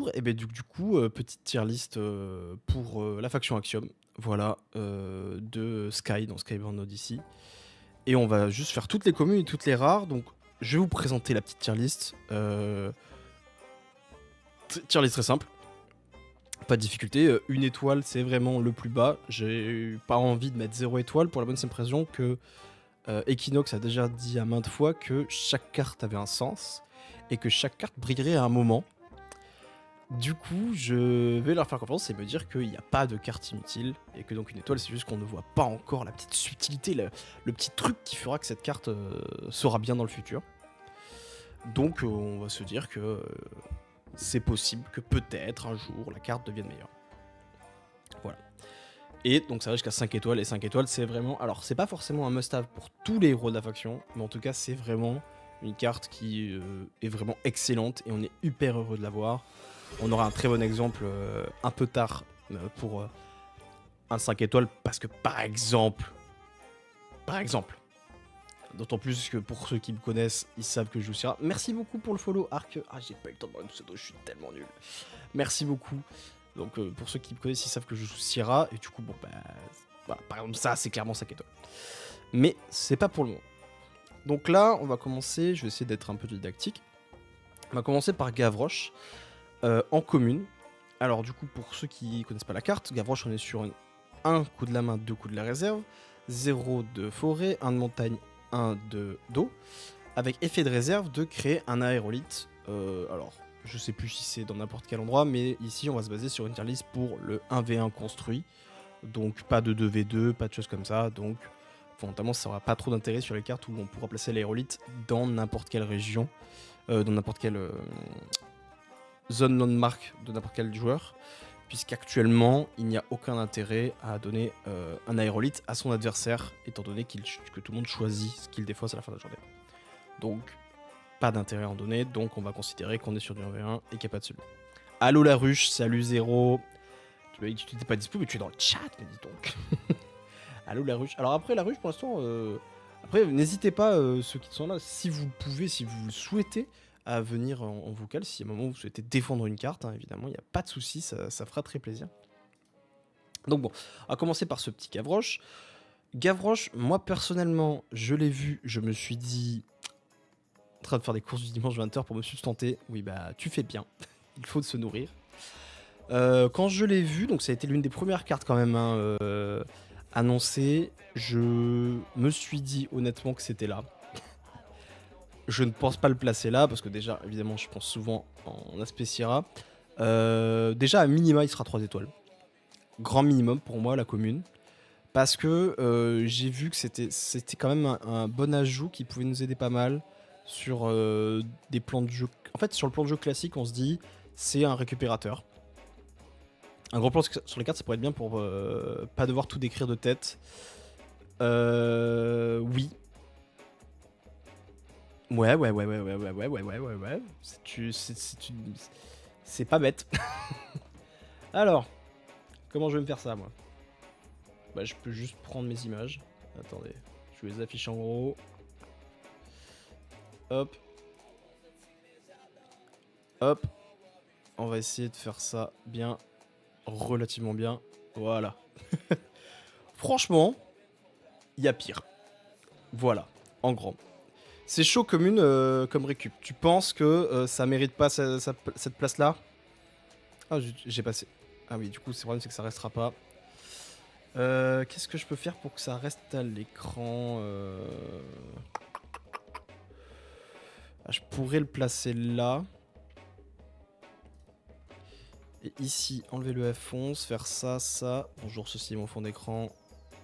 tour, et ben du coup, petite tier list pour la faction Axiom. Voilà, de Sky dans Skybound Odyssey. Et on va juste faire toutes les communes et toutes les rares. Donc, je vais vous présenter la petite tier list. Tier list très simple. Pas de difficulté. Une étoile, c'est vraiment le plus bas. J'ai pas envie de mettre 0 étoile pour la bonne simple raison que Equinox a déjà dit à maintes fois que chaque carte avait un sens et que chaque carte brillerait à un moment. Du coup, je vais leur faire confiance et me dire qu'il n'y a pas de carte inutile et que donc une étoile, c'est juste qu'on ne voit pas encore la petite subtilité, le petit truc qui fera que cette carte sera bien dans le futur. Donc, on va se dire que c'est possible que peut-être un jour la carte devienne meilleure. Voilà. Et donc ça va jusqu'à 5 étoiles, et 5 étoiles c'est vraiment... Alors c'est pas forcément un must-have pour tous les héros de la faction, mais en tout cas c'est vraiment une carte qui est vraiment excellente, et on est hyper heureux de l'avoir. On aura un très bon exemple un peu tard pour un 5 étoiles, parce que par exemple, d'autant plus que pour ceux qui me connaissent, ils savent que je joue Syrah. Merci beaucoup pour le follow, Arc. Ah, j'ai pas eu le temps de voir une pseudo, je suis tellement nul. Merci beaucoup. Donc pour ceux qui me connaissent, ils savent que je joue Syrah, et du coup, bon, bah, voilà, par exemple, ça, c'est clairement 5 étoiles. Mais c'est pas pour le moment. Donc là, on va commencer, je vais essayer d'être un peu didactique. On va commencer par Gavroche, en commune. Alors du coup, pour ceux qui connaissent pas la carte, Gavroche, on est sur un coup de la main, 2 coups de la réserve, 0 de forêt, 1 de montagne, 1 de d'eau, avec effet de réserve de créer un aérolite. Alors, je sais plus si c'est dans n'importe quel endroit, mais ici, on va se baser sur une tier list pour le 1v1 construit. Donc, pas de 2v2, pas de choses comme ça. Donc, fondamentalement, ça n'aura pas trop d'intérêt sur les cartes où on pourra placer l'aérolite dans n'importe quelle région, dans n'importe quelle zone landmark de n'importe quel joueur, puisqu'actuellement, il n'y a aucun intérêt à donner un aérolite à son adversaire, étant donné que tout le monde choisit ce qu'il défausse à la fin de la journée. Donc, pas d'intérêt à en donner, donc on va considérer qu'on est sur du 1v1 et qu'il n'y a pas de celui. Allo la ruche, salut Zéro. Tu m'as dit que tu n'étais pas dispo, mais tu es dans le chat, me dis donc. Allo la ruche. Alors après, la ruche, pour l'instant, après, n'hésitez pas, ceux qui sont là, si vous pouvez, si vous le souhaitez, à venir en vocal. Si à un moment vous souhaitez défendre une carte, hein, évidemment, il n'y a pas de souci, ça fera très plaisir. Donc bon, on va commencer par ce petit Gavroche. Gavroche, moi personnellement, je l'ai vu, je me suis dit, en train de faire des courses du dimanche 20h pour me sustenter. Oui, bah, tu fais bien. Il faut se nourrir. Quand je l'ai vu, donc ça a été l'une des premières cartes quand même hein, annoncées, je me suis dit honnêtement que c'était là. Je ne pense pas le placer là, parce que déjà, évidemment, je pense souvent en aspect Syrah. Déjà, à minima, il sera 3 étoiles. Grand minimum pour moi, la commune. Parce que j'ai vu que c'était quand même un bon ajout qui pouvait nous aider pas mal sur des plans de jeu. En fait, sur le plan de jeu classique, on se dit c'est un récupérateur. Un gros plan sur les cartes, ça pourrait être bien pour pas devoir tout décrire de tête. Oui. Ouais. C'est pas bête. Alors, comment je vais me faire ça, moi? Bah, je peux juste prendre mes images. Attendez, je les affiche en gros. Hop. Hop. On va essayer de faire ça bien, relativement bien. Voilà. Franchement, il y a pire. Voilà, en grand. C'est chaud comme récup. Tu penses que ça mérite pas cette place-là? Ah, j'ai passé. Ah oui, du coup, c'est problème, c'est que ça restera pas. Qu'est-ce que je peux faire pour que ça reste à l'écran Je pourrais le placer là. Et ici, enlever le F11, faire ça, ça. Bonjour, ceci est mon fond d'écran.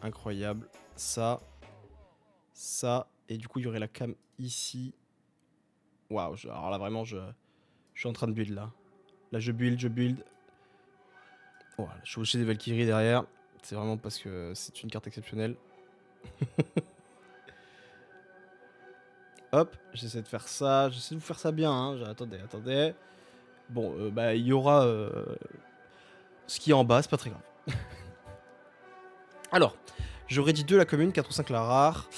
Incroyable. Ça. Ça. Et du coup, il y aurait la cam ici. Waouh, alors là, vraiment, je suis en train de build là. Là, je build. Voilà, je suis obligé des Valkyries derrière. C'est vraiment parce que c'est une carte exceptionnelle. Hop, j'essaie de faire ça. J'essaie de vous faire ça bien. Hein. Attendez. Bon, bah, il y aura ce qui est en bas, c'est pas très grave. Alors, j'aurais dit 2 la commune, 4 ou 5 la rare.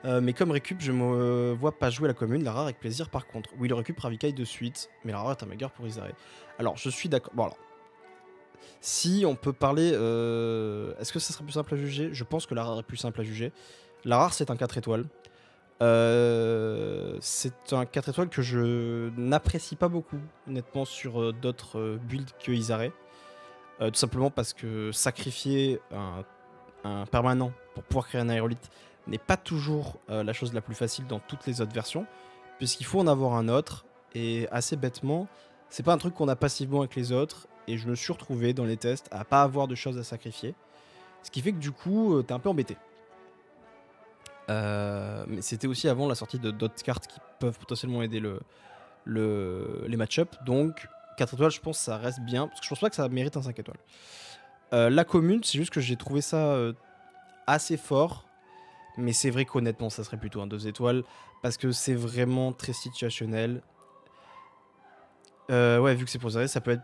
Mais comme récup, je me vois pas jouer la commune, la rare avec plaisir par contre. Oui, le récup Ravikaï de suite, mais la rare est un meilleur pour Isare. Alors, je suis d'accord. Bon, alors, si on peut parler. Est-ce que ça serait plus simple à juger? Je pense que la rare est plus simple à juger. La rare, c'est un 4 étoiles. C'est un 4 étoiles que je n'apprécie pas beaucoup, honnêtement, sur d'autres builds que Isare. Tout simplement parce que sacrifier un permanent pour pouvoir créer un aérolite n'est pas toujours la chose la plus facile dans toutes les autres versions, puisqu'il faut en avoir un autre, et assez bêtement, c'est pas un truc qu'on a passivement avec les autres, et je me suis retrouvé dans les tests à pas avoir de choses à sacrifier, ce qui fait que du coup, t'es un peu embêté. Mais c'était aussi avant la sortie de d'autres cartes qui peuvent potentiellement aider les match-up, donc 4 étoiles, je pense que ça reste bien, parce que je pense pas que ça mérite un 5 étoiles. La commune, c'est juste que j'ai trouvé ça assez fort, mais c'est vrai qu'honnêtement, ça serait plutôt un 2 étoiles, parce que c'est vraiment très situationnel. Ouais, vu que c'est pour Zeré, ça peut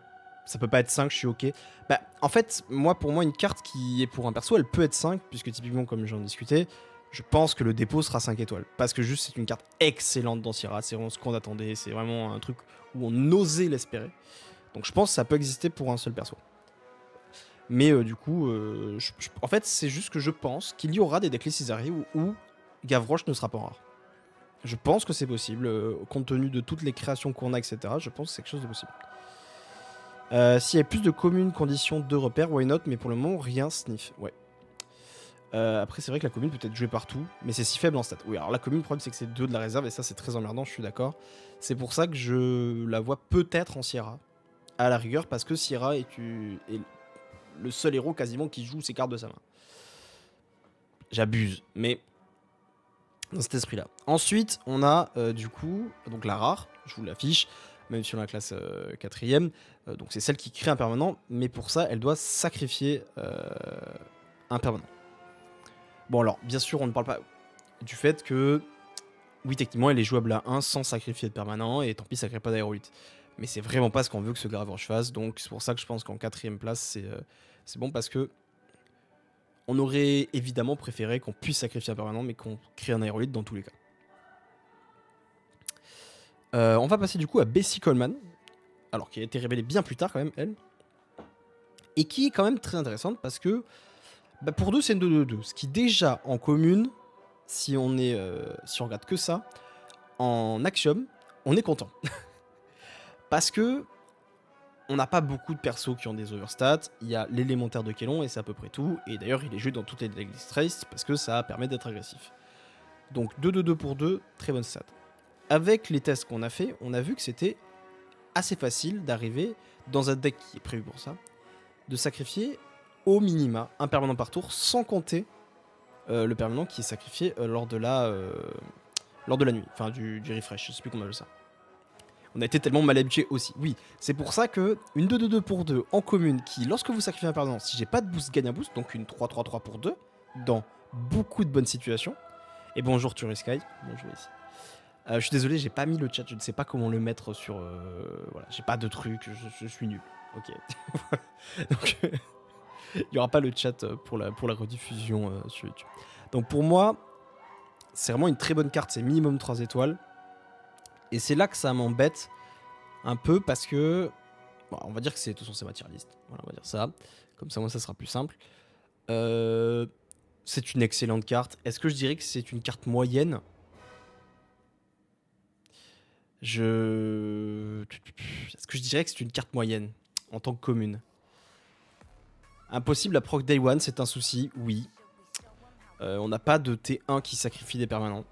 pas être 5, je suis ok. Bah, en fait, pour moi, une carte qui est pour un perso, elle peut être 5, puisque typiquement, comme j'en discutais, je pense que le dépôt sera 5 étoiles. Parce que juste, c'est une carte excellente dans Sierra, c'est vraiment ce qu'on attendait, c'est vraiment un truc où on osait l'espérer. Donc je pense que ça peut exister pour un seul perso. Mais du coup, en fait, c'est juste que je pense qu'il y aura des decklists Isari où Gavroche ne sera pas rare. Je pense que c'est possible, compte tenu de toutes les créations qu'on a, etc. Je pense que c'est quelque chose de possible. S'il y a plus de communes, conditions de repères, why not? Mais pour le moment, rien sniff. Ouais. Après, c'est vrai que la commune peut être jouée partout, mais c'est si faible en stats. Oui, alors la commune, le problème, c'est que c'est 2 de la réserve, et ça, c'est très emmerdant, je suis d'accord. C'est pour ça que je la vois peut-être en Sierra, à la rigueur, parce que Sierra est le seul héros quasiment qui joue ses cartes de sa main. J'abuse, mais dans cet esprit-là. Ensuite, on a du coup donc la rare, je vous l'affiche, même si on a la classe 4ème. Donc c'est celle qui crée un permanent, mais pour ça, elle doit sacrifier un permanent. Bon alors, bien sûr, on ne parle pas du fait que, oui, techniquement, elle est jouable à 1 sans sacrifier de permanent, et tant pis, ça crée pas d'aérolite. Mais c'est vraiment pas ce qu'on veut que ce Gavroche fasse, donc c'est pour ça que je pense qu'en 4ème place, c'est bon, parce que on aurait évidemment préféré qu'on puisse sacrifier un permanent, mais qu'on crée un aérolite dans tous les cas. On va passer du coup à Bessie Coleman, alors qui a été révélée bien plus tard quand même, elle, et qui est quand même très intéressante parce que pour 2 c'est une 2-2-2, ce qui déjà en commune, si on regarde que ça, en axiome, on est content. Parce que on n'a pas beaucoup de persos qui ont des overstats, il y a l'élémentaire de Kelon et c'est à peu près tout, et d'ailleurs il est joué dans toutes les decklist race parce que ça permet d'être agressif. Donc 2-2-2 pour 2, très bonne stat. Avec les tests qu'on a fait, on a vu que c'était assez facile d'arriver dans un deck qui est prévu pour ça, de sacrifier au minima un permanent par tour, sans compter le permanent qui est sacrifié lors de la nuit, enfin du refresh, je sais plus comment on appelle ça. On a été tellement mal habitués aussi. Oui, c'est pour ça que une 2-2-2 pour 2 en commune qui, lorsque vous sacrifiez un permanent, si j'ai pas de boost, gagne un boost, donc une 3-3-3 pour 2, dans beaucoup de bonnes situations. Et bonjour Turisky, bonjour ici. Je suis désolé, j'ai pas mis le chat, je ne sais pas comment le mettre sur... voilà, j'ai pas de truc, je suis nul. Ok. Donc, il n'y aura pas le chat pour la rediffusion sur YouTube. Donc pour moi, c'est vraiment une très bonne carte, c'est minimum 3 étoiles. Et c'est là que ça m'embête un peu parce que... Bon, on va dire que c'est, de toute façon, c'est matérialiste. Voilà, on va dire ça. Comme ça, moi, ça sera plus simple. C'est une excellente carte. Est-ce que je dirais que c'est une carte moyenne ? Est-ce que je dirais que c'est une carte moyenne en tant que commune ? Impossible à proc Day One, c'est un souci, oui. On n'a pas de T1 qui sacrifie des permanents.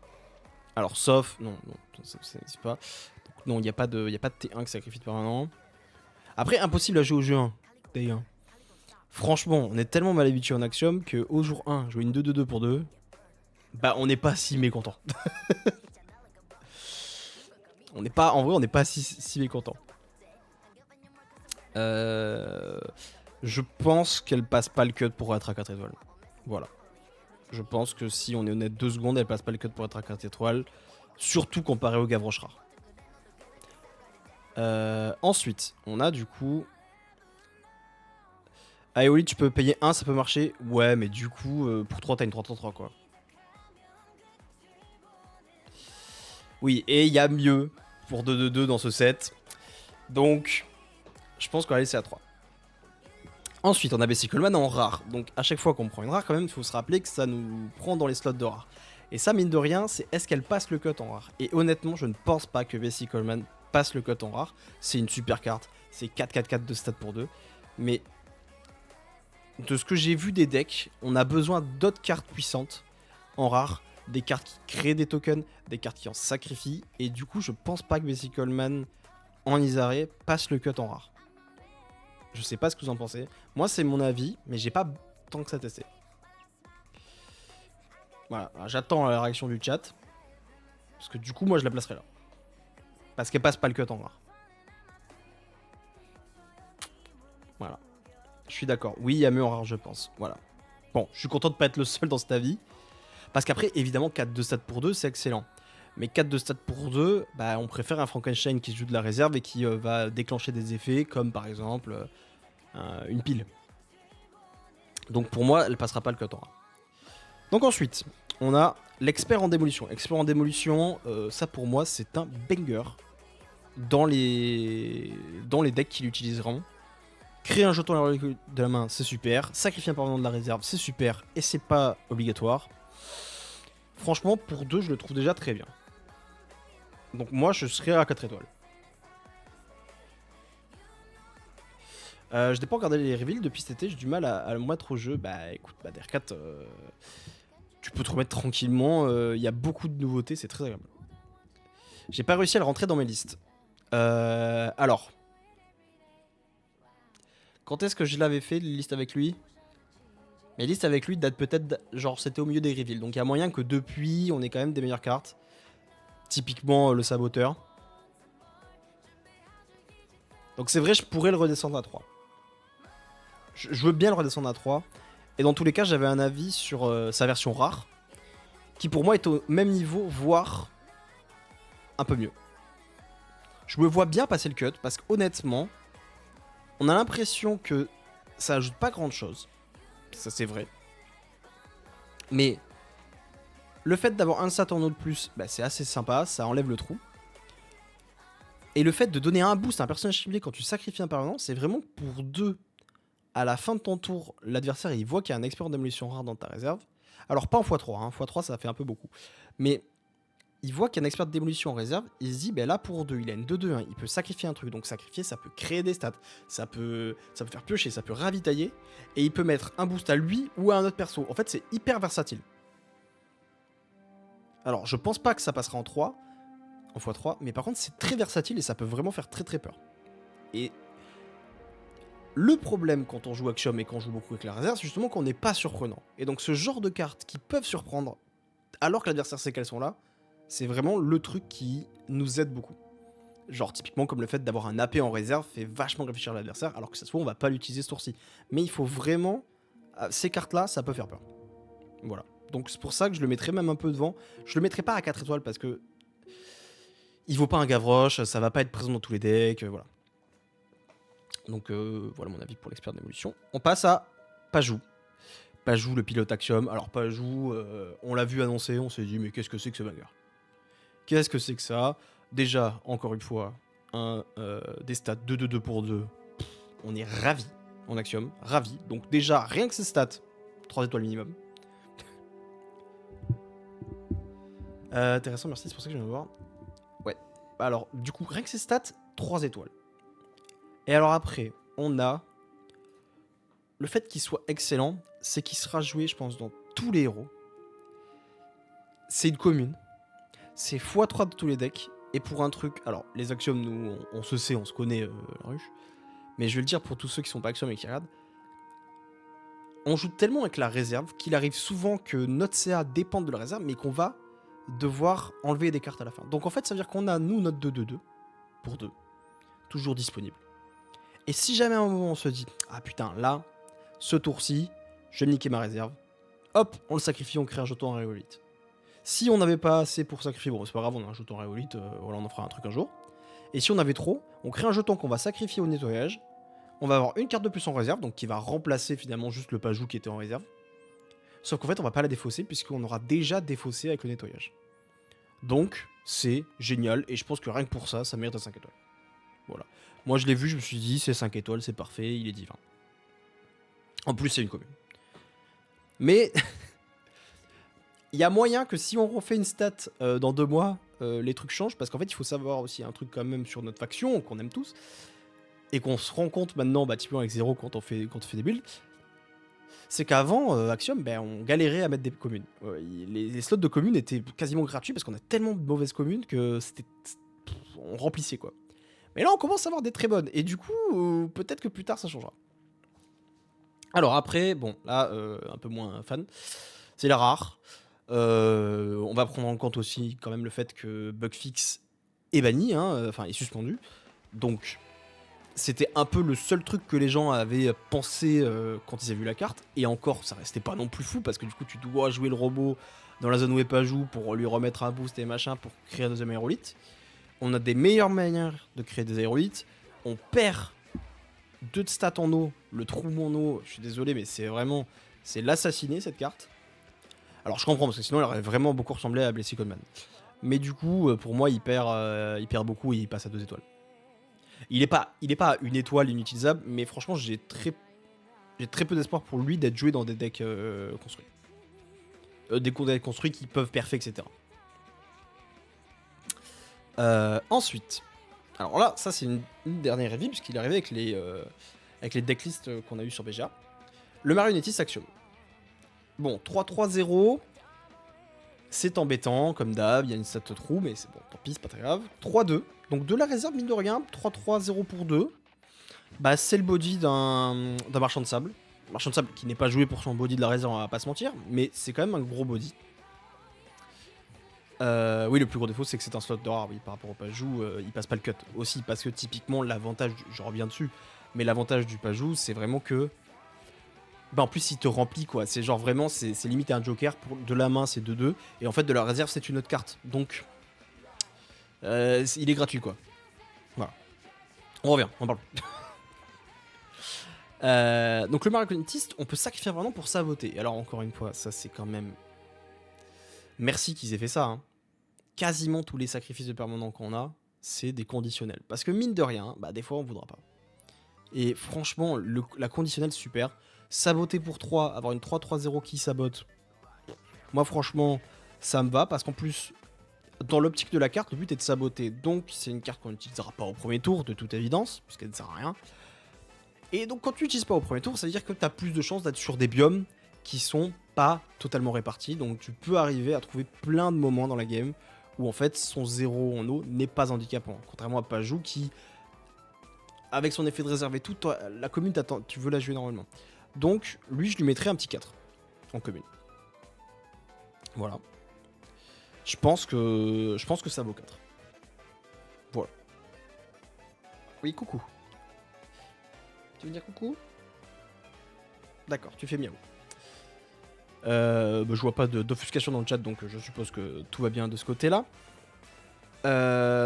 Alors, sauf... Non, ça n'existe pas. Donc, non, il n'y a pas de T1 qui sacrifie des permanents. Après, impossible à jouer au jeu 1, Day 1. Franchement, on est tellement mal habitué en Axiom qu'au jour 1, jouer une 2-2-2 pour 2, bah on n'est pas si mécontent. On n'est pas si mécontent. Je pense qu'elle passe pas le cut pour être à 4 étoiles. Voilà. Je pense que si on est honnête 2 secondes, elle passe pas le cut pour être à 4 étoiles. Surtout comparé au Gavroche rare. Ensuite, on a du coup... Aeolite, tu peux payer 1, ça peut marcher. Ouais, mais du coup, pour 3, t'as une 3-3-3 quoi. Oui, et il y a mieux pour 2-2-2 dans ce set. Donc, je pense qu'on va laisser à 3. Ensuite, on a Bessie Coleman en rare. Donc, à chaque fois qu'on prend une rare, quand même, il faut se rappeler que ça nous prend dans les slots de rare. Et ça, mine de rien, c'est est-ce qu'elle passe le cut en rare. Et honnêtement, je ne pense pas que Bessie Coleman passe le cut en rare. C'est une super carte. C'est 4-4-4 de stats pour 2. Mais de ce que j'ai vu des decks, on a besoin d'autres cartes puissantes en rare. Des cartes qui créent des tokens, des cartes qui en sacrifient. Et du coup, je pense pas que Bessie Coleman en Isaré passe le cut en rare. Je sais pas ce que vous en pensez. Moi, c'est mon avis, mais j'ai pas tant que ça testé. Voilà, j'attends la réaction du chat. Parce que du coup, moi, je la placerai là. Parce qu'elle passe pas le cut en rare. Voilà. Je suis d'accord. Oui, il y a mieux en rare, je pense. Voilà. Bon, je suis content de pas être le seul dans cet avis. Parce qu'après, évidemment, 4 de stats pour 2, c'est excellent. Mais 4 de stats pour 2, bah, on préfère un Frankenstein qui joue de la réserve et qui va déclencher des effets comme par exemple une pile. Donc pour moi, elle passera pas le cut en rare. Donc ensuite, on a l'expert en démolition. Expert en démolition, ça pour moi, c'est un banger dans les decks qui l'utiliseront. Créer un jeton de la main, c'est super. Sacrifier un permanent de la réserve, c'est super. Et c'est pas obligatoire. Franchement, pour 2, je le trouve déjà très bien. Donc moi, je serais à 4 étoiles. Je n'ai pas regardé les reveals depuis cet été, j'ai du mal à le mettre au jeu. Bah écoute, bah DR4, tu peux te remettre tranquillement. Il y a beaucoup de nouveautés, c'est très agréable. J'ai pas réussi à le rentrer dans mes listes. Alors. Quand est-ce que je l'avais fait, les listes avec lui? Mes listes avec lui datent peut-être, genre c'était au milieu des reveals. Donc il y a moyen que depuis, on ait quand même des meilleures cartes. Typiquement le saboteur. Donc c'est vrai, je pourrais le redescendre à 3. Je veux bien le redescendre à 3. Et dans tous les cas, j'avais un avis sur sa version rare. Qui pour moi est au même niveau, voire un peu mieux. Je me vois bien passer le cut parce qu'honnêtement, on a l'impression que ça ajoute pas grand chose. Ça c'est vrai. Mais le fait d'avoir un stat en eau de plus, bah, c'est assez sympa, ça enlève le trou. Et le fait de donner un boost à un personnage ciblé quand tu sacrifies un permanent, c'est vraiment pour 2. À la fin de ton tour, l'adversaire il voit qu'il y a un expert en démolition rare dans ta réserve. Alors pas en x3, hein. x3 ça fait un peu beaucoup. Mais il voit qu'il y a un expert de démolition en réserve, il se dit, ben là pour 2, il a une 2-2-1, il peut sacrifier un truc. Donc sacrifier, ça peut créer des stats, ça peut faire piocher, ça peut ravitailler. Et il peut mettre un boost à lui ou à un autre perso. En fait, c'est hyper versatile. Alors, je pense pas que ça passera en 3, en x3, mais par contre, c'est très versatile et ça peut vraiment faire très très peur. Et le problème quand on joue Axiom et qu'on joue beaucoup avec la réserve, c'est justement qu'on n'est pas surprenant. Et donc, ce genre de cartes qui peuvent surprendre alors que l'adversaire sait qu'elles sont là, c'est vraiment le truc qui nous aide beaucoup. Genre, typiquement, comme le fait d'avoir un AP en réserve fait vachement réfléchir l'adversaire, alors que ça se voit, on va pas l'utiliser ce tour-ci. Mais il faut vraiment. Ces cartes-là, ça peut faire peur. Voilà. Donc, c'est pour ça que je le mettrais même un peu devant. Je le mettrais pas à 4 étoiles parce que. Il vaut pas un Gavroche, ça va pas être présent dans tous les decks, voilà. Donc, voilà mon avis pour l'expert d'évolution. On passe à Pajou. Pajou, le pilote Axiom. Alors, Pajou, on l'a vu annoncer, on s'est dit, mais qu'est-ce que c'est que ce banger? Qu'est-ce que c'est que ça? Déjà, encore une fois, des stats 2-2-2 pour 2. On est ravis en Axiom, ravis. Donc déjà, rien que ces stats, 3 étoiles minimum. Intéressant, merci, c'est pour ça que je viens de voir. Ouais, alors du coup, rien que ces stats, 3 étoiles. Et alors après, on a le fait qu'il soit excellent, c'est qu'il sera joué, je pense, dans tous les héros. C'est une commune. C'est x3 de tous les decks. Et pour un truc, alors les Axiom, nous, on se sait, on se connaît, la ruche. Mais je vais le dire pour tous ceux qui sont pas Axiom et qui regardent. On joue tellement avec la réserve qu'il arrive souvent que notre CA dépende de la réserve, mais qu'on va devoir enlever des cartes à la fin. Donc en fait, ça veut dire qu'on a, nous, notre 2-2-2 pour 2, toujours disponible. Et si jamais à un moment on se dit, ah putain, là, ce tour-ci, je vais niquer ma réserve, hop, on le sacrifie, on crée un jeton en Rhéolite. Si on n'avait pas assez pour sacrifier, bon, c'est pas grave, on a un jeton Rhéolite, voilà, on en fera un truc un jour. Et si on avait trop, on crée un jeton qu'on va sacrifier au nettoyage. On va avoir une carte de plus en réserve, donc qui va remplacer finalement juste le Pajou qui était en réserve. Sauf qu'en fait, on va pas la défausser, puisqu'on aura déjà défaussé avec le nettoyage. Donc, c'est génial, et je pense que rien que pour ça, ça mérite un 5 étoiles. Voilà. Moi, je l'ai vu, je me suis dit, c'est 5 étoiles, c'est parfait, il est divin. En plus, c'est une commune. Mais, il y a moyen que si on refait une stat dans 2 mois, les trucs changent, parce qu'en fait, il faut savoir aussi un truc quand même sur notre faction, qu'on aime tous, et qu'on se rend compte maintenant, bah, typiquement avec Zero, quand on fait des builds, c'est qu'avant, Axiom, ben, on galérait à mettre des communes. Les slots de communes étaient quasiment gratuits parce qu'on a tellement de mauvaises communes que c'était. On remplissait quoi. Mais là, on commence à avoir des très bonnes. Et du coup, peut-être que plus tard, ça changera. Alors après, bon, là, un peu moins fan. C'est la rare. On va prendre en compte aussi quand même le fait que Bugfix est banni, enfin est suspendu. Donc c'était un peu le seul truc que les gens avaient pensé quand ils avaient vu la carte. Et encore, ça restait pas non plus fou parce que du coup, tu dois jouer le robot dans la zone où Epa joue pour lui remettre un boost et machin pour créer un deuxième aérolite. On a des meilleures manières de créer des aérolites. On perd 2 de stats en eau. Le trou en eau, je suis désolé, mais c'est vraiment. C'est l'assassiner cette carte. Alors je comprends parce que sinon elle aurait vraiment beaucoup ressemblé à Blessy Codeman. Mais du coup, pour moi, il perd beaucoup et il passe à 2 étoiles. Il est pas à 1 étoile inutilisable, mais franchement, j'ai très peu d'espoir pour lui d'être joué dans des decks construits. Des decks construits qui peuvent perfer, etc. Ensuite, alors là, ça c'est une dernière review, puisqu'il est arrivé avec les decklists qu'on a eu sur BGA. Le Marionnettiste Axiom. Bon, 3-3-0, c'est embêtant, comme d'hab, il y a une stat trou, mais c'est bon, tant pis, c'est pas très grave. 3-2, donc de la réserve, mine de rien, 3-3-0 pour 2. Bah, c'est le body d'un marchand de sable. Marchand de sable qui n'est pas joué pour son body de la réserve, on va pas se mentir, mais c'est quand même un gros body. Oui, le plus gros défaut, c'est que c'est un slot de rare, oui, par rapport au Pajou, il passe pas le cut. Aussi, parce que typiquement, l'avantage, je reviens dessus, mais l'avantage du Pajou, c'est vraiment que. Bah, en plus, il te remplit, quoi. C'est genre vraiment, c'est limite un joker. De la main, c'est 2-2. Et en fait, de la réserve, c'est une autre carte. Donc, il est gratuit, quoi. Voilà. On revient, on parle. Donc, le marionnettiste, on peut sacrifier vraiment pour saboter. Alors, encore une fois, ça, c'est quand même. Merci qu'ils aient fait ça, hein. Quasiment tous les sacrifices de permanent qu'on a, c'est des conditionnels. Parce que mine de rien, bah des fois on voudra pas. Et franchement, la conditionnelle super. Saboter pour 3, avoir une 3-3-0 qui sabote. Moi franchement, ça me va parce qu'en plus, dans l'optique de la carte, le but est de saboter. Donc c'est une carte qu'on n'utilisera pas au premier tour, de toute évidence, puisqu'elle ne sert à rien. Et donc quand tu l'utilises pas au premier tour, ça veut dire que tu as plus de chances d'être sur des biomes qui sont pas totalement répartis. Donc tu peux arriver à trouver plein de moments dans la game où en fait son 0 en eau n'est pas handicapant. Contrairement à Pajou qui, avec son effet de réserve et tout, la commune t'attend, tu veux la jouer normalement. Donc lui je lui mettrais un petit 4 en commune. Voilà. Je pense que ça vaut 4. Voilà. Oui, coucou. Tu veux dire coucou? D'accord, tu fais miaou. Bah, je vois pas d'offuscation dans le chat, donc je suppose que tout va bien de ce côté-là.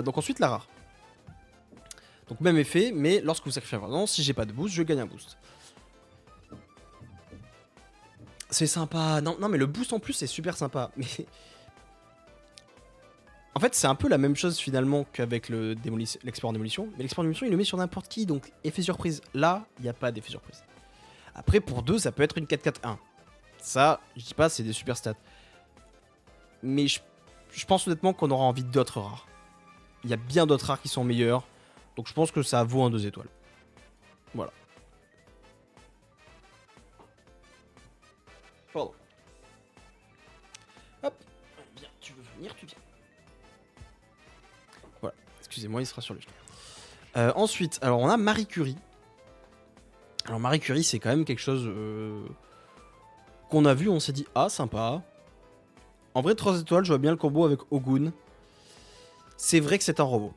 Donc ensuite, la rare. Donc même effet, mais lorsque vous sacrifiez un permanent, si j'ai pas de boost, je gagne un boost. C'est sympa. Non, mais le boost en plus, c'est super sympa. Mais en fait, c'est un peu la même chose finalement qu'avec l'expert en démolition. Mais l'expert en démolition, il le met sur n'importe qui, donc effet surprise. Là, il n'y a pas d'effet surprise. Après, pour 2, ça peut être une 4-4-1. Ça, je dis pas, c'est des super stats. Mais je pense honnêtement qu'on aura envie d'autres rares. Il y a bien d'autres rares qui sont meilleurs. Donc je pense que ça vaut un 2 étoiles. Voilà. Pardon. Hop. Bien, tu veux venir, tu viens. Voilà. Excusez-moi, il sera sur le genou. Ensuite, alors on a Marie Curie. Alors Marie Curie, c'est quand même quelque chose qu'on a vu, on s'est dit, ah, sympa. En vrai, 3 étoiles, je vois bien le combo avec Ogun. C'est vrai que c'est un robot.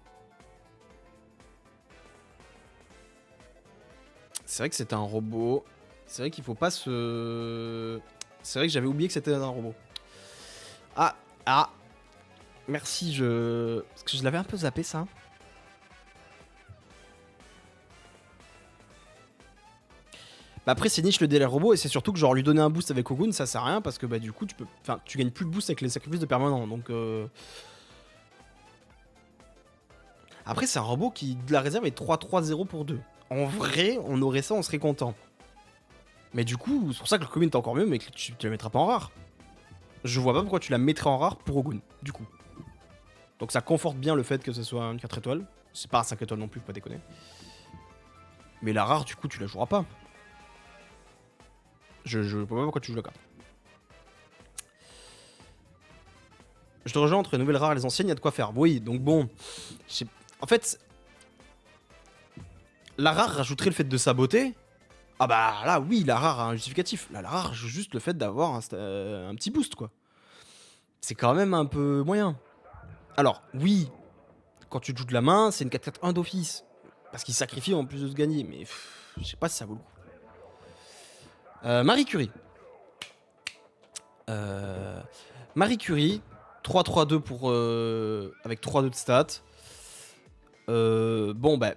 C'est vrai que c'est un robot. C'est vrai qu'il faut pas se... C'est vrai que j'avais oublié que c'était un robot. Ah. Merci, parce que je l'avais un peu zappé, ça. Bah après, c'est niche le délai robot, et c'est surtout que genre lui donner un boost avec Ogun, ça sert à rien, parce que bah du coup, tu gagnes plus de boost avec les sacrifices de permanent, donc... Après, c'est un robot qui, de la réserve, est 3-3-0 pour 2. En vrai, on aurait ça, on serait content. Mais du coup, c'est pour ça que le commune est encore mieux, mais que tu la mettras pas en rare. Je vois pas pourquoi tu la mettrais en rare pour Ogun, du coup. Donc ça conforte bien le fait que ce soit une 4 étoiles. C'est pas un 5 étoiles non plus, faut pas déconner. Mais la rare, du coup, tu la joueras pas. Je vois pas pourquoi tu joues la carte. Je te rejoins entre les nouvelles rares et les anciennes, il y a de quoi faire. Oui, donc bon. En fait, la rare rajouterait le fait de saboter. Ah bah là, oui, la rare a un justificatif. Là, la rare joue juste le fait d'avoir un petit boost, quoi. C'est quand même un peu moyen. Alors, oui, quand tu joues de la main, c'est une 4-4-1 d'office. Parce qu'il sacrifie en plus de se gagner. Mais je sais pas si ça vaut le coup. Marie Curie. Marie Curie, 3-3-2 pour, avec 3-2 de stats. Bon, bah.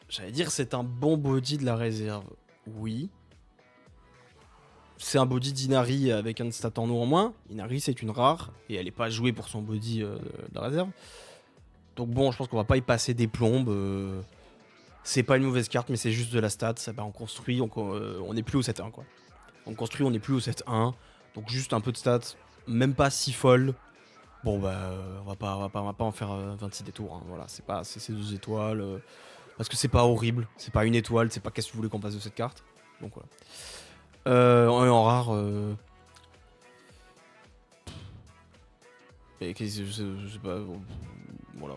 J'allais dire c'est un bon body de la réserve. Oui. C'est un body d'Inari avec un stat en eau en moins. Inari, c'est une rare. Et elle est pas jouée pour son body de la réserve. Donc bon, je pense qu'on va pas y passer des plombes. C'est pas une mauvaise carte, mais c'est juste de la stat. Ça, bah, on construit, on est plus au 7-1, quoi. On construit, on est plus au 7-1. Donc juste un peu de stats. Même pas si folle. Bon, bah, on va pas en faire 26 détours. Hein. Voilà, c'est 2 étoiles. Parce que c'est pas horrible. C'est pas une étoile. C'est pas qu'est-ce que vous voulez qu'on passe de cette carte. Donc voilà. En rare. Et je sais pas. Voilà.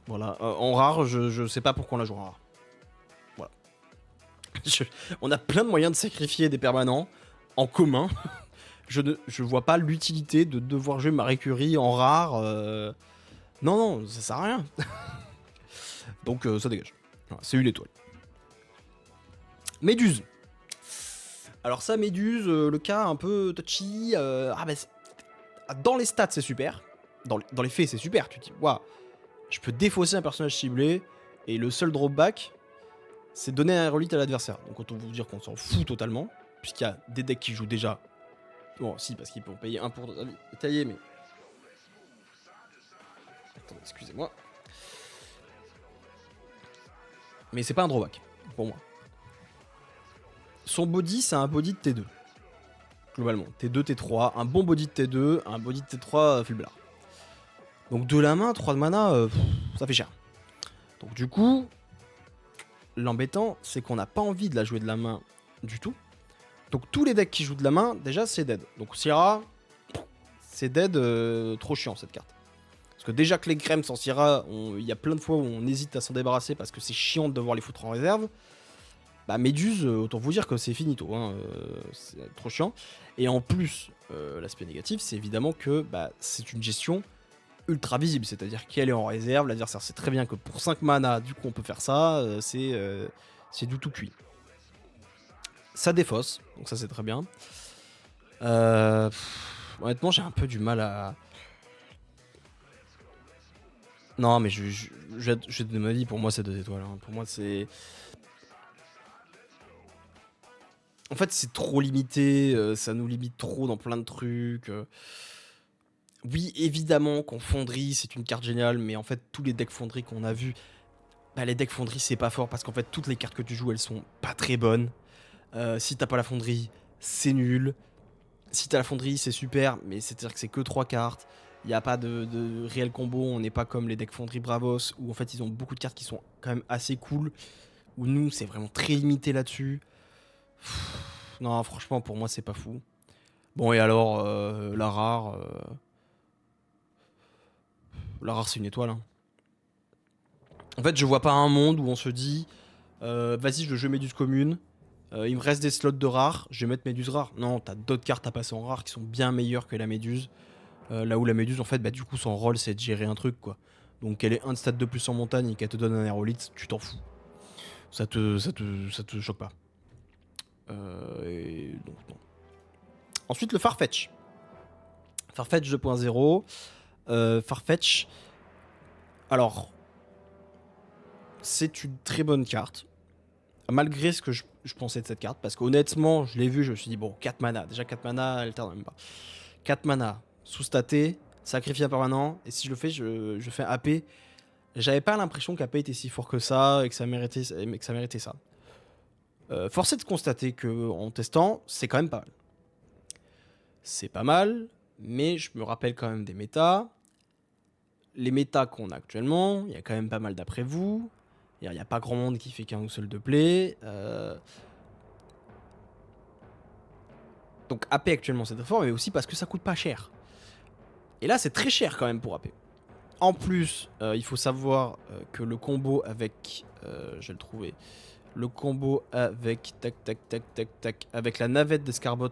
Voilà. En rare, je sais pas pourquoi on la joue en rare. Voilà. On a plein de moyens de sacrifier des permanents en commun. Je vois pas l'utilité de devoir jouer Marie Curie en rare. Non, non, ça sert à rien. Donc ça dégage. Voilà, c'est une étoile. Méduse. Alors ça, Méduse, le cas un peu touchy. Dans les stats, c'est super. Dans les faits, c'est super. Tu te dis, waouh, je peux défausser un personnage ciblé. Et le seul dropback, c'est donner un relique à l'adversaire. Donc autant vous dire qu'on s'en fout totalement. Puisqu'il y a des decks qui jouent déjà. Bon, si, parce qu'ils peuvent payer un pour tailler, mais... Attendez, excusez-moi. Mais c'est pas un drawback, pour moi. Son body, c'est un body de T2. Globalement, T2, T3, un bon body de T2, un body de T3 Fulblard. Donc de la main, 3 de mana, ça fait cher. Donc du coup, l'embêtant, c'est qu'on n'a pas envie de la jouer de la main du tout. Donc tous les decks qui jouent de la main, déjà, c'est dead. Donc Syrah, c'est dead, trop chiant cette carte. Parce que déjà que les crèmes sans Syrah, il y a plein de fois où on hésite à s'en débarrasser parce que c'est chiant de devoir les foutre en réserve. Bah Méduse, autant vous dire que c'est finito, hein, c'est trop chiant. Et en plus, l'aspect négatif, c'est évidemment que bah, c'est une gestion ultra visible, c'est-à-dire qu'elle est en réserve, l'adversaire sait très bien que pour 5 mana, du coup on peut faire ça, c'est du tout cuit. Ça défausse, donc ça c'est très bien. Honnêtement, j'ai un peu du mal à... Non, mais je vais te donner ma vie, pour moi c'est 2 étoiles. Hein. Pour moi c'est... En fait, c'est trop limité, ça nous limite trop dans plein de trucs. Oui, évidemment qu'en fonderie, c'est une carte géniale, mais en fait, tous les decks fonderie qu'on a vus, bah, les decks fonderie, c'est pas fort parce qu'en fait, toutes les cartes que tu joues, elles sont pas très bonnes. Si t'as pas la fonderie, c'est nul. Si t'as la fonderie, c'est super, mais c'est-à-dire que c'est que 3 cartes. Il n'y a pas de réel combo, on n'est pas comme les decks fonderie Bravos, où en fait, ils ont beaucoup de cartes qui sont quand même assez cool. Où nous, c'est vraiment très limité là-dessus. Non, franchement, pour moi, c'est pas fou. Bon, et alors, la rare, c'est une étoile. Hein. En fait, je vois pas un monde où on se dit, vas-y, je joue Méduse commune, il me reste des slots de rare, je vais mettre Méduse rare. Non, t'as d'autres cartes à passer en rare qui sont bien meilleures que la Méduse. Là où la Méduse, en fait, bah, du coup, son rôle, c'est de gérer un truc, quoi. Donc, qu'elle ait un stade de plus en montagne et qu'elle te donne un aérolite, tu t'en fous. Ça te choque pas. Et donc, non. Ensuite, le Farfetch. Farfetch 2.0. Farfetch. Alors, c'est une très bonne carte. Malgré ce que je pensais de cette carte. Parce qu'honnêtement, je l'ai vu, je me suis dit, bon, 4 mana. Déjà 4 mana, elle tarde même pas. 4 mana, sous-staté, sacrifié à permanent. Et si je le fais, je fais un AP. j'avais pas l'impression qu'AP était si fort que ça et que ça méritait, ça. Force est de constater que en testant, c'est quand même pas mal. C'est pas mal, mais je me rappelle quand même des méta. Les méta qu'on a actuellement, il y a quand même pas mal d'après vous. Il n'y a pas grand monde qui fait qu'un seul de play. Donc AP actuellement c'est très fort, mais aussi parce que ça coûte pas cher. Et là c'est très cher quand même pour AP. En plus, il faut savoir que le combo avec... je vais le trouver. Le combo avec... Tac, tac, tac, tac, tac. Avec la navette d'Escarbot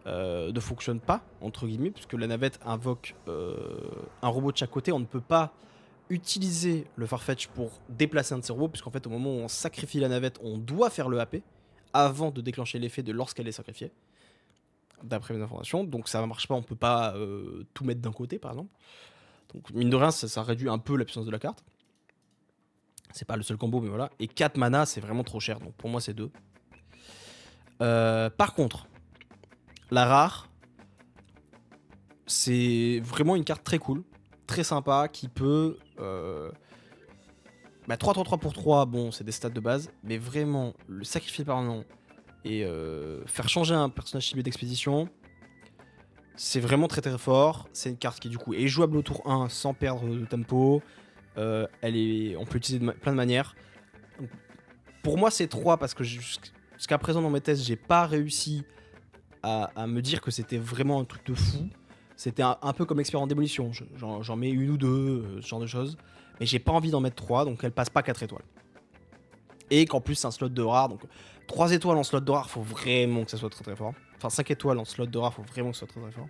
ne fonctionne pas, entre guillemets, puisque la navette invoque un robot de chaque côté. On ne peut pas utiliser le Farfetch pour déplacer un de ces robots, puisqu'en fait, au moment où on sacrifie la navette, on doit faire le AP avant de déclencher l'effet de lorsqu'elle est sacrifiée, d'après mes informations. Donc ça ne marche pas, on ne peut pas tout mettre d'un côté, par exemple. Donc mine de rien, ça réduit un peu la puissance de la carte. C'est pas le seul combo, mais voilà. Et 4 mana, c'est vraiment trop cher, donc pour moi, c'est 2. Par contre, la rare, c'est vraiment une carte très cool, très sympa, qui peut... 3-3-3 pour 3, bon, c'est des stats de base, mais vraiment, le sacrifier permanent et faire changer un personnage ciblé d'expédition, c'est vraiment très très fort. C'est une carte qui du coup est jouable au tour 1 sans perdre de tempo. On peut l'utiliser de plein de manières. Donc, pour moi, c'est 3 parce que jusqu'à présent dans mes tests, j'ai pas réussi à me dire que c'était vraiment un truc de fou. C'était un peu comme l'expert en démolition. J'en mets une ou deux, ce genre de choses. Mais j'ai pas envie d'en mettre 3, donc elle passe pas 4 étoiles. Et qu'en plus, c'est un slot de rare. Donc 3 étoiles en slot de rare, faut vraiment que ça soit très très fort. Enfin, 5 étoiles en slot de rare, faut vraiment que ça soit très très fort.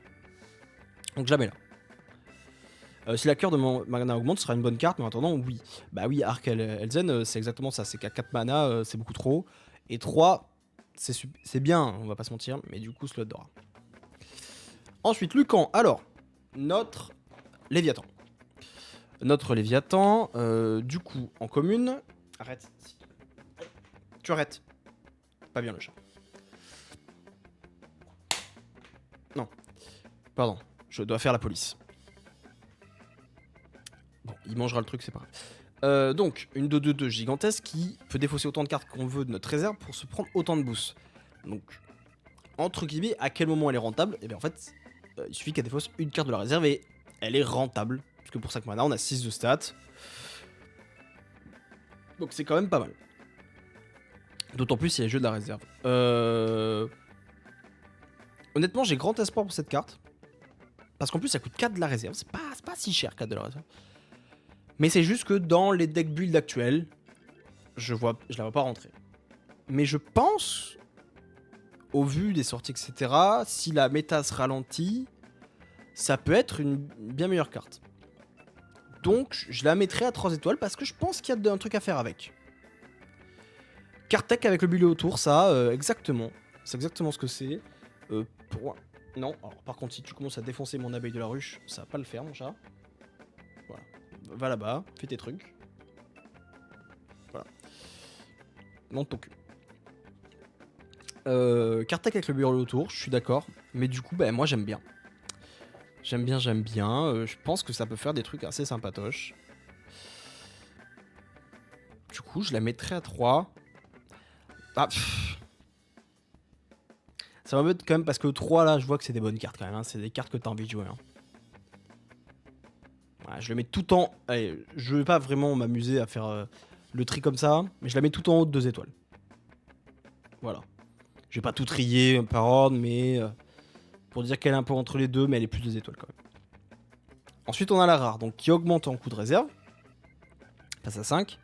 Donc je la mets là. Si la cœur de mon mana augmente, ce sera une bonne carte, mais en attendant, oui. Bah oui, Arc Elzen, c'est exactement ça. C'est qu'à 4 mana, c'est beaucoup trop. Et 3, c'est bien, on va pas se mentir, mais du coup, slot de rare. Ensuite, Lucan. Alors, notre Léviathan. Du coup, en commune. Arrête. Tu arrêtes. Pas bien le chat. Non. Pardon. Je dois faire la police. Bon, il mangera le truc, c'est pas grave. Donc, une 2-2-2 gigantesque qui peut défausser autant de cartes qu'on veut de notre réserve pour se prendre autant de boosts. Donc, entre guillemets, à quel moment elle est rentable? Et bien en fait, il suffit qu'elle défausse une carte de la réserve et elle est rentable. Parce que pour 5 mana, on a 6 de stats. Donc c'est quand même pas mal. D'autant plus s'il y a les jeux de la réserve. Honnêtement, j'ai grand espoir pour cette carte. Parce qu'en plus, ça coûte 4 de la réserve. C'est pas si cher, 4 de la réserve. Mais c'est juste que dans les deck build actuels, je la vois pas rentrer. Mais je pense, au vu des sorties, etc., si la méta se ralentit, ça peut être une bien meilleure carte. Donc, je la mettrai à 3 étoiles parce que je pense qu'il y a un truc à faire avec. Carte tech avec le bullet autour, ça, exactement. C'est exactement ce que c'est. Non, alors par contre, si tu commences à défoncer mon abeille de la ruche, ça va pas le faire, mon chat. Voilà. Va là-bas, fais tes trucs. Voilà. Monte ton cul. Carte tech avec le bullet autour, je suis d'accord. Mais du coup, bah, moi, j'aime bien. J'aime bien. Je pense que ça peut faire des trucs assez sympatoches. Du coup, je la mettrai à 3. Ah, ça m'embête quand même parce que 3 là, je vois que c'est des bonnes cartes quand même. Hein. C'est des cartes que t'as envie de jouer. Hein. Voilà, je le mets tout en. Allez, je vais pas vraiment m'amuser à faire le tri comme ça, mais je la mets tout en haut de 2 étoiles. Voilà. Je vais pas tout trier par ordre, mais pour dire qu'elle est un peu entre les deux, mais elle est plus 2 étoiles quand même. Ensuite, on a la rare, donc qui augmente en coup de réserve. Passe à 5.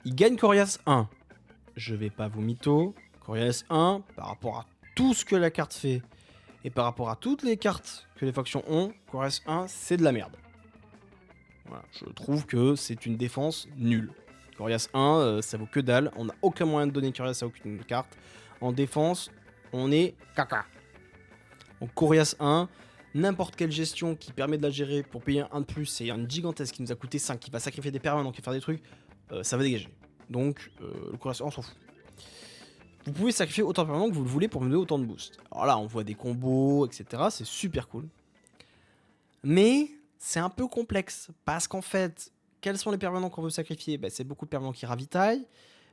Il gagne Corias 1. Je vais pas vous mytho. Corias 1, par rapport à tout ce que la carte fait, et par rapport à toutes les cartes que les factions ont, Corias 1, c'est de la merde. Voilà, je trouve que c'est une défense nulle. Corias 1, ça vaut que dalle. On n'a aucun moyen de donner Corias à aucune carte. En défense, on est caca. Donc Corias 1, n'importe quelle gestion qui permet de la gérer pour payer un de plus, c'est une gigantesque qui nous a coûté 5, qui va sacrifier des permanents, qui va faire des trucs, ça va dégager. Donc le Corias 1, on s'en fout. Vous pouvez sacrifier autant de permanents que vous le voulez pour me donner autant de boost. Alors là, on voit des combos, etc. C'est super cool. Mais c'est un peu complexe, parce qu'en fait, quels sont les permanents qu'on veut sacrifier? Bah, c'est beaucoup de permanents qui ravitaillent.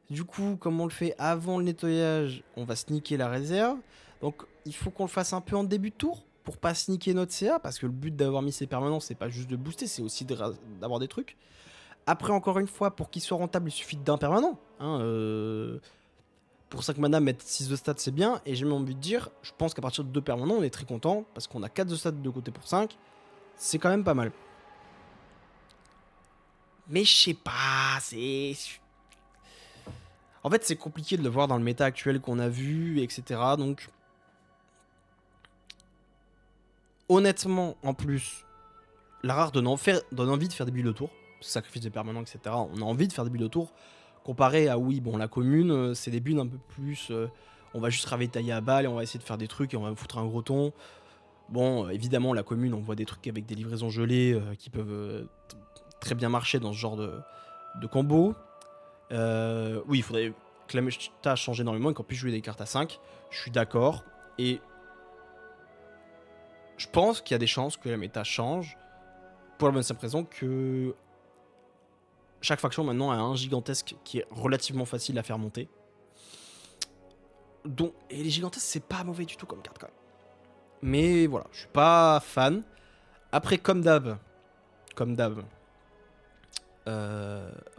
Du coup, comme on le fait avant le nettoyage, on va sneaker la réserve. Donc, il faut qu'on le fasse un peu en début de tour pour pas sneaker notre CA, parce que le but d'avoir mis ces permanents, c'est pas juste de booster, c'est aussi d'avoir des trucs. Après, encore une fois, pour qu'il soit rentable, il suffit d'un permanent. Hein, pour 5 mana, mettre 6 de stats, c'est bien. Et j'ai même envie de dire, je pense qu'à partir de 2 permanents, on est très content, parce qu'on a 4 de stats de côté pour 5. C'est quand même pas mal. Mais je sais pas, c'est... En fait, c'est compliqué de le voir dans le méta actuel qu'on a vu, etc. Donc, honnêtement, en plus, la rare donne envie de faire des builds autour. Sacrifice des permanents, etc. On a envie de faire des builds autour. Comparé à, oui, bon, la commune, c'est des builds un peu plus... on va juste ravitailler à balle et on va essayer de faire des trucs et on va foutre un gros ton. Bon, évidemment, la commune, on voit des trucs avec des livraisons gelées qui peuvent très bien marcher dans ce genre de combo. Oui, il faudrait que la méta change énormément et qu'on puisse jouer des cartes à 5. Je suis d'accord. Et je pense qu'il y a des chances que la méta change. Pour la bonne simple raison que chaque faction maintenant a un gigantesque qui est relativement facile à faire monter. Donc, et les gigantesques, c'est pas mauvais du tout comme carte quand même. Mais voilà, je suis pas fan. Après, comme d'hab. Après,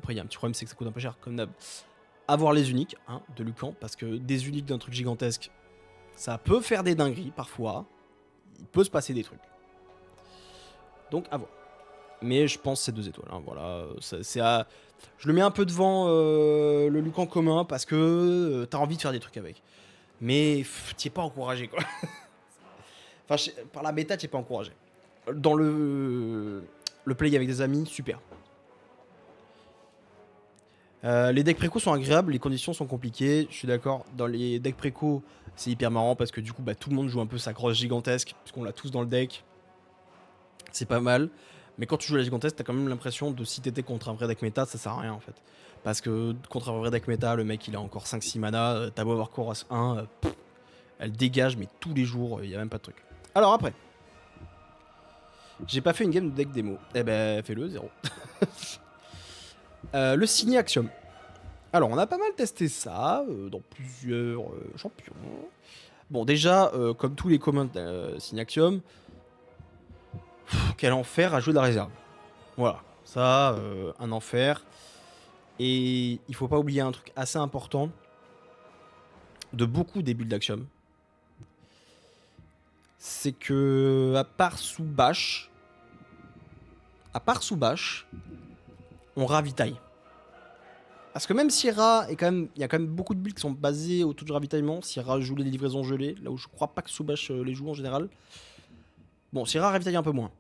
il y a un petit problème, c'est que ça coûte un peu cher. Comme d'hab. Avoir les uniques hein, de Lucan. Parce que des uniques d'un truc gigantesque, ça peut faire des dingueries parfois. Il peut se passer des trucs. Donc, à voir. Mais je pense que c'est 2 étoiles. Hein, voilà, je le mets un peu devant le Lucan commun parce que t'as envie de faire des trucs avec. Mais t'y es pas encouragé quoi. Enfin, par la méta, t'y es pas encouragé. Dans le play avec des amis, super. Les decks préco sont agréables, les conditions sont compliquées. Je suis d'accord. Dans les decks préco, c'est hyper marrant parce que du coup, bah, tout le monde joue un peu sa grosse gigantesque puisqu'on l'a tous dans le deck. C'est pas mal. Mais quand tu joues la gigantesque, t'as quand même l'impression de si t'étais contre un vrai deck méta, ça sert à rien en fait. Parce que contre un vrai deck méta, le mec il a encore 5-6 mana, t'as beau avoir Chorus 1, elle dégage, mais tous les jours, il y a même pas de truc. Alors après, j'ai pas fait une game de deck démo. Eh ben, fais-le, 0. Le signé Axiom. Alors, on a pas mal testé ça dans plusieurs champions. Bon, déjà, comme tous les communs de signé Axiom, quel enfer à jouer de la réserve. Voilà, ça, un enfer. Et il faut pas oublier un truc assez important de beaucoup des builds d'Axiom. C'est que, à part sous bâche, on ravitaille. Parce que même Sierra, il y a quand même beaucoup de builds qui sont basés autour du ravitaillement. Sierra joue les livraisons gelées, là où je crois pas que Soubash les joue en général. Bon, Sierra ravitaille un peu moins.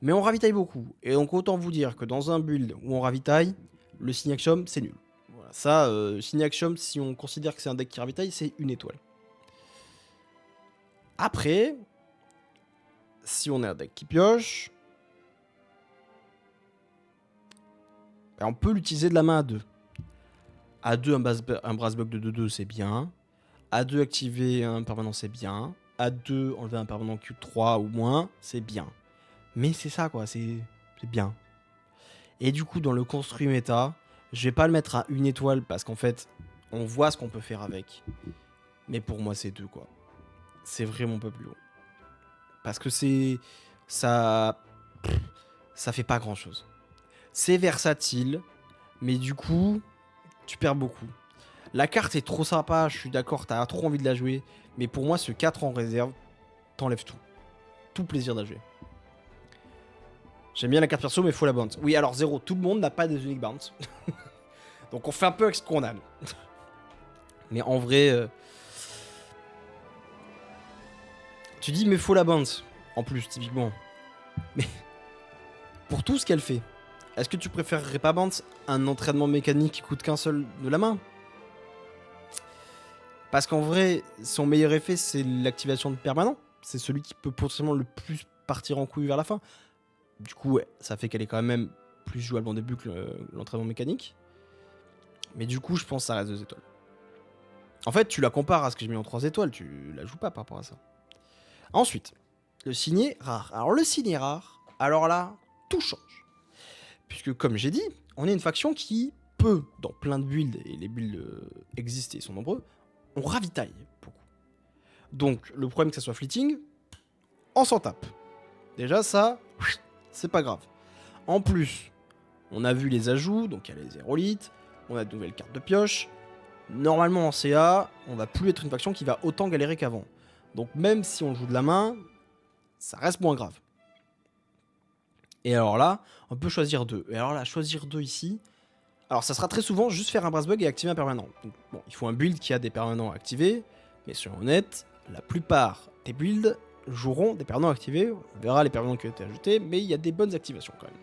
Mais on ravitaille beaucoup. Et donc autant vous dire que dans un build où on ravitaille, le Signaxium, c'est nul. Voilà, ça, Signaxium, si on considère que c'est un deck qui ravitaille, c'est une étoile. Après, si on est un deck qui pioche, ben on peut l'utiliser de la main à 2. À 2, un Brassbug de 2-2, c'est bien. À 2, activer un permanent, c'est bien. À 2, enlever un permanent Q3 ou moins, c'est bien. Mais c'est ça, quoi, c'est bien. Et du coup, dans le construit méta, je vais pas le mettre à une étoile parce qu'en fait, on voit ce qu'on peut faire avec. Mais pour moi, c'est 2, quoi. C'est vraiment pas plus haut. Parce que c'est... Ça fait pas grand-chose. C'est versatile, mais du coup, tu perds beaucoup. La carte est trop sympa, je suis d'accord, t'as trop envie de la jouer. Mais pour moi, ce 4 en réserve, t'enlèves tout. Tout plaisir de la jouer. J'aime bien la carte perso, mais faut la bounce. Oui, alors 0, tout le monde n'a pas des uniques bounce. Donc on fait un peu avec ce qu'on a. Mais en vrai... Tu dis, mais faut la bounce. En plus, typiquement. Mais pour tout ce qu'elle fait, est-ce que tu préférerais pas bounce un entraînement mécanique qui coûte qu'un seul de la main? Parce qu'en vrai, son meilleur effet, c'est l'activation de permanent. C'est celui qui peut potentiellement le plus partir en couille vers la fin. Du coup, ouais, ça fait qu'elle est quand même plus jouable en début que l'entraînement mécanique. Mais du coup, je pense que ça reste 2 étoiles. En fait, tu la compares à ce que j'ai mis en 3 étoiles, tu la joues pas par rapport à ça. Ensuite, le signé rare. Alors le signé rare, alors là, tout change. Puisque, comme j'ai dit, on est une faction qui peut, dans plein de builds, et les builds existent et ils sont nombreux, on ravitaille beaucoup. Donc, le problème que ça soit fleeting, on s'en tape. Déjà, ça, c'est pas grave. En plus, on a vu les ajouts, donc il y a les aérolites, on a de nouvelles cartes de pioche. Normalement, en CA, on va plus être une faction qui va autant galérer qu'avant. Donc, même si on joue de la main, ça reste moins grave. Et alors là, on peut choisir 2. Et alors là, choisir 2 ici... Alors ça sera très souvent juste faire un brass bug et activer un permanent. Donc, bon, il faut un build qui a des permanents activés, mais soyons honnêtes, la plupart des builds joueront des permanents activés. On verra les permanents qui ont été ajoutés, mais il y a des bonnes activations quand même.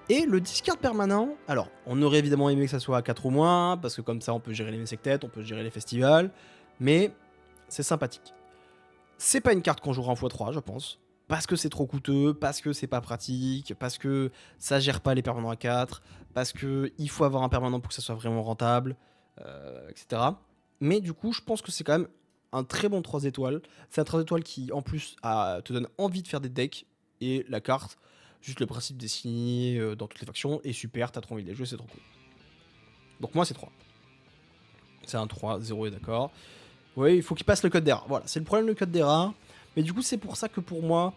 Et le discard permanent, alors on aurait évidemment aimé que ça soit à 4 ou moins, parce que comme ça on peut gérer les messectets, on peut gérer les festivals, mais c'est sympathique. C'est pas une carte qu'on jouera en x3, je pense. Parce que c'est trop coûteux, parce que c'est pas pratique, parce que ça gère pas les permanents à 4, parce que il faut avoir un permanent pour que ça soit vraiment rentable, etc. Mais du coup, je pense que c'est quand même un très bon 3 étoiles. C'est un 3 étoiles qui, en plus, te donne envie de faire des decks. Et la carte, juste le principe des signés dans toutes les factions, est super, t'as trop envie de les jouer, c'est trop cool. Donc moi, c'est 3. C'est un 3, 0 et d'accord. Oui, il faut qu'il passe le code des rares. Voilà, c'est le problème, le code des rares. Mais du coup, c'est pour ça que pour moi,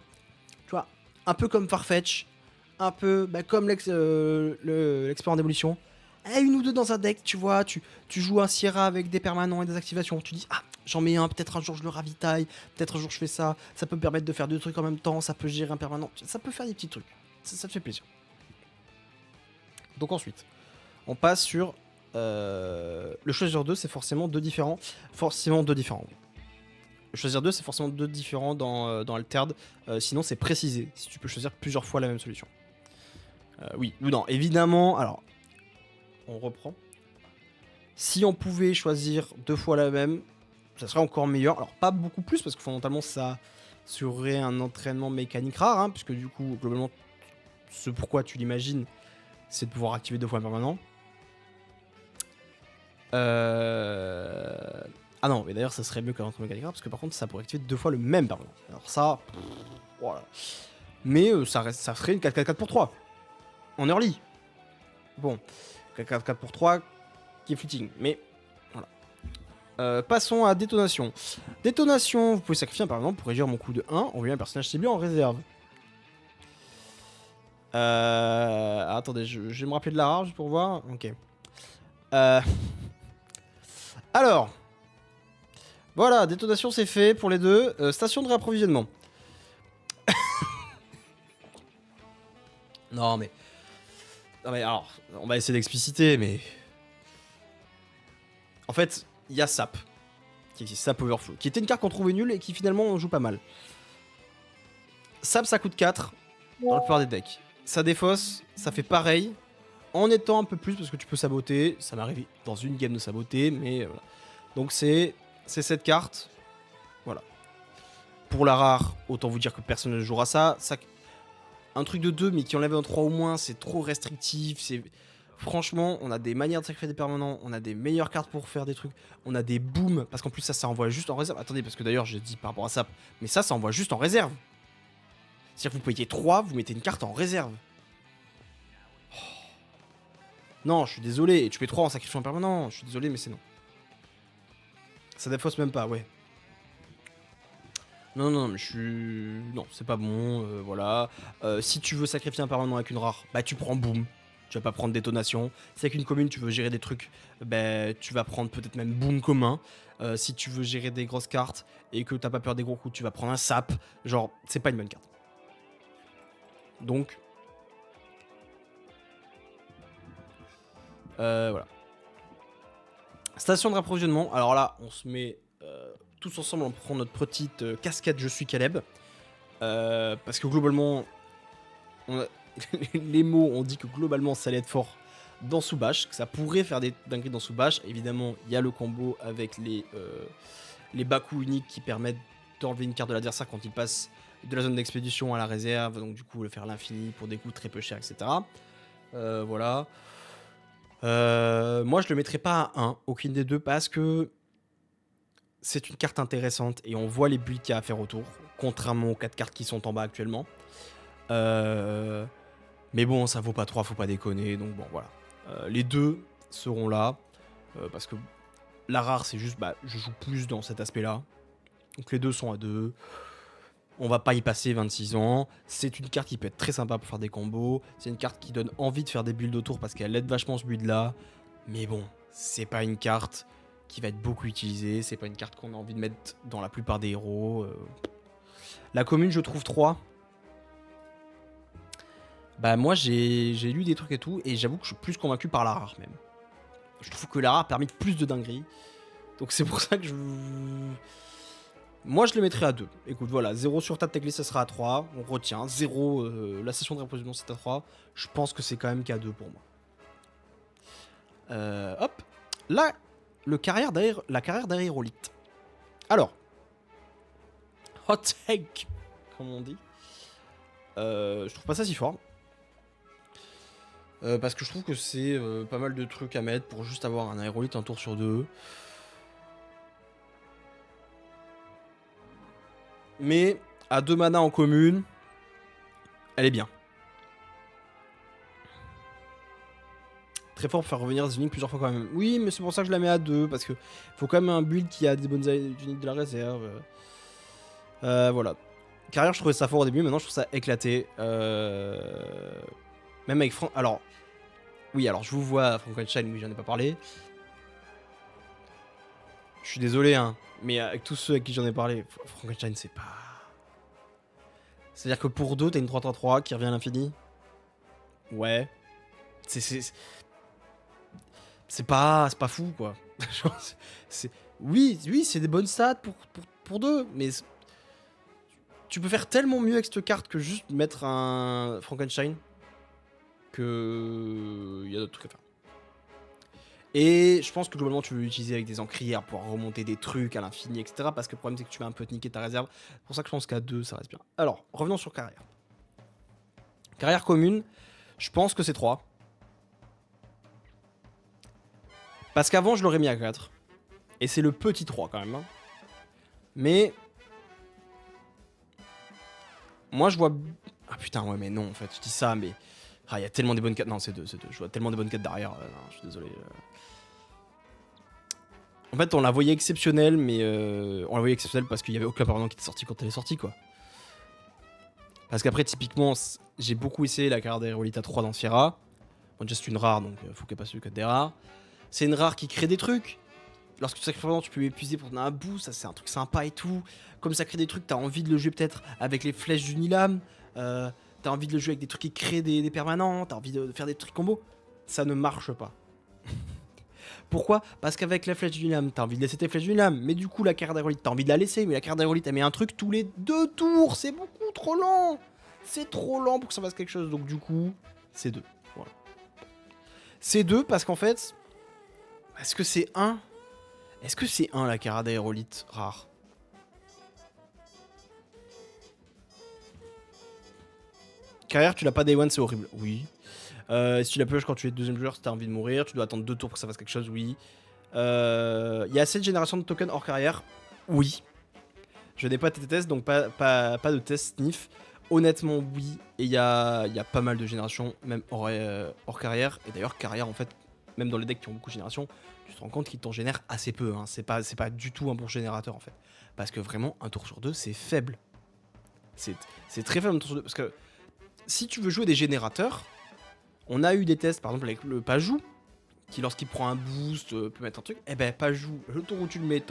tu vois, un peu comme Farfetch, un peu comme l'expert en évolution, une ou deux dans un deck, tu vois, tu joues un Sierra avec des permanents et des activations, tu dis, ah, j'en mets un, peut-être un jour je le ravitaille, peut-être un jour je fais ça, ça peut me permettre de faire deux trucs en même temps, ça peut gérer un permanent, ça peut faire des petits trucs, ça te fait plaisir. Donc ensuite, on passe sur le choisir 2, c'est forcément deux différents. Choisir 2, c'est forcément 2 différents dans Altered. Sinon, c'est précisé. Si tu peux choisir plusieurs fois la même solution. Oui ou non. Évidemment, alors, on reprend. Si on pouvait choisir 2 fois la même, ça serait encore meilleur. Alors, pas beaucoup plus, parce que fondamentalement, ça serait un entraînement mécanique rare. Hein, puisque du coup, globalement, ce pourquoi tu l'imagines, c'est de pouvoir activer 2 fois permanent. Ah non, mais d'ailleurs, ça serait mieux qu'un entraînement mécanique rare, parce que par contre, ça pourrait activer 2 fois le même permanent. Alors ça, voilà. Mais ça serait une 4-4-4 pour 3. En early. Bon, 4-4-4 pour 3 qui est fleeting. Mais voilà. Passons à détonation. Détonation, vous pouvez sacrifier un permanent pour réduire mon coût de 1. Envoyer un personnage ciblé en réserve. Attendez, je vais me rappeler de la rare juste pour voir. Ok. Alors. Voilà, détonation c'est fait pour les deux. Station de réapprovisionnement. Non mais alors, on va essayer d'expliciter, mais... En fait, il y a Sap, qui existe, Sap Overflow, qui était une carte qu'on trouvait nulle et qui finalement on joue pas mal. Sap, ça coûte 4 dans la plupart des decks. Ça défausse, ça fait pareil, en étant un peu plus, parce que tu peux saboter. Ça m'est arrivé dans une game de saboter, mais voilà. Donc c'est cette carte, voilà. Pour la rare, autant vous dire que personne ne jouera ça. Un truc de 2, mais qui enlève un 3 au moins, c'est trop restrictif, c'est... Franchement, on a des manières de sacrifier des permanents, on a des meilleures cartes pour faire des trucs, on a des booms, parce qu'en plus ça envoie juste en réserve. Attendez, parce que d'ailleurs j'ai dit par rapport à ça, mais ça envoie juste en réserve. C'est-à-dire que vous payez 3, vous mettez une carte en réserve. Oh. Non, je suis désolé, et tu payes 3 en sacrifiant un permanent, je suis désolé, mais c'est non. Ça défausse même pas, ouais. Non, mais je suis... Non, c'est pas bon, voilà. Si tu veux sacrifier un permanent avec une rare, bah tu prends boom. Tu vas pas prendre détonation. Si avec une commune tu veux gérer des trucs, ben tu vas prendre peut-être même boom commun. Si tu veux gérer des grosses cartes et que t'as pas peur des gros coups, tu vas prendre un sap. Genre, c'est pas une bonne carte. Donc, voilà. Station de rapprovisionnement. Alors là, on se met tous ensemble, on prend notre petite casquette Je suis Caleb. Parce que globalement, les mots ont dit que globalement ça allait être fort dans Soubash, que ça pourrait faire des dingueries dans Soubash. Évidemment, il y a le combo avec les bas coups uniques qui permettent d'enlever une carte de l'adversaire quand il passe de la zone d'expédition à la réserve, donc du coup le faire à l'infini pour des coups très peu chers, etc. Voilà. Moi je le mettrais pas à 1, aucune des deux, parce que c'est une carte intéressante et on voit les builds qu'il y a à faire autour, contrairement aux 4 cartes qui sont en bas actuellement. Mais bon, ça vaut pas 3, faut pas déconner. Donc bon, voilà. Les deux seront là. Parce que la rare, c'est juste, bah, je joue plus dans cet aspect-là. Donc les deux sont à 2. On va pas y passer 26 ans. C'est une carte qui peut être très sympa pour faire des combos. C'est une carte qui donne envie de faire des builds autour parce qu'elle aide vachement ce build-là. Mais bon, c'est pas une carte qui va être beaucoup utilisée. C'est pas une carte qu'on a envie de mettre dans la plupart des héros. La commune, je trouve 3. Bah moi, j'ai lu des trucs et tout. Et j'avoue que je suis plus convaincu par la rare même. Je trouve que la rare permet plus de dingueries. Donc c'est pour ça que je... Moi, je le mettrais à 2. Écoute, voilà, 0 sur ta techlist, ça sera à 3. On retient. 0, la session de réposition, c'est à 3. Je pense que c'est quand même qu'à 2 pour moi. Hop. Là, la carrière d'Aérolite. Alors. Hot take, comme on dit. Je trouve pas ça si fort. Parce que je trouve que c'est pas mal de trucs à mettre pour juste avoir un Aérolite un tour sur 2. Mais à 2 mana en commune, elle est bien. Très fort pour faire revenir des uniques plusieurs fois quand même. Oui, mais c'est pour ça que je la mets à 2, parce que faut quand même un build qui a des bonnes uniques de la réserve. Voilà. Carrière, je trouvais ça fort au début, maintenant je trouve ça éclaté. Même avec Frank... Alors, oui, alors je vous vois, Frankenstein, oui, j'en ai pas parlé. Je suis désolé, hein, mais avec tous ceux à qui j'en ai parlé, Frankenstein, c'est pas... C'est-à-dire que pour 2, t'as une 3-3-3 qui revient à l'infini. Ouais. C'est pas fou, quoi. Oui, c'est des bonnes stats pour 2, mais... Tu peux faire tellement mieux avec cette carte que juste mettre un Frankenstein que... Il y a d'autres trucs à faire. Et je pense que globalement tu veux l'utiliser avec des encrières pour pouvoir remonter des trucs à l'infini, etc. Parce que le problème c'est que tu vas un peu te niquer ta réserve. C'est pour ça que je pense qu'à 2 ça reste bien. Alors, revenons sur carrière. Carrière commune, je pense que c'est 3. Parce qu'avant je l'aurais mis à 4. Et c'est le petit 3 quand même. Hein. Mais... Moi je vois... Ah putain ouais mais non en fait, je dis ça mais... Ah il y a tellement des bonnes 4... Non c'est 2. Je vois tellement des bonnes 4 derrière. Non, je suis désolé. En fait, on la voyait exceptionnelle, mais on la voyait exceptionnelle parce qu'il y avait aucun permanent qui était sorti quand elle est sortie, quoi. Parce qu'après, typiquement, j'ai beaucoup essayé la carte d'Aérolite à 3 dans Sierra. Bon, déjà, c'est une rare, donc faut qu'elle passe le code des rares. C'est une rare qui crée des trucs. Lorsque tu sacrifies un permanent, tu peux l'épuiser pour donner un boost, ça c'est un truc sympa et tout. Comme ça crée des trucs, t'as envie de le jouer peut-être avec les flèches du Nilam. T'as envie de le jouer avec des trucs qui créent des permanents. T'as envie de faire des trucs combos. Ça ne marche pas. Pourquoi? Parce qu'avec la flèche du lame, t'as envie de laisser tes flèches du lame, mais du coup la carte d'Aérolite, t'as envie de la laisser, mais la carte d'Aérolite, elle met un truc tous les 2 tours, c'est beaucoup trop lent. C'est trop lent pour que ça fasse quelque chose, donc du coup, c'est 2. Voilà. C'est 2 parce qu'en fait, est-ce que c'est 1? Est-ce que c'est 1 la carte d'Aérolite rare? Carrière, tu l'as pas day one, c'est horrible. Oui. Si tu la pioches quand tu es deuxième joueur, si t'as envie de mourir, tu dois attendre 2 tours pour que ça fasse quelque chose, oui. Il y a assez de générations de tokens hors carrière, oui. Je n'ai pas tes tests, donc pas de test sniff. Honnêtement, oui. Et il y a pas mal de générations, même hors carrière. Et d'ailleurs, carrière, en fait, même dans les decks qui ont beaucoup de générations, tu te rends compte qu'ils t'en génèrent assez peu. Hein. C'est pas du tout un bon générateur, en fait. Parce que vraiment, un tour sur 2, c'est faible. C'est très faible un tour sur 2. Parce que si tu veux jouer des générateurs, on a eu des tests, par exemple, avec le Pajou, qui, lorsqu'il prend un boost, peut mettre un truc. Eh ben, Pajou, le tour où tu le mets,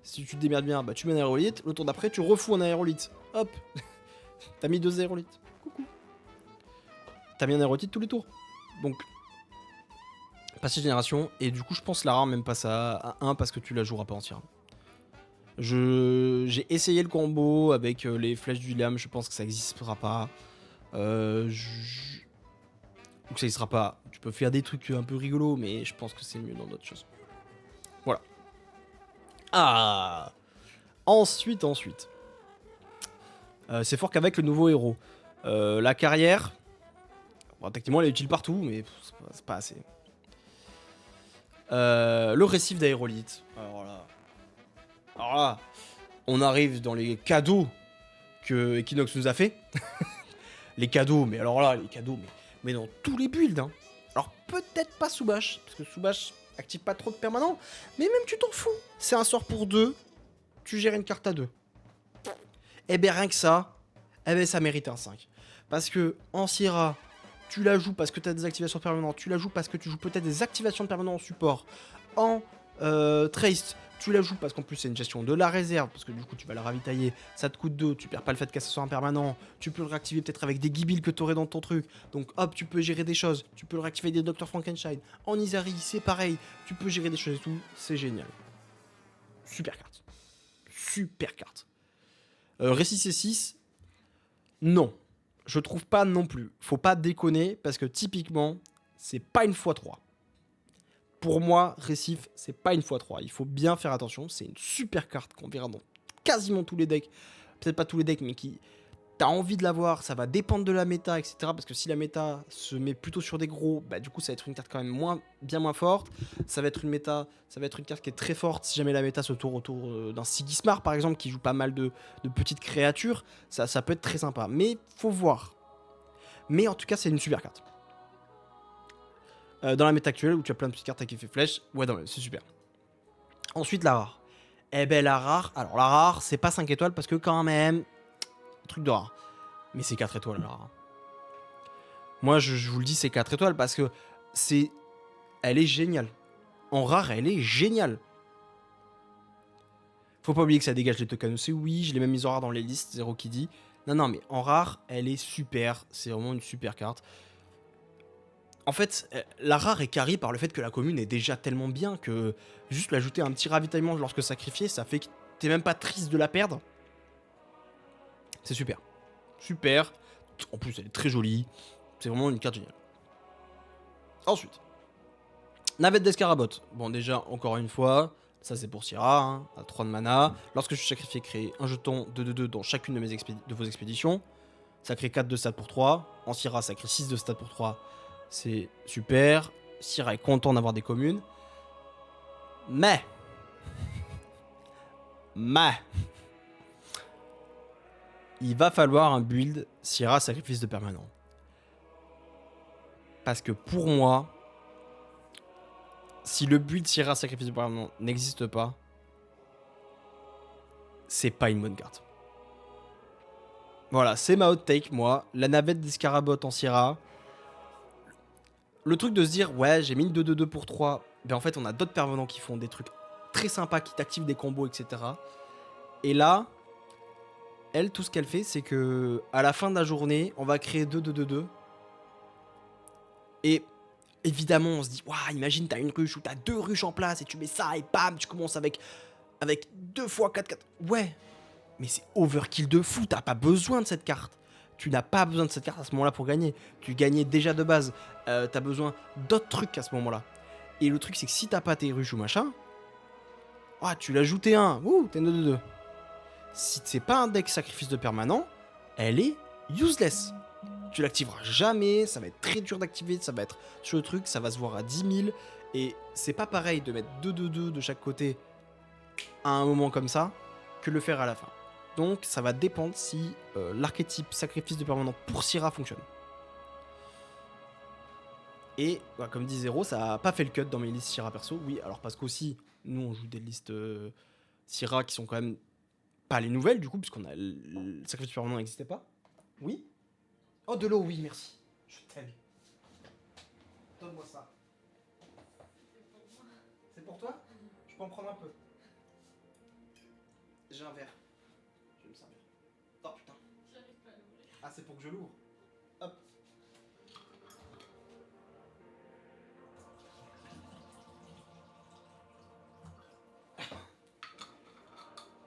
si tu te démerdes bien, bah, tu mets un aérolite. Le tour d'après, tu refous un aérolite. Hop. T'as mis 2 aérolites. Coucou. T'as mis un aérolite tous les tours. Donc, passer génération. Et du coup, je pense la rare même pas ça à 1 parce que tu la joueras pas entière. J'ai essayé le combo avec les flèches du lame. Je pense que ça n'existera pas. Ou que ça n'existera pas. Tu peux faire des trucs un peu rigolos, mais je pense que c'est mieux dans d'autres choses. Voilà. Ah. Ensuite. C'est fort qu'avec le nouveau héros. La carrière. Bon, techniquement, elle est utile partout, mais c'est pas assez. Le récif d'Aérolite. Alors là, on arrive dans les cadeaux que Equinox nous a fait. Les cadeaux, mais alors là, les cadeaux, mais mais dans tous les builds. Hein. Alors peut-être pas Soubash, parce que Soubash active pas trop de permanents, mais même tu t'en fous. C'est un sort pour 2, tu gères une carte à 2. Et ben rien que ça, eh ben ça mérite un 5. Parce que en Syrah, tu la joues parce que tu as des activations permanentes, tu la joues parce que tu joues peut-être des activations de permanents en support. En Traced, tu la joues parce qu'en plus c'est une gestion de la réserve, parce que du coup tu vas la ravitailler, ça te coûte 2, tu perds pas le fait que ça soit un permanent, tu peux le réactiver peut-être avec des Gibil que tu aurais dans ton truc, donc hop, tu peux gérer des choses, tu peux le réactiver avec des Dr Frankenstein. En Izari, c'est pareil, tu peux gérer des choses et tout, c'est génial. Super carte. Super carte. Récit C6, non. Je trouve pas non plus. Faut pas déconner, parce que typiquement, c'est pas une x3. Pour moi, Récif, c'est pas une x3. Il faut bien faire attention. C'est une super carte qu'on verra dans quasiment tous les decks. Peut-être pas tous les decks, mais qui... T'as envie de l'avoir, ça va dépendre de la méta, etc. Parce que si la méta se met plutôt sur des gros, bah du coup ça va être une carte quand même bien moins forte. Ça va être une méta, ça va être une carte qui est très forte si jamais la méta se tourne autour d'un Sigismar par exemple, qui joue pas mal de petites créatures. Ça peut être très sympa, mais faut voir. Mais en tout cas, c'est une super carte. Dans la méta actuelle, où tu as plein de petites cartes avec effet flèche, ouais, non, c'est super. Ensuite, la rare. Eh ben, la rare, alors la rare, c'est pas 5 étoiles parce que quand même, truc de rare. Mais c'est 4 étoiles, la rare. Moi, je vous le dis, c'est 4 étoiles parce que c'est... Elle est géniale. En rare, elle est géniale. Faut pas oublier que ça dégage les tokens aussi, oui, je l'ai même mise en rare dans les listes, zéro qui dit. Non, non, mais en rare, elle est super. C'est vraiment une super carte. En fait, la rare est carry par le fait que la commune est déjà tellement bien que juste l'ajouter un petit ravitaillement lorsque sacrifié, ça fait que t'es même pas triste de la perdre. C'est super. Super. En plus, elle est très jolie. C'est vraiment une carte géniale. Ensuite, Navette d'Escarabotte. Bon, déjà, encore une fois, ça c'est pour Syrah, hein, à 3 de mana. Lorsque je suis sacrifié, créer un jeton 2/2 dans chacune de vos expéditions. Ça crée 4 de stats pour 3. En Syrah, ça crée 6 de stats pour 3. C'est super. Syrah est content d'avoir des communes. Mais. Il va falloir un build Syrah sacrifice de permanent. Parce que pour moi, si le build Syrah sacrifice de permanent n'existe pas, c'est pas une bonne carte. Voilà, c'est ma hot take, moi. La navette d'Escarabotte en Syrah. Le truc de se dire, ouais, j'ai mis une 2/2 pour 3. Ben en fait, on a d'autres permanents qui font des trucs très sympas, qui t'activent des combos, etc. Et là, elle, tout ce qu'elle fait, c'est que à la fin de la journée, on va créer 2/2/2. Et évidemment, on se dit, waouh, imagine, t'as une ruche ou t'as 2 ruches en place et tu mets ça et bam, tu commences avec 2 fois 4. Ouais, mais c'est overkill de fou, t'as pas besoin de cette carte. Tu n'as pas besoin de cette carte à ce moment-là pour gagner. Tu gagnais déjà de base. T'as besoin d'autres trucs à ce moment-là. Et le truc, c'est que si t'as pas tes ruches ou machin, ah, tu l'as ajouté un. Ouh, t'es 2/2. Si c'est pas un deck sacrifice de permanent, elle est useless. Tu l'activeras jamais, ça va être très dur d'activer, ça va être sur le truc, ça va se voir à 10 000. Et c'est pas pareil de mettre 2/2 de chaque côté à un moment comme ça que le faire à la fin. Donc ça va dépendre si l'archétype sacrifice de permanent pour Syrah fonctionne. Et bah, comme dit Zero, ça n'a pas fait le cut dans mes listes Syrah perso. Oui, alors parce qu'aussi, nous on joue des listes Syrah qui sont quand même pas les nouvelles du coup, puisqu'on a le sacrifice de permanent n'existait pas. Oui. Oh, de l'eau, oui, merci. Je t'aime. Donne-moi ça. C'est pour toi? Je peux en prendre un peu. J'ai un verre. Je vais me servir. Oh putain. J'arrive pas à l'ouvrir. Ah, c'est pour que je l'ouvre. Hop.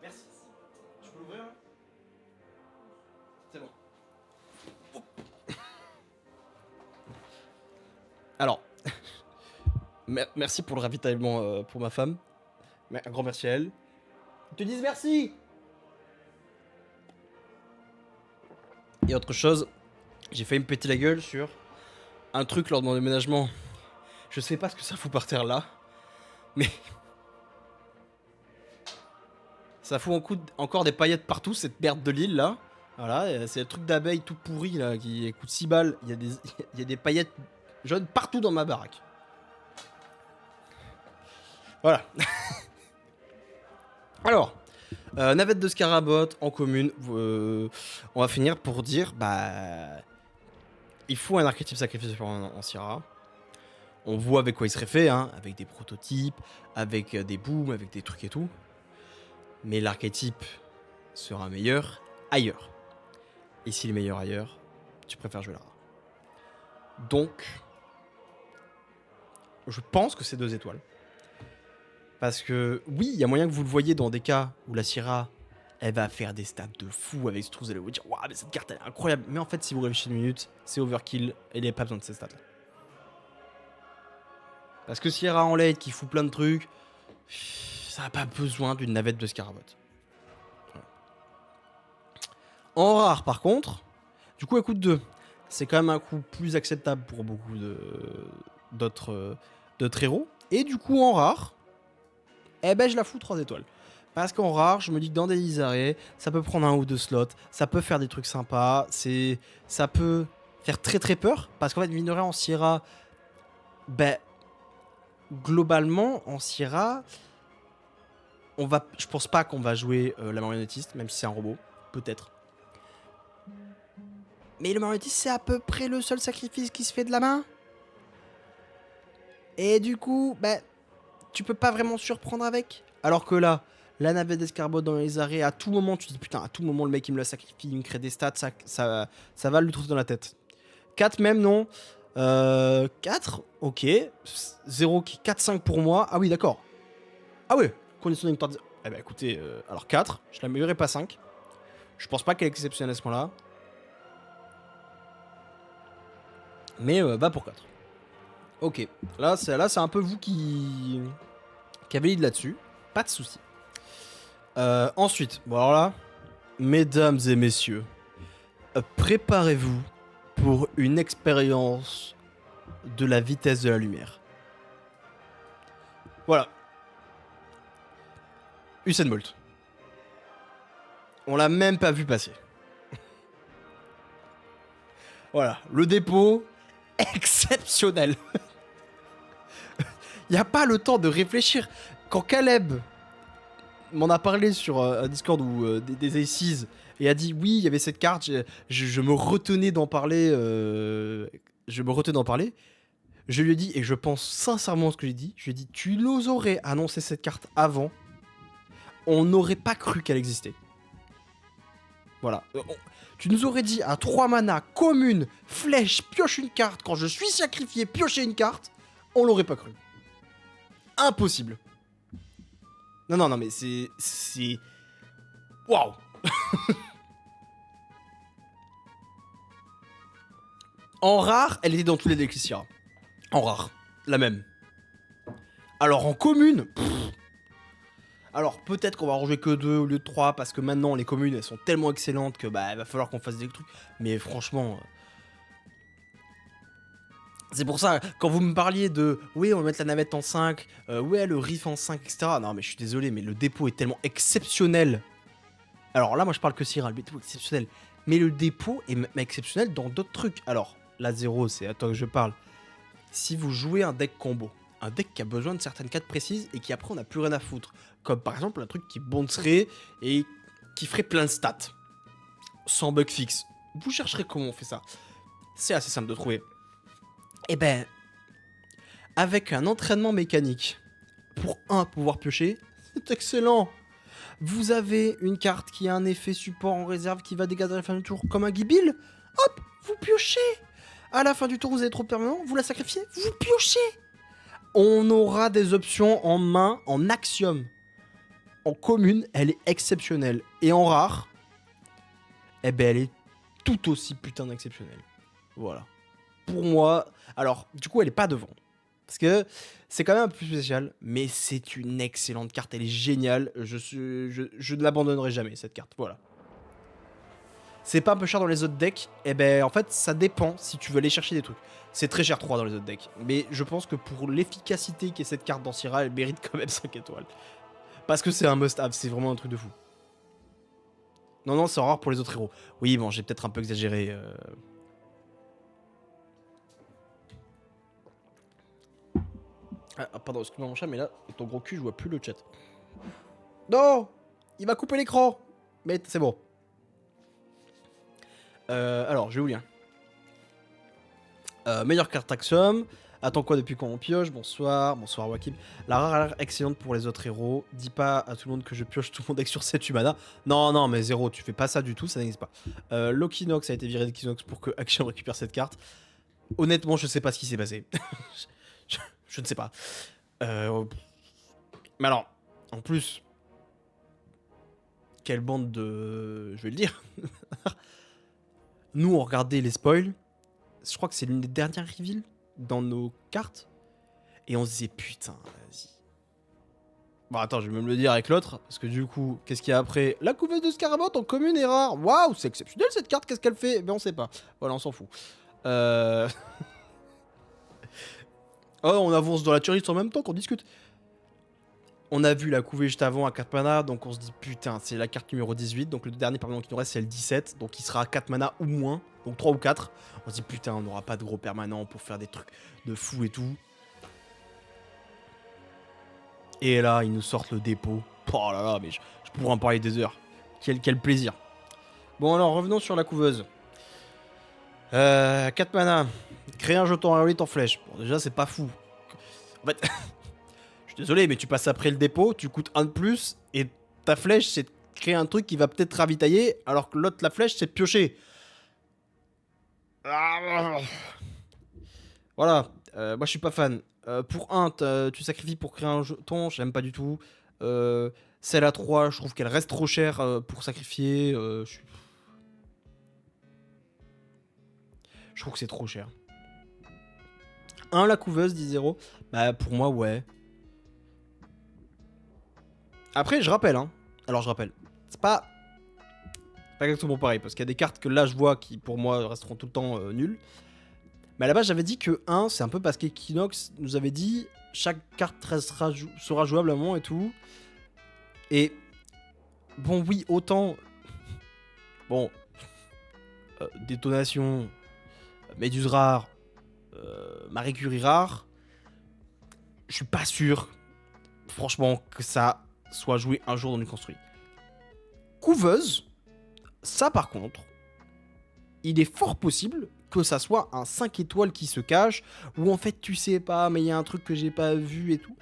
Merci. Je peux l'ouvrir là? C'est bon. Alors, merci pour le ravitaillement pour ma femme. Un grand merci à elle. Ils te disent merci. Et autre chose, j'ai failli me péter la gueule sur un truc lors de mon déménagement. Je sais pas ce que ça fout par terre là, mais ça fout encore des paillettes partout, cette merde de l'île là. Voilà, c'est le truc d'abeille tout pourri là qui coûte 6 balles. Il y a des paillettes jaunes partout dans ma baraque. Voilà. Alors, navette de Scarabot en commune. On va finir pour dire, bah, il faut un archétype sacrifice en Syrah. On voit avec quoi il serait fait, hein, avec des prototypes, avec des booms, avec des trucs et tout. Mais l'archétype sera meilleur ailleurs. Et s'il est meilleur ailleurs, tu préfères jouer là. Donc, je pense que c'est 2 étoiles. Parce que, oui, il y a moyen que vous le voyez dans des cas où la Syrah, elle va faire des stats de fou avec Struz, elle va vous dire, waouh, mais cette carte, elle est incroyable. Mais en fait, si vous réfléchissez une minute, c'est overkill et il n'y a pas besoin de ces stats-là. Parce que Sierra en late qui fout plein de trucs, ça n'a pas besoin d'une navette de Scarabot. Voilà. En rare, par contre, du coup, elle coûte 2. C'est quand même un coût plus acceptable pour beaucoup d'autres héros. Et du coup, en rare, eh ben, je la fous 3 étoiles. Parce qu'en rare, je me dis que dans des Isaré, ça peut prendre 1 ou 2 slots, ça peut faire des trucs sympas, ça peut faire très très peur. Parce qu'en fait, mine de rien, en Sierra, ben, globalement, en Sierra, je pense pas qu'on va jouer la marionnettiste, même si c'est un robot, peut-être. Mais le marionnettiste, c'est à peu près le seul sacrifice qui se fait de la main. Et du coup, bah, tu peux pas vraiment surprendre avec. Alors que là, la navette d'escarbot dans les arrêts, à tout moment, tu te dis putain, à tout moment, le mec il me la sacrifie, il me crée des stats, ça va lui trotser dans la tête. 4 même, non. 4, ok. 0, 4-5 pour moi. Ah oui, d'accord. Ah ouais, condition de victoire. Eh ben écoutez, alors 4, je la meillerais pas 5. Je pense pas qu'elle est exceptionnelle à ce point-là. Mais va pour 4. Ok, là c'est un peu vous qui avez l'idée là-dessus. Pas de soucis. Ensuite, bon alors là, mesdames et messieurs, préparez-vous pour une expérience de la vitesse de la lumière. Voilà. Usain Bolt. On l'a même pas vu passer. Voilà, le dépôt, exceptionnel. Il n'y a pas le temps de réfléchir. Quand Caleb m'en a parlé sur un Discord ou des Aces et a dit oui, il y avait cette carte, je me retenais d'en parler. Je lui ai dit, et je pense sincèrement ce que j'ai dit, je lui ai dit, tu nous aurais annoncé cette carte avant, on n'aurait pas cru qu'elle existait. Voilà. Tu nous aurais dit à 3 mana, commune, flèche, pioche une carte, quand je suis sacrifié, piocher une carte, on l'aurait pas cru. Impossible. Non, mais c'est... Waouh. En rare, elle était dans tous les decks Sierra. En rare. La même. Alors en commune... Alors peut-être qu'on va en jouer que 2 au lieu de 3 parce que maintenant les communes elles sont tellement excellentes que bah il va falloir qu'on fasse des trucs. Mais franchement... C'est pour ça, quand vous me parliez de oui, on va mettre la navette en 5, ouais, le riff en 5, etc. Non, mais je suis désolé, mais le dépôt est tellement exceptionnel. Alors là, moi je parle que Syrah, le dépôt est exceptionnel. Mais le dépôt est exceptionnel dans d'autres trucs. Alors, la 0, c'est à toi que je parle. Si vous jouez un deck combo, un deck qui a besoin de certaines cartes précises et qui après on n'a plus rien à foutre, comme par exemple un truc qui bonderait et qui ferait plein de stats, sans bug fixe, vous chercherez comment on fait ça. C'est assez simple de trouver. Et ben, avec un entraînement mécanique pour pouvoir piocher, c'est excellent. Vous avez une carte qui a un effet support en réserve qui va dégager à la fin du tour comme un Gibil. Hop, vous piochez. À la fin du tour, vous avez trop de permanents, vous la sacrifiez, vous piochez. On aura des options en main, en axiome. En commune, elle est exceptionnelle. Et en rare, eh ben elle est tout aussi putain d'exceptionnelle. Voilà. Pour moi, alors, du coup, elle est pas devant. Parce que c'est quand même un peu plus spécial, mais c'est une excellente carte, elle est géniale. Je ne l'abandonnerai jamais, cette carte. Voilà. C'est pas un peu cher dans les autres decks? Eh ben, en fait, ça dépend si tu veux aller chercher des trucs. C'est très cher 3 dans les autres decks. Mais je pense que pour l'efficacité qu'est cette carte dans Syrah, elle mérite quand même 5 étoiles. Parce que c'est un must-have, c'est vraiment un truc de fou. Non, non, c'est rare pour les autres héros. Oui, bon, j'ai peut-être un peu exagéré. Ah, pardon, excuse-moi mon chat, mais là, avec ton gros cul, je vois plus le chat. Non, il m'a coupé l'écran. Mais c'est bon. Alors, je vais vous lire. Meilleure carte Axum. Attends quoi depuis quand on pioche? Bonsoir, bonsoir Wakim. La rare a l'air excellente pour les autres héros. Dis pas à tout le monde que je pioche tout mon deck sur 7 Humana. Non, non, mais zéro, tu fais pas ça du tout, ça n'existe pas. Lokinox a été viré de Kinox pour que Action récupère cette carte. Honnêtement, je sais pas ce qui s'est passé. je ne sais pas. Mais alors, en plus, quelle bande de... Je vais le dire. Nous, on regardait les spoils. Je crois que c'est l'une des dernières reveals dans nos cartes. Et on se disait, putain, vas-y. Bon, attends, je vais même le dire avec l'autre. Parce que du coup, qu'est-ce qu'il y a après? La couveuse de Scarabot en commune est rare. Waouh, c'est exceptionnel cette carte, qu'est-ce qu'elle fait? Mais on sait pas. Voilà, on s'en fout. Oh, on avance dans la tier list en même temps qu'on discute. On a vu la couvée juste avant à 4 mana, donc on se dit putain, c'est la carte numéro 18, donc le dernier permanent qui nous reste c'est le 17, donc il sera à 4 mana ou moins, donc 3 ou 4. On se dit putain, on n'aura pas de gros permanents pour faire des trucs de fou et tout. Et là, ils nous sortent le dépôt. Oh là là, mais je pourrais en parler des heures. Quel plaisir. Bon alors, revenons sur la couveuse. 4 mana, créer un jeton aérolite en flèche. Bon déjà, c'est pas fou. En fait... Je suis désolé, mais tu passes après le dépôt, tu coûtes 1 de plus, et ta flèche, c'est de créer un truc qui va peut-être ravitailler, alors que l'autre, la flèche, c'est de piocher. Voilà, moi je suis pas fan. Pour 1, tu sacrifies pour créer un jeton, j'aime pas du tout. Celle à 3, je trouve qu'elle reste trop chère pour sacrifier. Je trouve que c'est trop cher. 1, la couveuse, 10-0. Bah pour moi, ouais. Après, je rappelle, hein. Alors, je rappelle. C'est pas exactement pareil, parce qu'il y a des cartes que là, je vois qui, pour moi, resteront tout le temps nulles. Mais à la base, j'avais dit que 1, c'est un peu parce qu'Equinox nous avait dit chaque carte sera jouable à un moment et tout. Et bon, oui, autant. Bon. Détonation. Méduse rare. Marie Curie rare. Je suis pas sûr, franchement, que ça soit joué un jour dans une construit. Couveuse, ça par contre, il est fort possible que ça soit un 5 étoiles qui se cache, ou en fait tu sais pas, mais il y a un truc que j'ai pas vu et tout.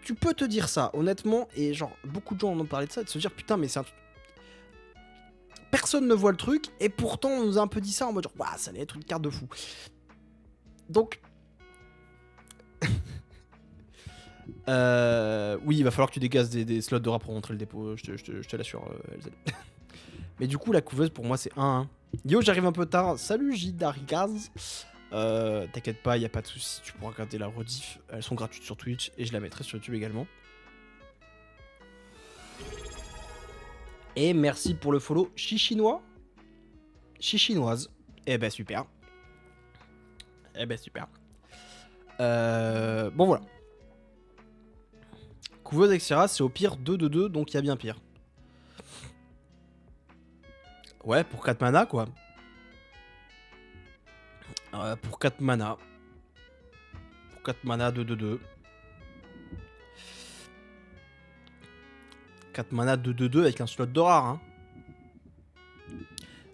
Tu peux te dire ça, honnêtement, et genre beaucoup de gens en ont parlé de ça, de se dire putain mais c'est un truc... Personne ne voit le truc, et pourtant on nous a un peu dit ça en mode genre, waouh, ça allait être une carte de fou. Donc... oui, il va falloir que tu dégages des slots de rap pour rentrer le dépôt, je te l'assure, LZ. Mais du coup, la couveuse, pour moi, c'est 1-1. Yo, j'arrive un peu tard. Salut, Jidarigaz. T'inquiète pas, y a pas de soucis. Tu pourras regarder la rediff. Elles sont gratuites sur Twitch et je la mettrai sur YouTube également. Et merci pour le follow. Chichinois. Chichinoise. Eh ben, super. Eh ben, super. Bon, voilà. Couveuse, etc. C'est au pire 2-2-2, donc il y a bien pire. Ouais, pour 4 mana, quoi. Pour 4 mana. Pour 4 mana, 2-2-2. 4 mana, 2-2-2 avec un slot de rare. Hein.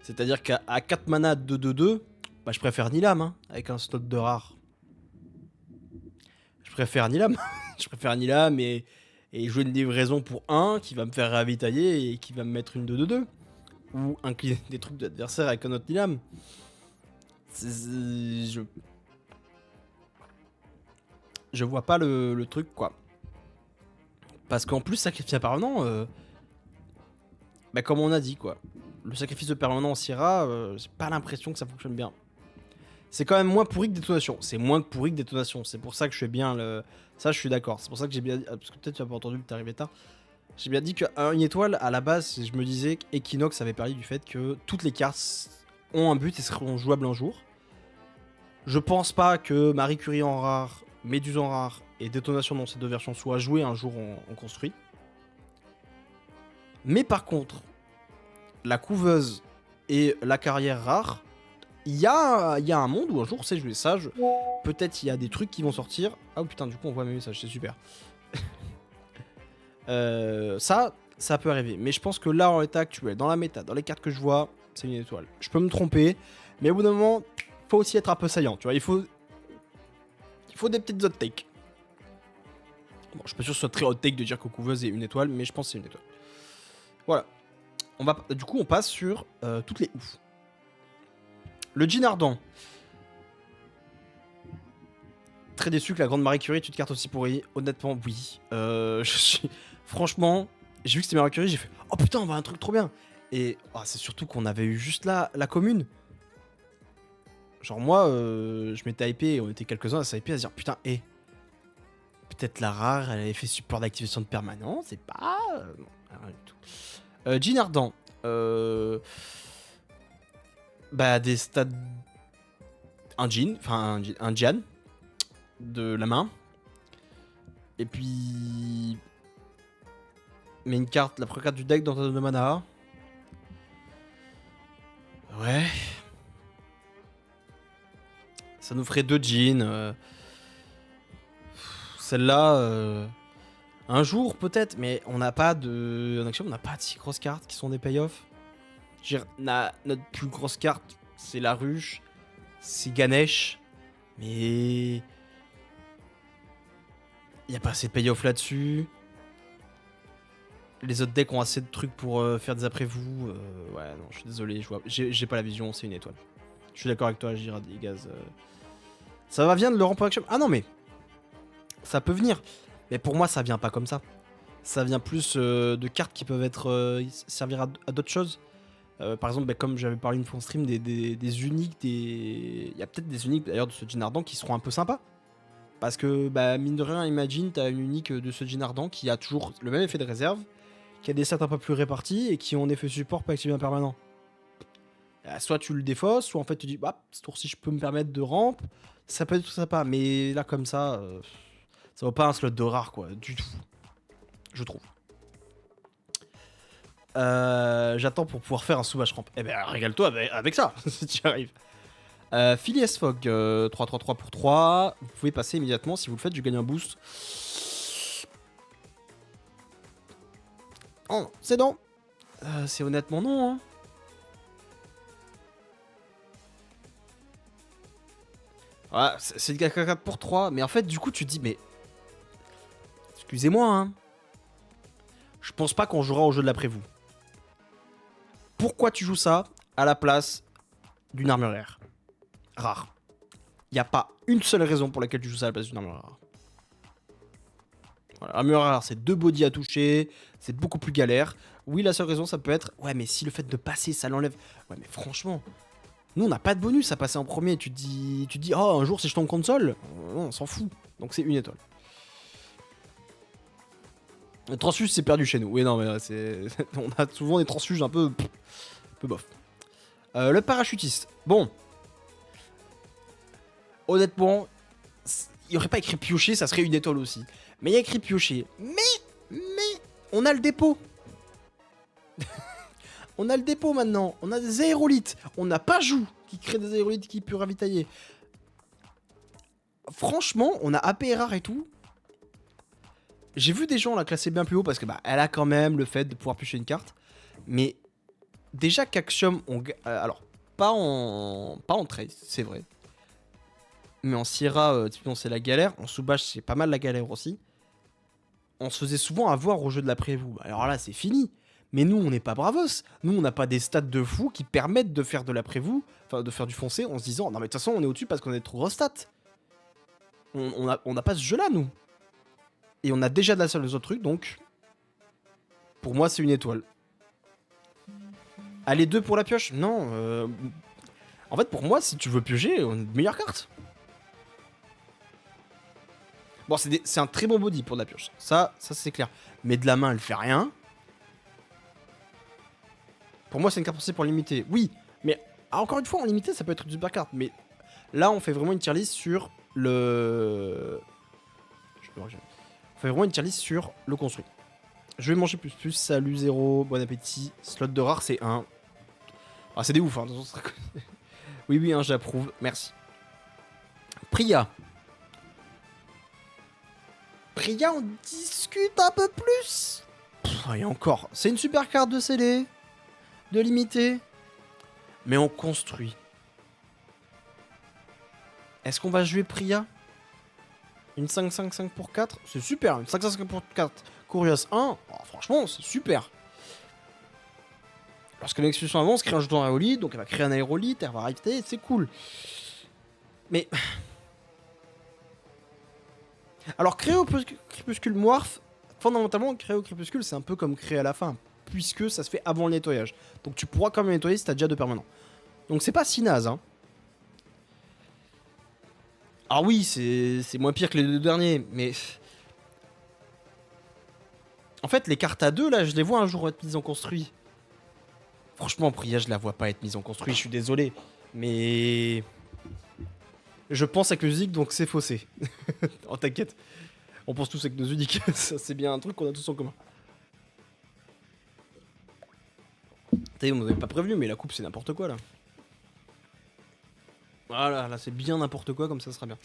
C'est-à-dire qu'à 4 mana, 2-2-2, bah, je préfère Nilam, hein, avec un slot de rare. Je préfère Nilam. Je préfère Nilam et jouer une livraison pour 1 qui va me faire ravitailler et qui va me mettre une 2-2-2. Ou incliner des troupes d'adversaires avec un autre Nilam. Je vois pas le truc, quoi. Parce qu'en plus, sacrifier un permanent, bah, comme on a dit, quoi. Le sacrifice de permanent en Syrah, j'ai pas l'impression que ça fonctionne bien. C'est quand même moins pourri que détonation. C'est moins pourri que détonation. C'est pour ça que je fais bien le... Ça, je suis d'accord. C'est pour ça que j'ai bien dit... Parce que peut-être tu n'as pas entendu, que t'es arrivé tard. J'ai bien dit qu'une étoile, à la base, je me disais qu'Equinox avait parlé du fait que toutes les cartes ont un but et seront jouables un jour. Je pense pas que Marie Curie en rare, Méduse en rare et Détonation dans ces deux versions soient jouées un jour en construit. Mais par contre, la couveuse et la carrière rare, il y a un monde où un jour, c'est jouer sage. Peut-être il y a des trucs qui vont sortir. Ah putain, du coup, on voit mes messages, c'est super. Ça peut arriver. Mais je pense que là, en l'état actuel, dans la méta, dans les cartes que je vois, c'est une étoile. Je peux me tromper, mais au bout d'un moment, faut aussi être un peu saillant, tu vois. Il faut des petites hot takes. Bon, je suis pas sûr que ce soit très hot take de dire que couveuse est une étoile, mais je pense que c'est une étoile. Voilà. Du coup, on passe sur toutes les oufs. Le Jean Ardent. Très déçu que la grande Marie Curie ait une carte aussi pourrie. Honnêtement, oui. Franchement, j'ai vu que c'était Marie Curie, j'ai fait oh putain, on va un truc trop bien. Et c'est surtout qu'on avait eu juste là la commune. Genre moi, je m'étais hypé, on était quelques-uns à s'hyper à se dire putain, peut-être la rare, elle avait fait support d'activation de permanence, c'est pas... non, rien du tout. Jean Ardent. Des stats... Un Jean, enfin un Jean de la main. Et puis... Mais une carte, la première carte du deck dans ta zone de mana. Ouais. Ça nous ferait 2 Jean. Celle-là... Un jour peut-être, mais on n'a pas de... En action, on n'a pas de si grosses cartes qui sont des payoffs. Notre plus grosse carte, c'est la ruche. C'est Ganesh. Mais... Il n'y a pas assez de payoff là-dessus. Les autres decks ont assez de trucs pour faire des après-vous. Ouais, non, je suis désolé. J'ai pas la vision, c'est une étoile. Je suis d'accord avec toi, Girardigaz. Ça va bien de le remplir action. Ah non, mais... Ça peut venir. Mais pour moi, ça vient pas comme ça. Ça vient plus de cartes qui peuvent être servir à d'autres choses. Par exemple, comme j'avais parlé une fois en stream, des uniques, il y a peut-être des uniques d'ailleurs de ce Jean Ardent qui seront un peu sympas. Parce que, mine de rien, imagine, t'as une unique de ce Jean Ardent qui a toujours le même effet de réserve, qui a des stats un peu plus répartis et qui ont un effet support pas activé permanent. Soit tu le défausses, soit en fait tu dis, ce tour-ci je peux me permettre de ramp, ça peut être sympa, mais là comme ça vaut pas un slot de rare quoi, du tout. Je trouve. J'attends pour pouvoir faire un sous-match ramp. Eh ben, régale-toi avec ça, si tu arrives. Phileas Fogg, 3-3-3 pour 3. Vous pouvez passer immédiatement. Si vous le faites, je gagne un boost. Oh, c'est non. C'est honnêtement non. Hein. Voilà, c'est 4 pour 3. Mais en fait, du coup, tu te dis, mais... Excusez-moi, hein. Je pense pas qu'on jouera au jeu de l'après-vous. Pourquoi tu joues ça à la place d'une armure rare? Il n'y a pas une seule raison pour laquelle tu joues ça à la place d'une armure rare. Voilà, armure rare, c'est 2 bodies à toucher, c'est beaucoup plus galère. Oui, la seule raison, ça peut être... Ouais, mais si le fait de passer, ça l'enlève... Ouais, mais franchement... Nous, on n'a pas de bonus à passer en premier. Tu te dis, oh, un jour, si je tombe console, non, on s'en fout. Donc, c'est une étoile. Le transfuge, c'est perdu chez nous. Oui, non, mais c'est... on a souvent des transfuges un peu bof. Le parachutiste. Bon. Honnêtement, il n'y aurait pas écrit piocher, ça serait une étoile aussi. Mais il y a écrit piocher. Mais, on a le dépôt. On a le dépôt maintenant. On a des aérolithes. On n'a pas Jou qui crée des aérolithes qui peut ravitailler. Franchement, on a AP rare et tout. J'ai vu des gens la classer bien plus haut parce que elle a quand même le fait de pouvoir piocher une carte. Mais déjà qu'Axiom, alors pas en trade, c'est vrai. Mais en Sierra, typiquement c'est la galère. En Soubash, c'est pas mal la galère aussi. On se faisait souvent avoir au jeu de l'après-vous. Alors là, c'est fini. Mais nous, on n'est pas bravos. Nous, on n'a pas des stats de fou qui permettent de faire de l'après-vous, enfin de faire du foncé en se disant non mais de toute façon on est au-dessus parce qu'on a de trop grosses stats. On n'a pas ce jeu-là, nous. Et on a déjà de la salle des autres trucs, donc pour moi, c'est une étoile. Allez, 2 pour la pioche? Non. En fait, pour moi, si tu veux piocher, on a une meilleure carte. Bon, c'est un très bon body pour de la pioche. Ça c'est clair. Mais de la main, elle fait rien. Pour moi, c'est une carte pensée pour limiter. Oui, mais encore une fois, en limité, ça peut être une super carte. Mais là, on fait vraiment une tier list sur le... On fait vraiment une tier list sur le construit. Je vais manger plus. Salut 0. Bon appétit. Slot de rare, c'est 1. Ah, c'est des ouf, hein. Oui, hein, j'approuve. Merci. Priya. Priya, on discute un peu plus. Et encore. C'est une super carte de scellé. De limité. Mais on construit. Est-ce qu'on va jouer Priya? Une 5-5-5 pour 4? C'est super. Une 5-5-5 pour 4. Curious 1. Oh, franchement, c'est super. Lorsque l'exécution avance, crée un jeton aérolite. Donc elle va créer un aérolite. Elle va arriver. C'est cool. Mais... Alors, créer au crépuscule morph, fondamentalement, créer au crépuscule, c'est un peu comme créer à la fin, puisque ça se fait avant le nettoyage. Donc tu pourras quand même nettoyer si t'as déjà 2 permanents. Donc c'est pas si naze, hein. Ah oui, c'est moins pire que les 2 derniers, mais... En fait, les cartes à 2, là, je les vois un jour être mises en construit. Franchement, Priya, je la vois pas être mise en construit, je suis désolé. Mais... Je pense avec le Zudik, donc c'est faussé. Oh, t'inquiète. On pense tous avec nos uniques. Ça, c'est bien un truc qu'on a tous en commun. T'as vu, on m'avait pas prévenu, mais la coupe, c'est n'importe quoi, là. Voilà, là, c'est bien n'importe quoi, comme ça sera bien.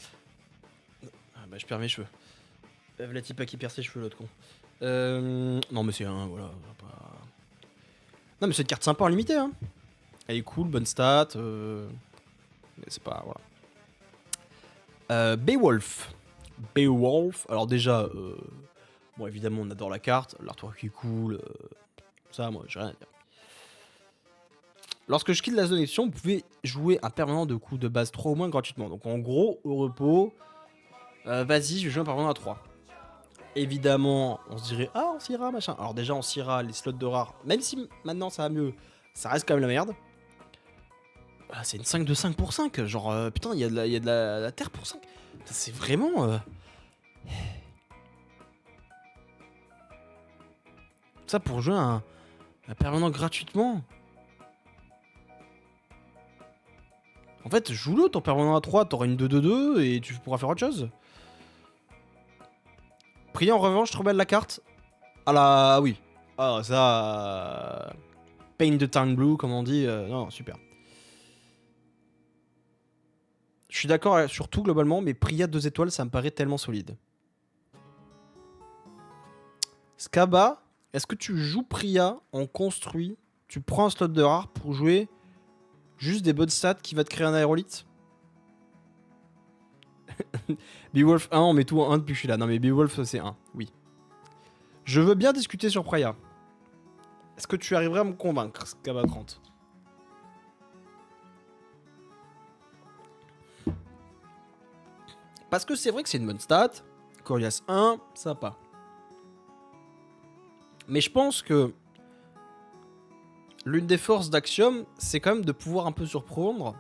Ah, bah, je perds mes cheveux. La type qui perd ses cheveux, l'autre con. Non, mais c'est un, voilà. Pas... Non, mais c'est une carte sympa en limité, hein. Elle est cool, bonne stat. Mais c'est pas, voilà. Beowulf. Alors déjà, bon évidemment on adore la carte, l'artwork est cool, ça moi j'ai rien à dire. Lorsque je quitte la zone d'action, vous pouvez jouer un permanent de coût de base 3 ou moins gratuitement. Donc en gros, au repos, vas-y je vais jouer un permanent à 3. Évidemment, on se dirait, ah on s'ira machin. Alors déjà on s'ira les slots de rare, même si maintenant ça va mieux, ça reste quand même la merde. Ah, c'est une 5 de 5 pour 5, genre putain il y a de la terre pour 5. C'est vraiment... Ça pour jouer un permanent gratuitement. En fait, joue-le ton permanent à 3, t'auras une 2-2-2 et tu pourras faire autre chose. Priya en revanche, trop belle la carte. Ah là, oui. Ah ça... Paint the Town Blue, comme on dit. Non, super. Je suis d'accord sur tout globalement, mais Priya 2 étoiles, ça me paraît tellement solide. Skaba, est-ce que tu joues Priya en construit? Tu prends un slot de rare pour jouer juste des bonnes stats qui va te créer un aérolite? Beowulf 1, on met tout en 1 depuis que je suis là. Non mais Beowulf c'est 1, oui. Je veux bien discuter sur Priya. Est-ce que tu arriverais à me convaincre, Skaba 30? Parce que c'est vrai que c'est une bonne stat. Corias 1, sympa. Mais je pense que l'une des forces d'Axiom, c'est quand même de pouvoir un peu surprendre.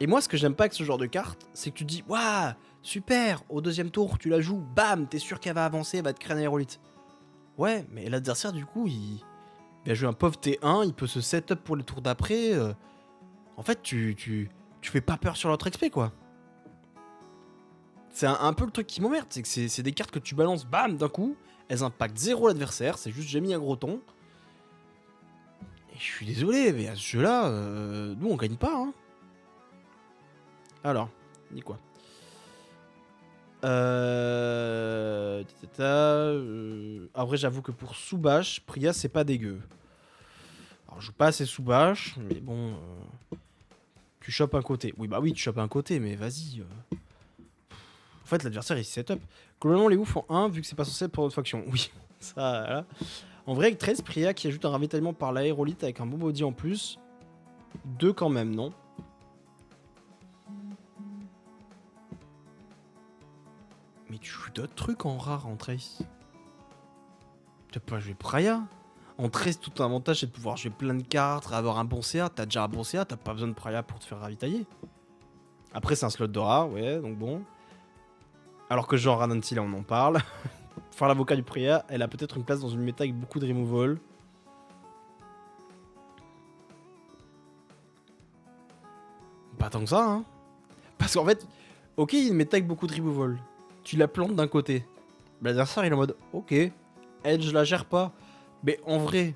Et moi, ce que j'aime pas avec ce genre de carte, c'est que tu te dis, waouh, super, au deuxième tour, tu la joues, bam, t'es sûr qu'elle va avancer, elle va te créer un aérolite. Ouais, mais l'adversaire, du coup, il va jouer un pauvre T1, il peut se setup pour les tours d'après. En fait, tu fais pas peur sur l'autre XP, quoi. C'est un peu le truc qui m'emmerde, c'est que c'est des cartes que tu balances, bam, d'un coup, elles impactent 0 l'adversaire, c'est juste j'ai mis un gros ton. Et je suis désolé, mais à ce jeu-là, nous on gagne pas, hein. Alors, ni quoi. Après, j'avoue que pour Soubash, Priya, c'est pas dégueu. Alors, je joue pas assez Soubash, mais bon. Tu chopes un côté. Oui, bah oui, tu chopes un côté, mais vas-y. En fait, l'adversaire, il setup. Globalement, les ouf en 1, vu que c'est pas censé être pour notre faction. Oui, ça, voilà. En vrai, avec 13, Priya qui ajoute un ravitaillement par l'aérolite avec un bon body en plus. 2 quand même, non? Mais tu joues d'autres trucs en rare en Trace. Tu peux pas jouer Priya. En Trace, tout un avantage, c'est de pouvoir jouer plein de cartes, avoir un bon CA. T'as déjà un bon CA, t'as pas besoin de Priya pour te faire ravitailler. Après, c'est un slot de rare, ouais, donc bon. Alors que genre Rananti, là, on en parle. Faire l'avocat du Priya, elle a peut-être une place dans une méta avec beaucoup de removal. Pas tant que ça, hein. Parce qu'en fait, ok, il y a une méta avec beaucoup de removal. Tu la plantes d'un côté. l'adversaire il est en mode ok, elle je la gère pas. Mais en vrai,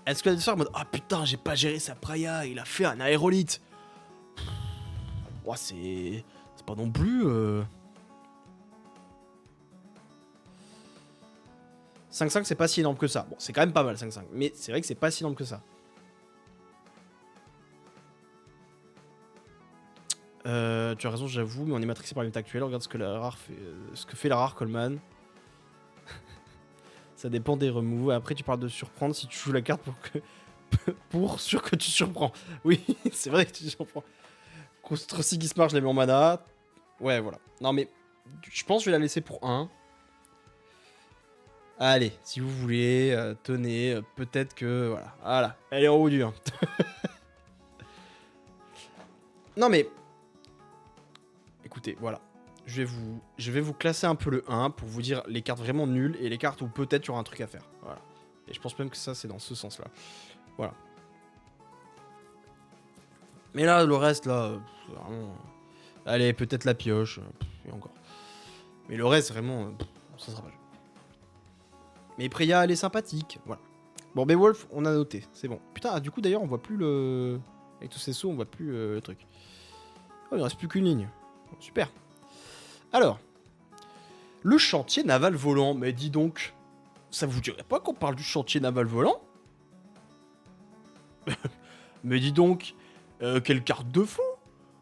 est-ce que l'adversaire est en mode ah putain j'ai pas géré sa Praya, il a fait un aérolite. Ouah, c'est pas non plus 5-5 c'est pas si énorme que ça. Bon c'est quand même pas mal 5-5, mais c'est vrai que c'est pas si énorme que ça. Tu as raison, j'avoue, mais on est matrixé par la méta actuelle. Regarde ce que fait la rare Coleman. Ça dépend des removes. Après, tu parles de surprendre si tu joues la carte pour sûr que tu surprends. Oui, c'est vrai que tu surprends. Contre Sigismar, je l'ai mis en mana. Ouais, voilà. Non, mais je pense que je vais la laisser pour 1. Allez, si vous voulez, tenez. Peut-être que. Voilà. Elle est en haut du 1. Non, mais. Écoutez, voilà. Je vais vous classer un peu le 1 pour vous dire les cartes vraiment nulles et les cartes où peut-être il y aura un truc à faire. Voilà. Et je pense même que ça, c'est dans ce sens-là. Voilà. Mais là, le reste, là, vraiment... Allez, peut-être la pioche, et encore. Mais le reste, vraiment, ça sera pas jeu. Mais Preya, elle est sympathique, voilà. Bon, Beowulf, on a noté, c'est bon. Putain, du coup, d'ailleurs, on voit plus le... Avec tous ces sauts, on voit plus le truc. Oh, il reste plus qu'une ligne. Bon, super. Alors, le chantier naval volant, mais dis donc, ça vous dirait pas qu'on parle du chantier naval volant? Mais dis donc, quelle carte de fou!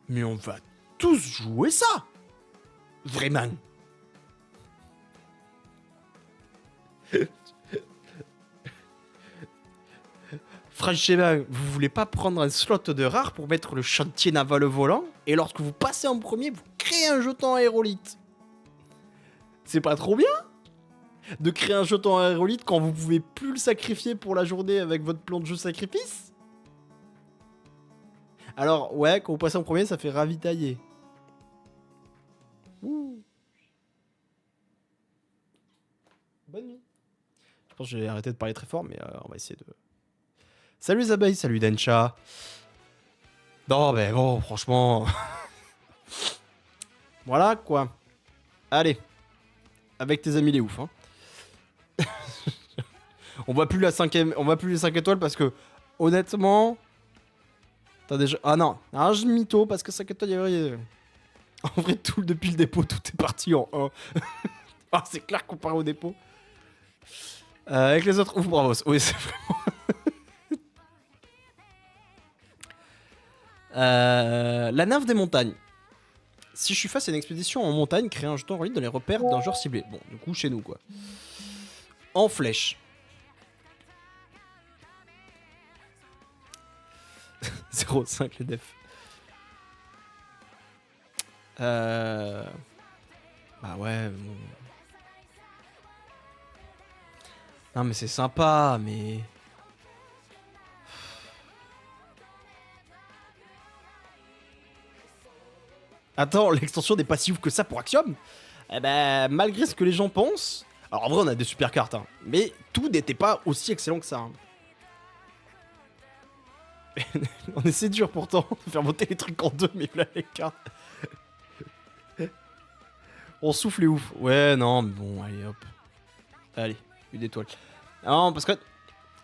Mais on va tous jouer ça! Vraiment! Franchement, vous voulez pas prendre un slot de rare pour mettre le chantier naval volant? Et lorsque vous passez en premier, vous créez un jeton aérolite. C'est pas trop bien de créer un jeton aérolite quand vous pouvez plus le sacrifier pour la journée avec votre plan de jeu sacrifice? Alors, ouais, quand vous passez en premier, ça fait ravitailler. Ouh. Bonne nuit. Je pense que je vais arrêter de parler très fort, mais on va essayer de... Salut les abeilles, salut Dencha. Non, mais bon, franchement... Voilà, quoi. Allez. Avec tes amis les ouf, hein. On voit plus les 5 étoiles parce que, honnêtement... T'as déjà... Ah non, je mytho parce que 5 étoiles, il y a... En vrai, tout depuis le dépôt, tout est parti en 1. Ah, c'est clair comparé au dépôt. Avec les autres, ouf, bravo. Oui, c'est vraiment... la nymphe des montagnes. Si je suis face à une expédition en montagne, créer un jeton relique dans les repères d'un joueur ciblé. Bon, du coup, chez nous, quoi. En flèche. 0,5 les defs. Bah ouais, bon... Non mais c'est sympa, mais... Attends, l'extension n'est pas si ouf que ça pour Axiom? Eh ben, malgré ce que les gens pensent... Alors en vrai, on a des super cartes, hein. Mais tout n'était pas aussi excellent que ça. Hein. On essaie dur pourtant de faire monter les trucs en 2, mais là les cartes... On souffle les ouf. Ouais, non, mais bon, allez, hop. Allez, une étoile. Non, parce que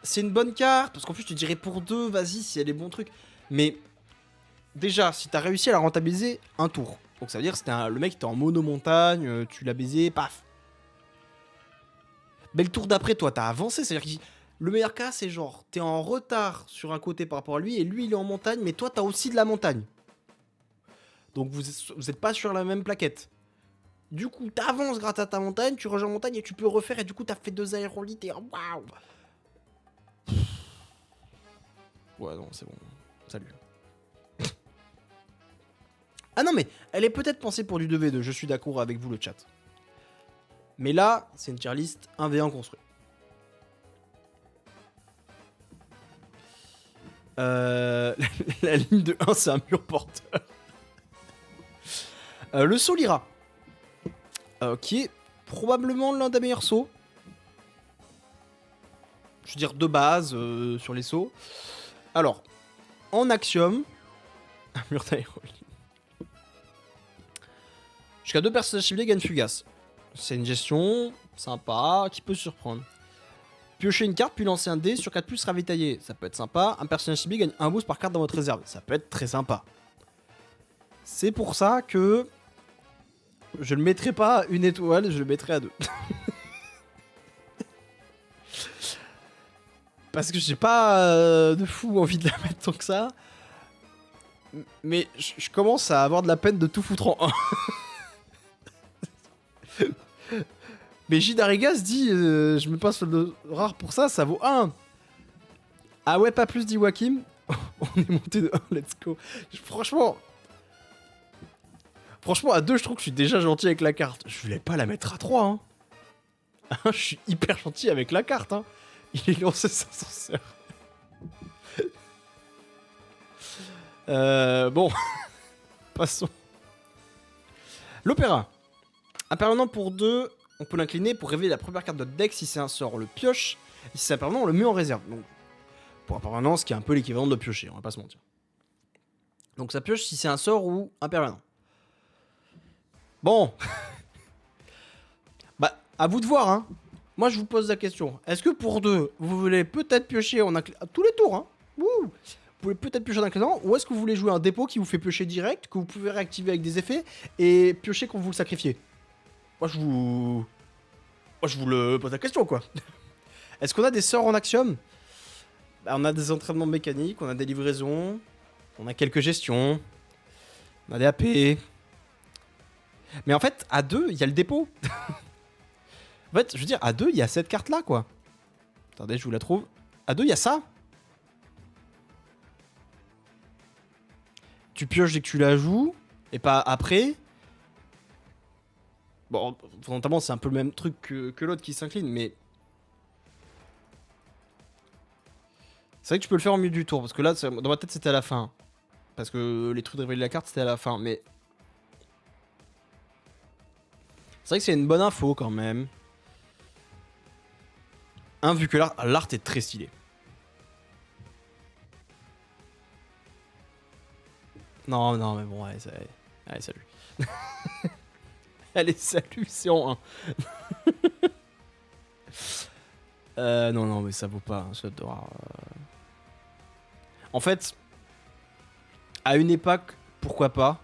c'est une bonne carte, parce qu'en plus, je te dirais pour 2, vas-y, si elle est bon truc. Mais déjà, si t'as réussi à la rentabiliser, un tour. Donc ça veut dire que c'était le mec était en mono-montagne, tu l'as baisé, paf. Mais le tour d'après, toi, t'as avancé, c'est-à-dire que le meilleur cas, c'est genre, t'es en retard sur un côté par rapport à lui, et lui, il est en montagne, mais toi, t'as aussi de la montagne. Donc vous êtes pas sur la même plaquette. Du coup, t'avances grâce à ta montagne, tu rejoins la montagne et tu peux refaire, et du coup, t'as fait 2 aérolites et waouh! Ouais, non, c'est bon. Salut. Ah non, mais elle est peut-être pensée pour du 2v2, je suis d'accord avec vous, le chat. Mais là, c'est une tier list 1v1 construit. La ligne de 1, c'est un mur porteur. Le saut Lyra. Qui est probablement l'un des meilleurs sauts. Je veux dire, de base, sur les sauts. Alors, en Axiom, un mur d'aérolite. Jusqu'à 2 personnages ciblés gagnent Fugace. C'est une gestion sympa qui peut surprendre. Piocher une carte puis lancer un dé sur 4 plus ravitaillé. Ça peut être sympa. Un personnage ciblé gagne un boost par carte dans votre réserve. Ça peut être très sympa. C'est pour ça que je ne le mettrai pas à 1 étoile, je le mettrai à 2. Parce que j'ai pas de fou envie de la mettre tant que ça. Mais je commence à avoir de la peine de tout foutre en 1. Mais Jidariga se dit, je me passe le rare pour ça, ça vaut 1. Ah ouais, pas plus, dit Wakim. On est monté de 1, let's go. Franchement, à 2, je trouve que je suis déjà gentil avec la carte. Je voulais pas la mettre à 3. Hein. Je suis hyper gentil avec la carte. Hein. Il est lancé sa censeur. Bon, passons. L'opéra. Un permanent pour 2, on peut l'incliner pour révéler la première carte de notre deck. Si c'est un sort, on le pioche. Et si c'est un permanent, on le met en réserve. Donc, pour un permanent, ce qui est un peu l'équivalent de le piocher, on va pas se mentir. Donc ça pioche si c'est un sort ou un permanent. Bon. Bah, à vous de voir, hein. Moi, je vous pose la question. Est-ce que pour 2, vous voulez peut-être piocher en tous les tours, hein. Wouh. Vous pouvez peut-être piocher en inclinant, ou est-ce que vous voulez jouer un dépôt qui vous fait piocher direct, que vous pouvez réactiver avec des effets, et piocher quand vous le sacrifiez? Moi, je vous le pose la question, quoi. Est-ce qu'on a des sorts en axiome? Bah, on a des entraînements mécaniques, on a des livraisons, on a quelques gestions, on a des AP. Mais en fait, à 2, il y a le dépôt. En fait, je veux dire, à 2, il y a cette carte-là, quoi. Attendez, je vous la trouve. À 2, il y a ça. Tu pioches dès que tu la joues, et pas après. Bon, fondamentalement, c'est un peu le même truc que l'autre qui s'incline, mais... C'est vrai que tu peux le faire en milieu du tour, parce que là, dans ma tête, c'était à la fin. Parce que les trucs de révéler la carte, c'était à la fin, mais... C'est vrai que c'est une bonne info, quand même. Vu que l'art est très stylé. Non, non, mais bon, allez, salut. Allez, salut, c'est en 1. Non, non, mais ça vaut pas, ça doit... En fait, à une époque, pourquoi pas.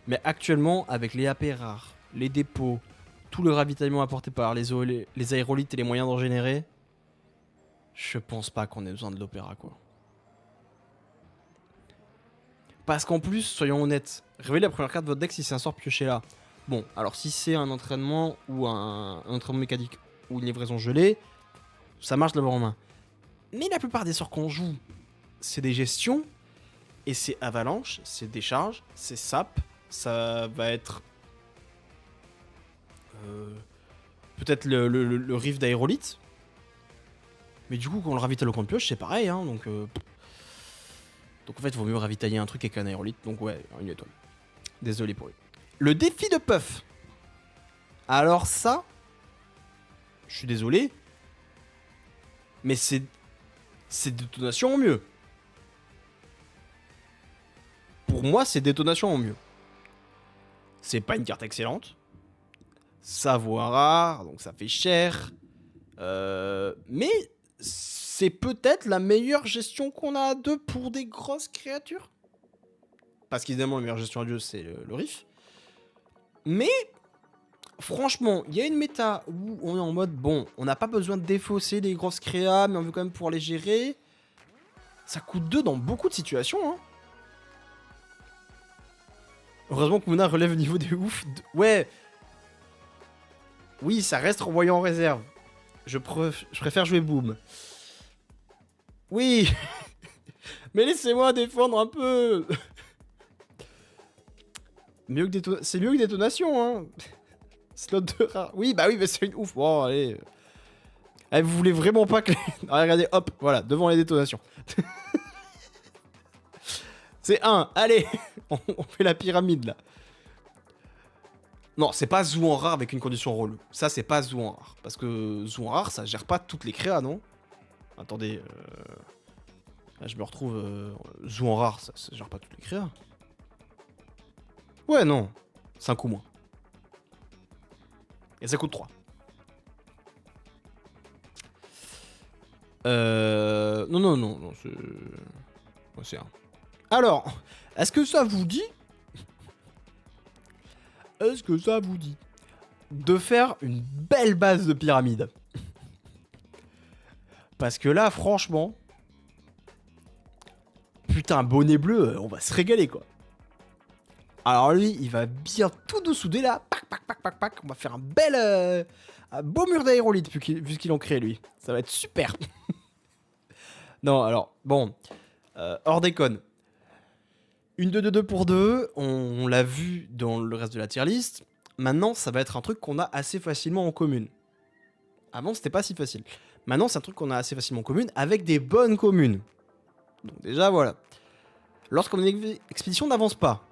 Mais actuellement, avec les AP rares, les dépôts, tout le ravitaillement apporté par les aérolithes et les moyens d'en générer, je pense pas qu'on ait besoin de l'opéra, quoi. Parce qu'en plus, soyons honnêtes, révélez la première carte de votre deck si c'est un sort pioché là. Bon, alors si c'est un entraînement ou un entraînement mécanique ou une livraison gelée, ça marche de l'avoir en main. Mais la plupart des sorts qu'on joue, c'est des gestions, et c'est avalanche, c'est décharge, c'est sap, ça va être... peut-être le riff d'aérolite. Mais du coup, quand on le ravitaille au compte pioche, c'est pareil, hein, donc... Donc en fait, il vaut mieux ravitailler un truc avec un aérolite. Donc ouais, 1 étoile. Désolé pour lui. Le défi de Puff. Alors ça, je suis désolé, mais c'est détonation en mieux. Pour moi, c'est détonation en mieux. C'est pas une carte excellente. Ça vaut un rare, donc ça fait cher. Mais c'est peut-être la meilleure gestion qu'on a à 2 pour des grosses créatures. Parce qu'évidemment, la meilleure gestion à 2, c'est le riff. Mais, franchement, il y a une méta où on est en mode, bon, on n'a pas besoin de défausser les grosses créas, mais on veut quand même pouvoir les gérer. Ça coûte 2 dans beaucoup de situations, hein. Heureusement que Mouna relève le niveau des ouf. Ouais. Oui, ça reste renvoyé en réserve. Je préfère jouer Boom. Oui. Mais laissez-moi défendre un peu. C'est mieux que détonation, hein. Slot de rare. Oui, bah oui, mais c'est une ouf. Bon, allez. Allez, vous voulez vraiment pas que... Allez, regardez, hop, voilà, devant les détonations. C'est 1, allez. On fait la pyramide, là. Non, c'est pas Zou en rare avec une condition relou. Ça, c'est pas Zou en rare. Parce que Zou en rare, ça gère pas toutes les créas, non? Attendez, là, je me retrouve... Zou en rare, ça gère pas toutes les créas. Ouais, non. 5 ou moins. Et ça coûte 3. Non, c'est... Ouais, c'est 1. Alors, est-ce que ça vous dit de faire une belle base de pyramide? Parce que là, franchement... Putain, bonnet bleu, on va se régaler, quoi. Alors lui, il va bien tout nous souder, là. Pac, pac, pac, pac, pac. On va faire un beau mur d'aérolite, vu qu'ils l'ont créé, lui. Ça va être super. Non, alors, bon... hors déconne. Une 2-2-2 pour 2, on l'a vu dans le reste de la tier list. Maintenant, ça va être un truc qu'on a assez facilement en commune. Avant, c'était pas si facile. Maintenant, c'est un truc qu'on a assez facilement en commune avec des bonnes communes. Donc déjà, voilà. Lorsqu'on est une expédition, on n'avance pas.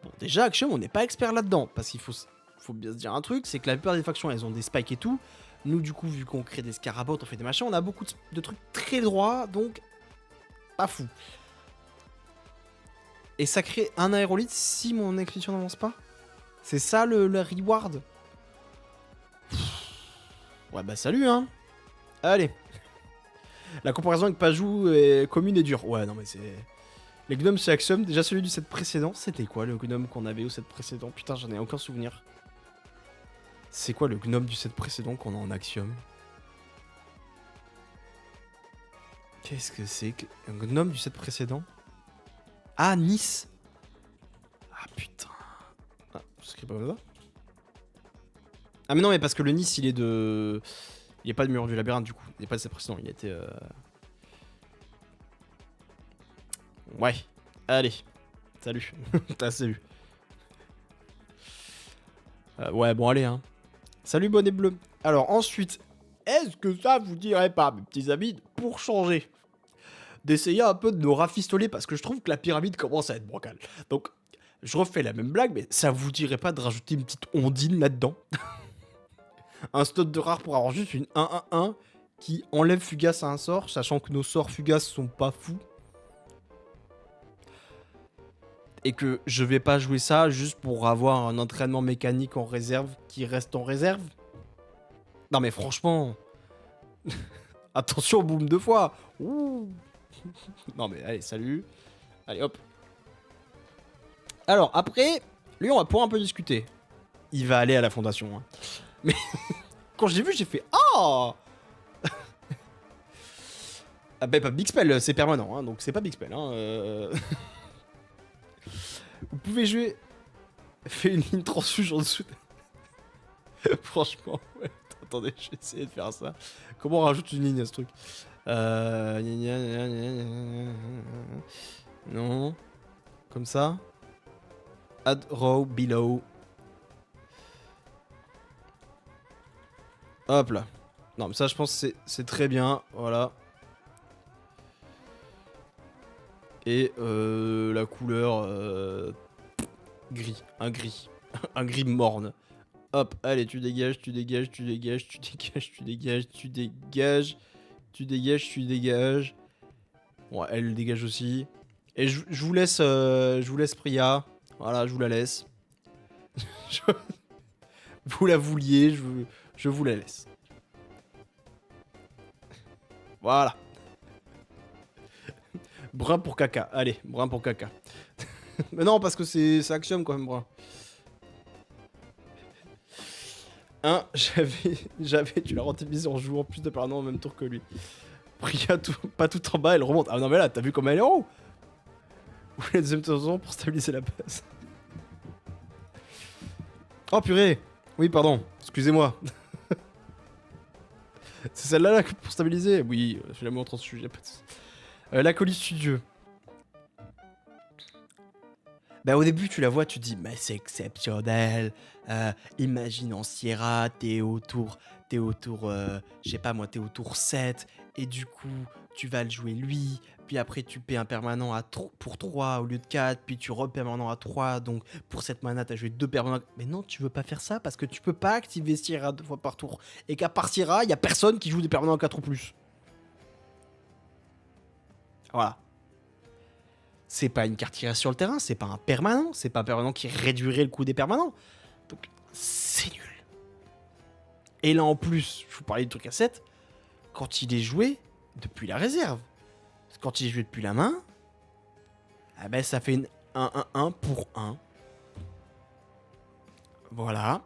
Bon, déjà, Action, on n'est pas expert là-dedans. Parce qu'il faut bien se dire un truc, c'est que la plupart des factions, elles ont des spikes et tout. Nous, du coup, vu qu'on crée des scarabots, on fait des machins, on a beaucoup de trucs très droits, donc pas fou. Et ça crée un aérolite si mon expédition n'avance pas? C'est ça le reward? Ouais bah salut hein. Allez. La comparaison avec Pajou et commune est dure. Ouais non mais c'est... Les gnomes chez Axiom, déjà celui du set précédent, c'était quoi le gnome qu'on avait au set précédent? Putain j'en ai aucun souvenir. C'est quoi le gnome du set précédent qu'on a en Axiom? Qu'est-ce que c'est que... Un gnome du set précédent? Ah, Nice. Ah, putain. Ah, je s'écrit pas comme ça. Ah, mais non, mais parce que le Nice, il est de... Il est pas de mur du labyrinthe, du coup. Il est pas de ses précédents, il était... Ouais. Allez. Salut. T'as salut. Ouais, bon, allez, hein. Salut, bonnet bleu. Alors, ensuite, est-ce que ça vous dirait pas, mes petits amis, pour changer, d'essayer un peu de nous rafistoler, parce que je trouve que la pyramide commence à être bancale. Donc, je refais la même blague, mais ça vous dirait pas de rajouter une petite ondine là-dedans? Un slot de rare pour avoir juste une 1-1-1 qui enlève fugace à un sort, sachant que nos sorts fugaces sont pas fous. Et que je vais pas jouer ça juste pour avoir un entraînement mécanique en réserve qui reste en réserve. Non mais franchement... Attention, boum 2 fois. Ouh. Non mais allez, salut. Allez, hop. Alors, après, lui, on va pouvoir un peu discuter. Il va aller à la fondation. Hein. Mais quand je l'ai vu, j'ai fait « Ah !» Ah bah, pas Big Spell, c'est permanent, hein, donc c'est pas Big Spell. Hein, Vous pouvez jouer... Fais une ligne transfuge en dessous. Franchement, ouais. Attendez, je vais essayer de faire ça. Comment on rajoute une ligne à ce truc? Non. Comme ça. Add row below. Hop là. Non, mais ça, je pense que c'est très bien. Voilà. Et la couleur... gris. Un gris. Un gris morne. Hop, allez, tu dégages, tu dégages, tu dégages, tu dégages, tu dégages, tu dégages, tu dégages, tu dégages. Bon, elle le dégage aussi. Et je vous laisse Priya. Voilà, je vous la laisse. Vous la vouliez, je vous la laisse. Voilà. Brun pour caca. Allez, brun pour caca. Mais non, parce que c'est Axiom quand même, brun. Hein, j'avais, tu l'as rentabilisé en jouant plus de permanents en même tour que lui. Priya, pas tout en bas, elle remonte. Ah non, mais là, t'as vu comme elle est en haut? Ou la deuxième tour pour stabiliser la base. Oh purée! Oui, pardon, excusez-moi. C'est celle-là là, pour stabiliser? Oui, je la montre en sujet, pas de soucis. L'acolyte studieux. Bah au début tu la vois, tu te dis mais c'est exceptionnel. Imagine en Sierra, t'es au tour, je sais pas moi, t'es au tour 7 et du coup tu vas le jouer lui, puis après tu paies un permanent pour 3 au lieu de 4, puis tu repermanent à 3, donc pour cette mana t'as joué 2 permanents. Mais non, tu veux pas faire ça parce que tu peux pas activer Sierra 2 fois par tour. Et qu'à part Sierra, y a personne qui joue des permanents à 4 ou plus. Voilà. C'est pas une carte qui reste sur le terrain, c'est pas un permanent, c'est pas un permanent qui réduirait le coût des permanents. Donc, c'est nul. Et là en plus, je vous parlais du truc à 7, quand il est joué depuis la réserve. Quand il est joué depuis la main, ah ben ça fait une 1-1-1 pour 1. Voilà.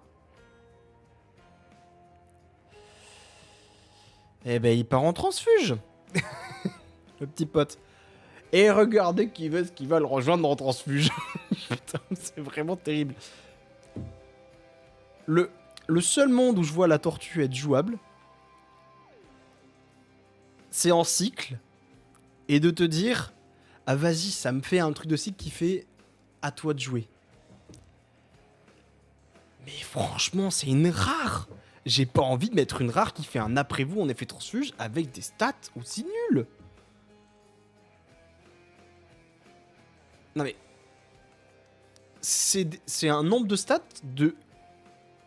Et ben il part en transfuge. Le petit pote. Et regardez qui va le rejoindre en transfuge. Putain, c'est vraiment terrible. Le seul monde où je vois la tortue être jouable, c'est en cycle. Et de te dire, ah vas-y, ça me fait un truc de cycle qui fait à toi de jouer. Mais franchement, c'est une rare. J'ai pas envie de mettre une rare qui fait un après-vous en effet transfuge avec des stats aussi nulles. Non mais... C'est un nombre de stats de...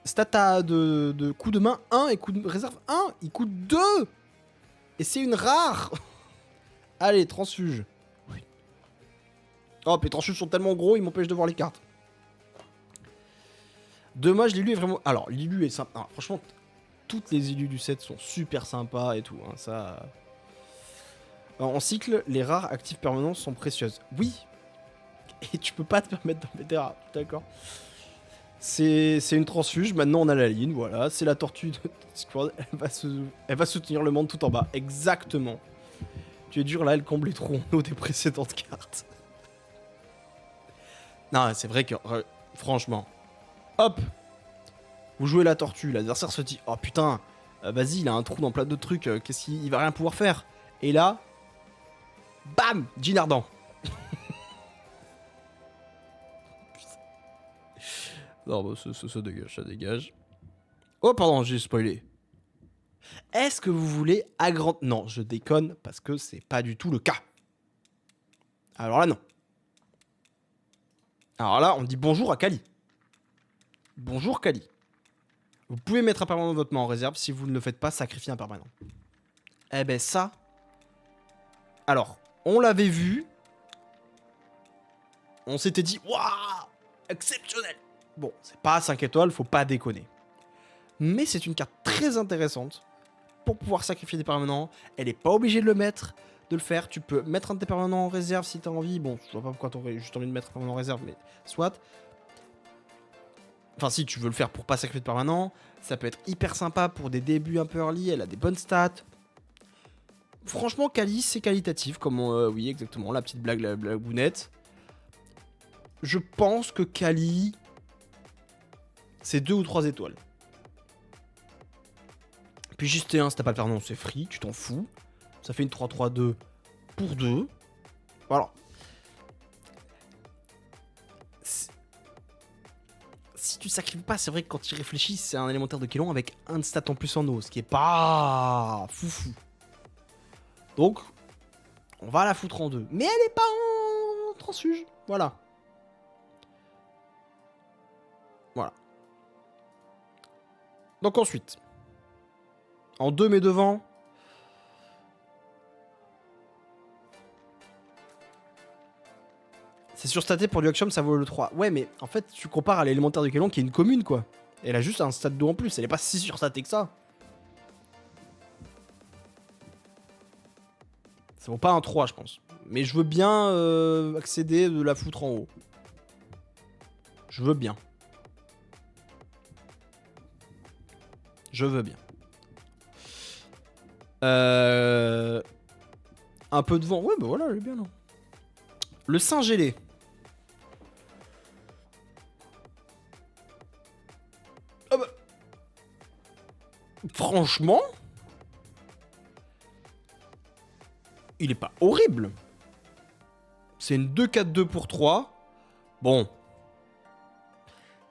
Stats de coup de main 1 et coup de réserve 1. Il coûte 2. Et c'est une rare. Allez, transfuge. Oui. Oh, les transfuges sont tellement gros, ils m'empêchent de voir les cartes. Dommage, l'élu est vraiment... Alors, l'élu est sympa. Non, franchement, toutes les élus du set sont super sympas et tout. Hein, ça... En cycle, les rares actives permanentes sont précieuses. Oui. Et tu peux pas te permettre d'en mettre des rares. D'accord. C'est une transfuge. Maintenant, on a la ligne. Voilà. C'est la tortue de Discord. Elle va soutenir le monde tout en bas. Exactement. Tu es dur là, elle comble les trous en haut des précédentes cartes. Non, c'est vrai que... franchement... Hop. Vous jouez la tortue, l'adversaire se dit oh putain, vas-y, il a un trou dans plein d'autres trucs, qu'est-ce qu'il va rien pouvoir faire. Et là, bam, Djinn Ardent. Non, bah, ça dégage, ça dégage. Oh pardon, j'ai spoilé. Est-ce que vous voulez agrandir... Non, je déconne, parce que c'est pas du tout le cas. Alors là, non. Alors là, on dit bonjour à Kali. Bonjour Kali. Vous pouvez mettre un permanent de votre main en réserve. Si vous ne le faites pas, sacrifiez un permanent. Eh ben ça... Alors, on l'avait vu. On s'était dit, waouh, exceptionnel. Bon, c'est pas 5 étoiles, faut pas déconner. Mais c'est une carte très intéressante pour pouvoir sacrifier des permanents. Elle est pas obligée de le faire. Tu peux mettre un de tes permanents en réserve si t'as envie. Bon, je vois pas pourquoi t'aurais juste envie de mettre un permanent en réserve, mais soit. Enfin, si tu veux le faire pour pas sacrifier de permanent, ça peut être hyper sympa pour des débuts un peu early. Elle a des bonnes stats. Franchement, Kali, c'est qualitatif, comme oui, exactement, la petite blague, la blagounette. Je pense que Kali, c'est 2 ou 3 étoiles. Puis juste T1, si t'as pas le permanent, c'est free, tu t'en fous. Ça fait une 3-3-2 pour 2. Voilà. Si tu sacrifies pas, c'est vrai que quand tu réfléchis, c'est un élémentaire de Kélon avec un de stat en plus en eau, ce qui est pas foufou. Donc, on va la foutre en 2. Mais elle est pas en transfuge. Voilà. Voilà. Donc ensuite, en 2 mais devant, c'est surstaté pour du action, ça vaut le 3. Ouais, mais en fait, tu compares à l'élémentaire de Kélon qui est une commune, quoi. Elle a juste un stat 2 en plus, elle est pas si surstatée que ça. Ça vaut pas un 3, je pense. Mais je veux bien accéder de la foutre en haut. Je veux bien. Je veux bien. Un peu de vent. Ouais, bah voilà, elle est bien là. Le Saint-Gelé. Ah bah... Franchement... Il est pas horrible. C'est une 2-4-2 pour 3. Bon.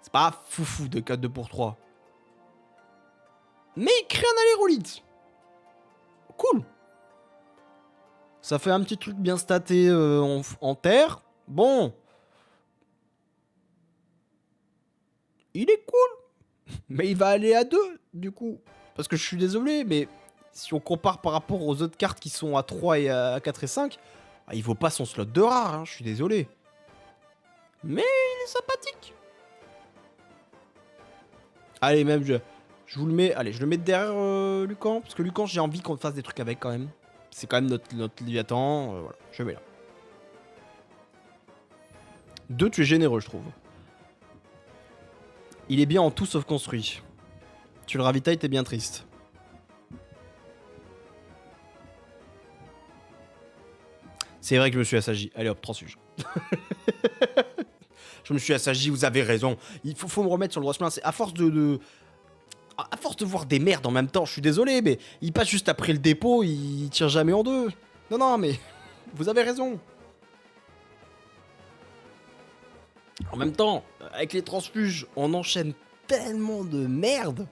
C'est pas foufou 2-4-2 pour 3. Mais il crée un allérolite. Cool. Ça fait un petit truc bien staté en terre. Bon. Il est cool. Mais il va aller à 2, du coup. Parce que je suis désolé, mais si on compare par rapport aux autres cartes qui sont à 3 et à 4 et 5, il vaut pas son slot de rare, hein, je suis désolé. Mais il est sympathique. Allez, même, je Je vous le mets, allez, je le mets derrière Lucan, parce que Lucan, j'ai envie qu'on fasse des trucs avec quand même. C'est quand même notre Léviathan, voilà, je le mets là. 2, tu es généreux, je trouve. Il est bien en tout sauf construit. Tu le ravitailles, t'es bien triste. C'est vrai que je me suis assagi. Allez hop, transfuge. Je me suis assagi, vous avez raison. Il faut me remettre sur le droit chemin. C'est à force à force de voir des merdes en même temps, je suis désolé, mais il passe juste après le dépôt, il tire jamais en deux. Non, non, mais vous avez raison. En même temps, avec les transfuges, on enchaîne tellement de merde.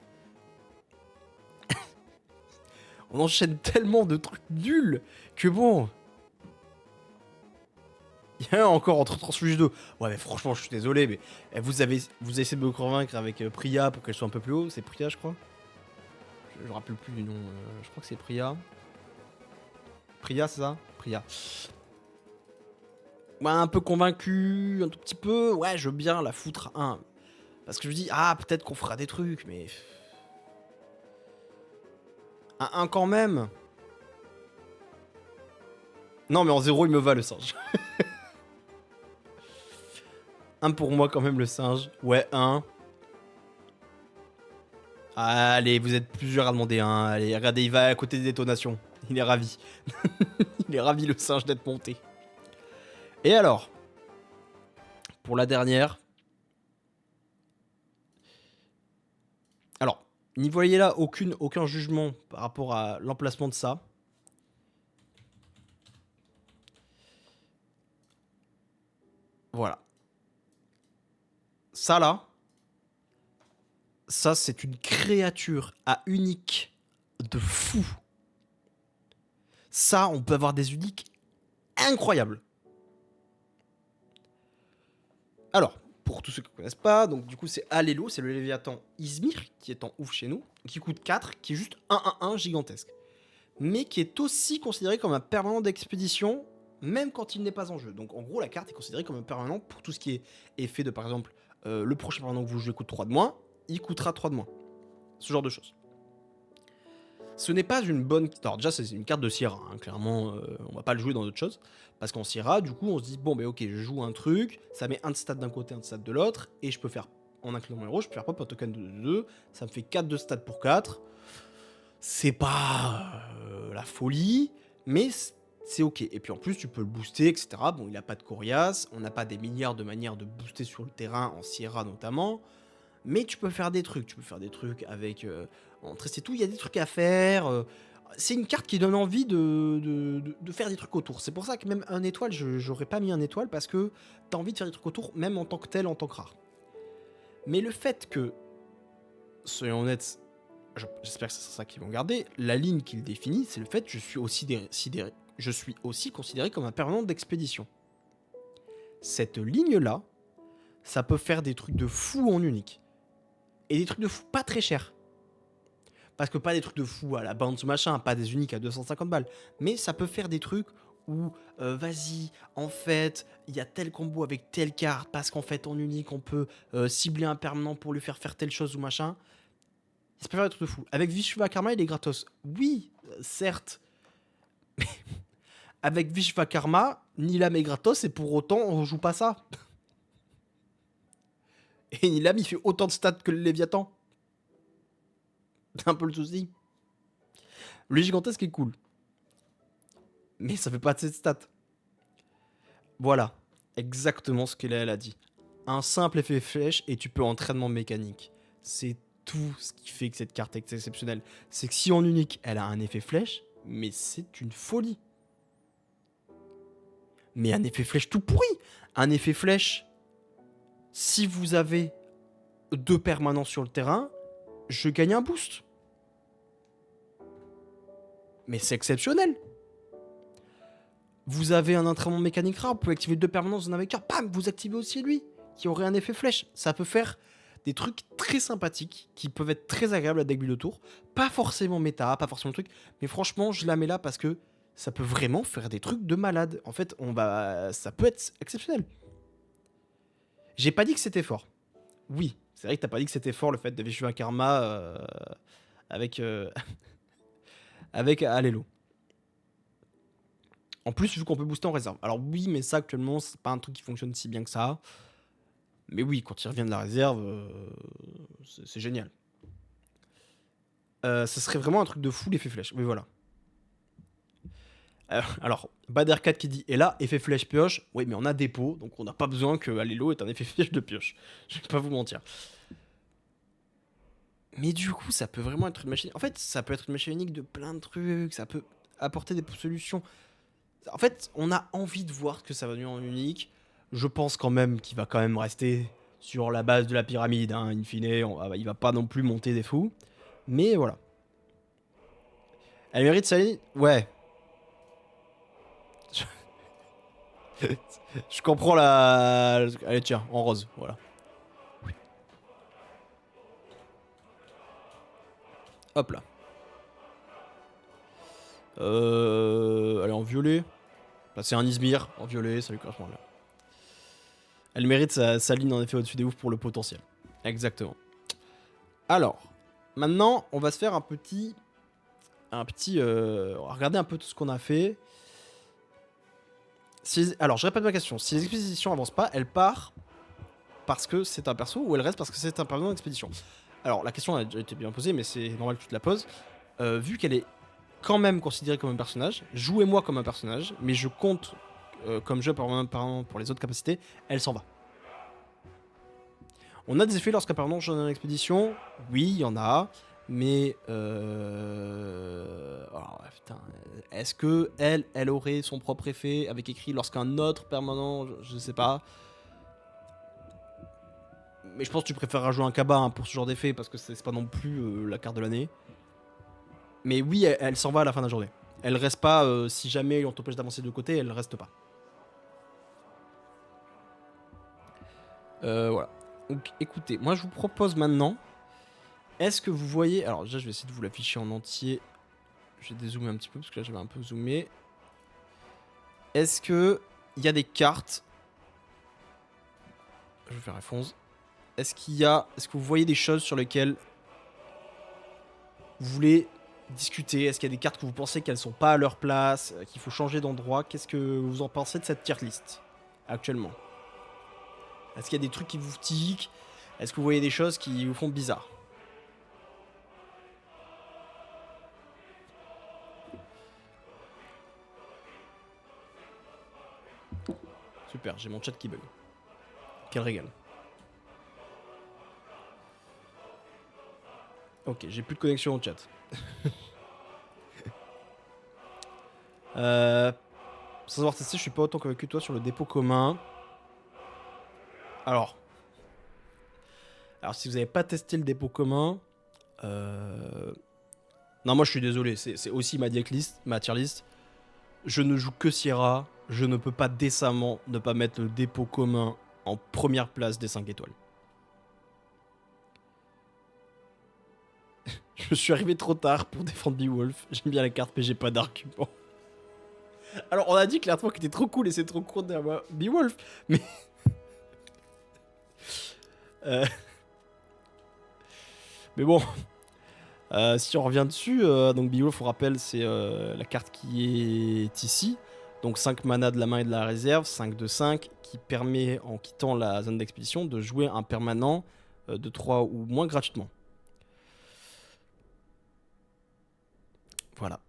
On enchaîne tellement de trucs nuls que bon... Il y a un encore entre transfuge 2. Ouais, mais franchement, je suis désolé, mais vous essayez de me convaincre avec Priya pour qu'elle soit un peu plus haut. C'est Priya, je crois. Je me rappelle plus du nom. Je crois que c'est Priya. Priya, c'est ça? Priya. Ouais, un peu convaincu, un tout petit peu. Ouais, je veux bien la foutre à 1. Parce que je me dis, ah, peut-être qu'on fera des trucs, mais... Un 1 quand même. Non, mais en 0, il me va le singe. 1 pour moi quand même le singe. Ouais, 1. Allez, vous êtes plusieurs à demander un. Allez, regardez, il va à côté des détonations. Il est ravi. Il est ravi le singe d'être monté. Et alors, pour la dernière. Alors, n'y voyez là aucun jugement par rapport à l'emplacement de ça. Voilà. Ça là, ça c'est une créature à unique de fou. Ça, on peut avoir des uniques incroyables. Alors, pour tous ceux qui ne connaissent pas, donc du coup c'est Alelo, c'est le Léviathan Izmir, qui est en ouf chez nous, qui coûte 4, qui est juste 1-1-1 gigantesque. Mais qui est aussi considéré comme un permanent d'expédition, même quand il n'est pas en jeu. Donc en gros, la carte est considérée comme un permanent pour tout ce qui est effet de, par exemple, le prochain permanent que vous jouez coûte 3 de moins, il coûtera 3 de moins. Ce genre de choses. Ce n'est pas une bonne... Alors déjà, c'est une carte de Sierra, hein. Clairement, on va pas le jouer dans d'autres choses. Parce qu'en Sierra, du coup, on se dit, bon, ben ok, je joue un truc, ça met un de stats d'un côté, un de stats de l'autre, et je peux faire, en inclinant mon héros, je peux faire pop un token de 2, ça me fait 4 de stats pour 4. C'est pas la folie, mais c'est ok. Et puis en plus, tu peux le booster, etc. Bon, il a pas de coriace, on n'a pas des milliards de manières de booster sur le terrain, en Sierra notamment, mais tu peux faire des trucs. Tu peux faire des trucs avec... en Triste et tout, il y a des trucs à faire. C'est une carte qui donne envie de faire des trucs autour. C'est pour ça que même un étoile, j'aurais pas mis un étoile, parce que t'as envie de faire des trucs autour, même en tant que tel, en tant que rare. Mais le fait que, soyons honnêtes, j'espère que c'est ça qu'ils vont garder, la ligne qu'il définit, c'est le fait que je suis aussi considéré comme un permanent d'expédition. Cette ligne-là, ça peut faire des trucs de fou en unique. Et des trucs de fou pas très chers. Parce que pas des trucs de fou à la bounce machin, pas des uniques à 250 balles. Mais ça peut faire des trucs où, vas-y, en fait, il y a tel combo avec telle carte, parce qu'en fait, en unique, on peut cibler un permanent pour lui faire telle chose ou machin. Ça peut faire des trucs de fou. Avec Vishva Karma, il est gratos. Oui, certes. Mais avec Vishva Karma, Nilam est gratos, et pour autant, on joue pas ça. Et Nilam, il fait autant de stats que le Léviathan. C'est un peu le souci. Le gigantesque est cool. Mais ça fait pas de cette stat. Voilà. Exactement ce qu'elle a dit. Un simple effet flèche et tu peux entraînement mécanique. C'est tout ce qui fait que cette carte est exceptionnelle. C'est que si en unique, elle a un effet flèche, mais c'est une folie. Mais un effet flèche tout pourri. Un effet flèche, si vous avez 2 permanents sur le terrain, je gagne un boost. Mais c'est exceptionnel. Vous avez un entraînement mécanique rare, vous pouvez activer 2 permanences d'un vainqueur, bam, vous activez aussi lui, qui aurait un effet flèche. Ça peut faire des trucs très sympathiques, qui peuvent être très agréables à deck build autour. Pas forcément méta, pas forcément truc, mais franchement, je la mets là parce que ça peut vraiment faire des trucs de malade. En fait, ça peut être exceptionnel. J'ai pas dit que c'était fort. Oui, C'est vrai que t'as pas dit que c'était fort le fait d'avoir joué un karma avec, avec Alelo. En plus, vu qu'on peut booster en réserve. Alors oui, mais ça actuellement, c'est pas un truc qui fonctionne si bien que ça. Mais oui, quand il revient de la réserve, c'est génial. Ça serait vraiment un truc de fou l'effet flèche. Oui, voilà. Alors, Bader4 qui dit, et là, effet flèche pioche. Oui, mais on a dépôt, donc on n'a pas besoin que Alelo ait un effet flèche de pioche. Je vais pas vous mentir. Mais du coup, ça peut vraiment être une machine. En fait, ça peut être une machine unique de plein de trucs. Ça peut apporter des solutions. En fait, on a envie de voir ce que ça va devenir en unique. Je pense quand même qu'il va quand même rester sur la base de la pyramide. Hein. In fine, il va pas non plus monter des fous. Mais voilà. Elle mérite sa ligne. Ouais. Je comprends la... Allez, tiens, en rose. Voilà. Hop là. Allez, en violet. Là, c'est un Izmir. En violet, ça lui correspond là. Elle mérite sa ligne en effet au-dessus des oufs pour le potentiel. Exactement. Alors, maintenant, on va se faire un petit... on va regarder un peu tout ce qu'on a fait. Alors, je répète ma question. Si les expéditions avancent pas, elle part parce que c'est un perso ou elle reste parce que c'est un permanent d'expédition? Alors, la question a déjà été bien posée, mais c'est normal que tu te la poses. Vu qu'elle est quand même considérée comme un personnage, jouez-moi comme un personnage, mais je compte comme jeu permanent pour les autres capacités, elle s'en va. On a des effets lorsqu'un permanent joue dans une expédition. Oui, il y en a. Mais putain, est-ce que elle aurait son propre effet avec écrit lorsqu'un autre permanent, je sais pas. Mais je pense que tu préféreras jouer un Kaba hein, pour ce genre d'effet parce que c'est pas non plus la carte de l'année. Mais oui, elle s'en va à la fin de la journée. Elle reste pas, si jamais on t'empêche d'avancer de côté, elle reste pas. Voilà. Donc écoutez, moi je vous propose maintenant. Est-ce que vous voyez... Alors déjà je vais essayer de vous l'afficher en entier. Je vais dézoomer un petit peu parce que là j'avais un peu zoomé. Est-ce que il y a des cartes? Je vais faire F11. Est-ce que vous voyez des choses sur lesquelles vous voulez discuter? Est-ce qu'il y a des cartes que vous pensez qu'elles sont pas à leur place, qu'il faut changer d'endroit? Qu'est-ce que vous en pensez de cette tier list actuellement? Est-ce qu'il y a des trucs qui vous tiquent? Est-ce que vous voyez des choses qui vous font bizarre? Super, j'ai mon chat qui bug. Quel régal. Ok, j'ai plus de connexion au chat. Sans avoir testé, je suis pas autant convaincu que toi sur le dépôt commun. Alors si vous n'avez pas testé le dépôt commun, non, moi je suis désolé, c'est aussi ma tier list. Je ne joue que Sierra, je ne peux pas décemment ne pas mettre le dépôt commun en première place des 5 étoiles. Je suis arrivé trop tard pour défendre Beowulf, j'aime bien la carte mais j'ai pas d'argument. Alors on a dit que l'artwork était trop cool et c'est trop court derrière moi, Beowulf, mais... Mais bon, si on revient dessus, donc Beowulf, on rappelle, c'est la carte qui est ici. Donc 5 mana de la main et de la réserve, 5 de 5, qui permet, en quittant la zone d'expédition, de jouer un permanent de 3 ou moins gratuitement. Voilà.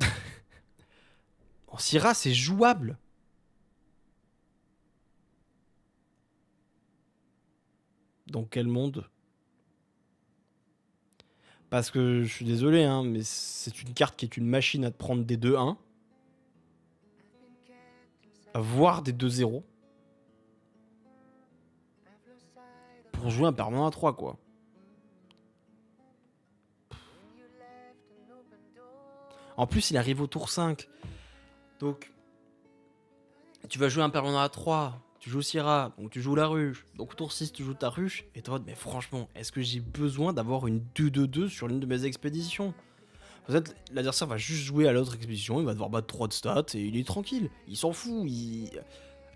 En Syrah, c'est jouable. Dans quel monde? Parce que je suis désolé, hein, mais c'est une carte qui est une machine à te prendre des 2-1. Voire des 2-0. Pour jouer un permanent à 3, quoi. En plus, il arrive au tour 5. Donc, tu vas jouer un permanent à 3. Tu joues Syrah, donc tu joues la ruche. Donc au tour 6, tu joues ta ruche. Et toi, mais franchement, est-ce que j'ai besoin d'avoir une 2-2-2 sur l'une de mes expéditions? Peut-être l'adversaire va juste jouer à l'autre expédition, il va devoir battre 3 de stats et il est tranquille. Il s'en fout.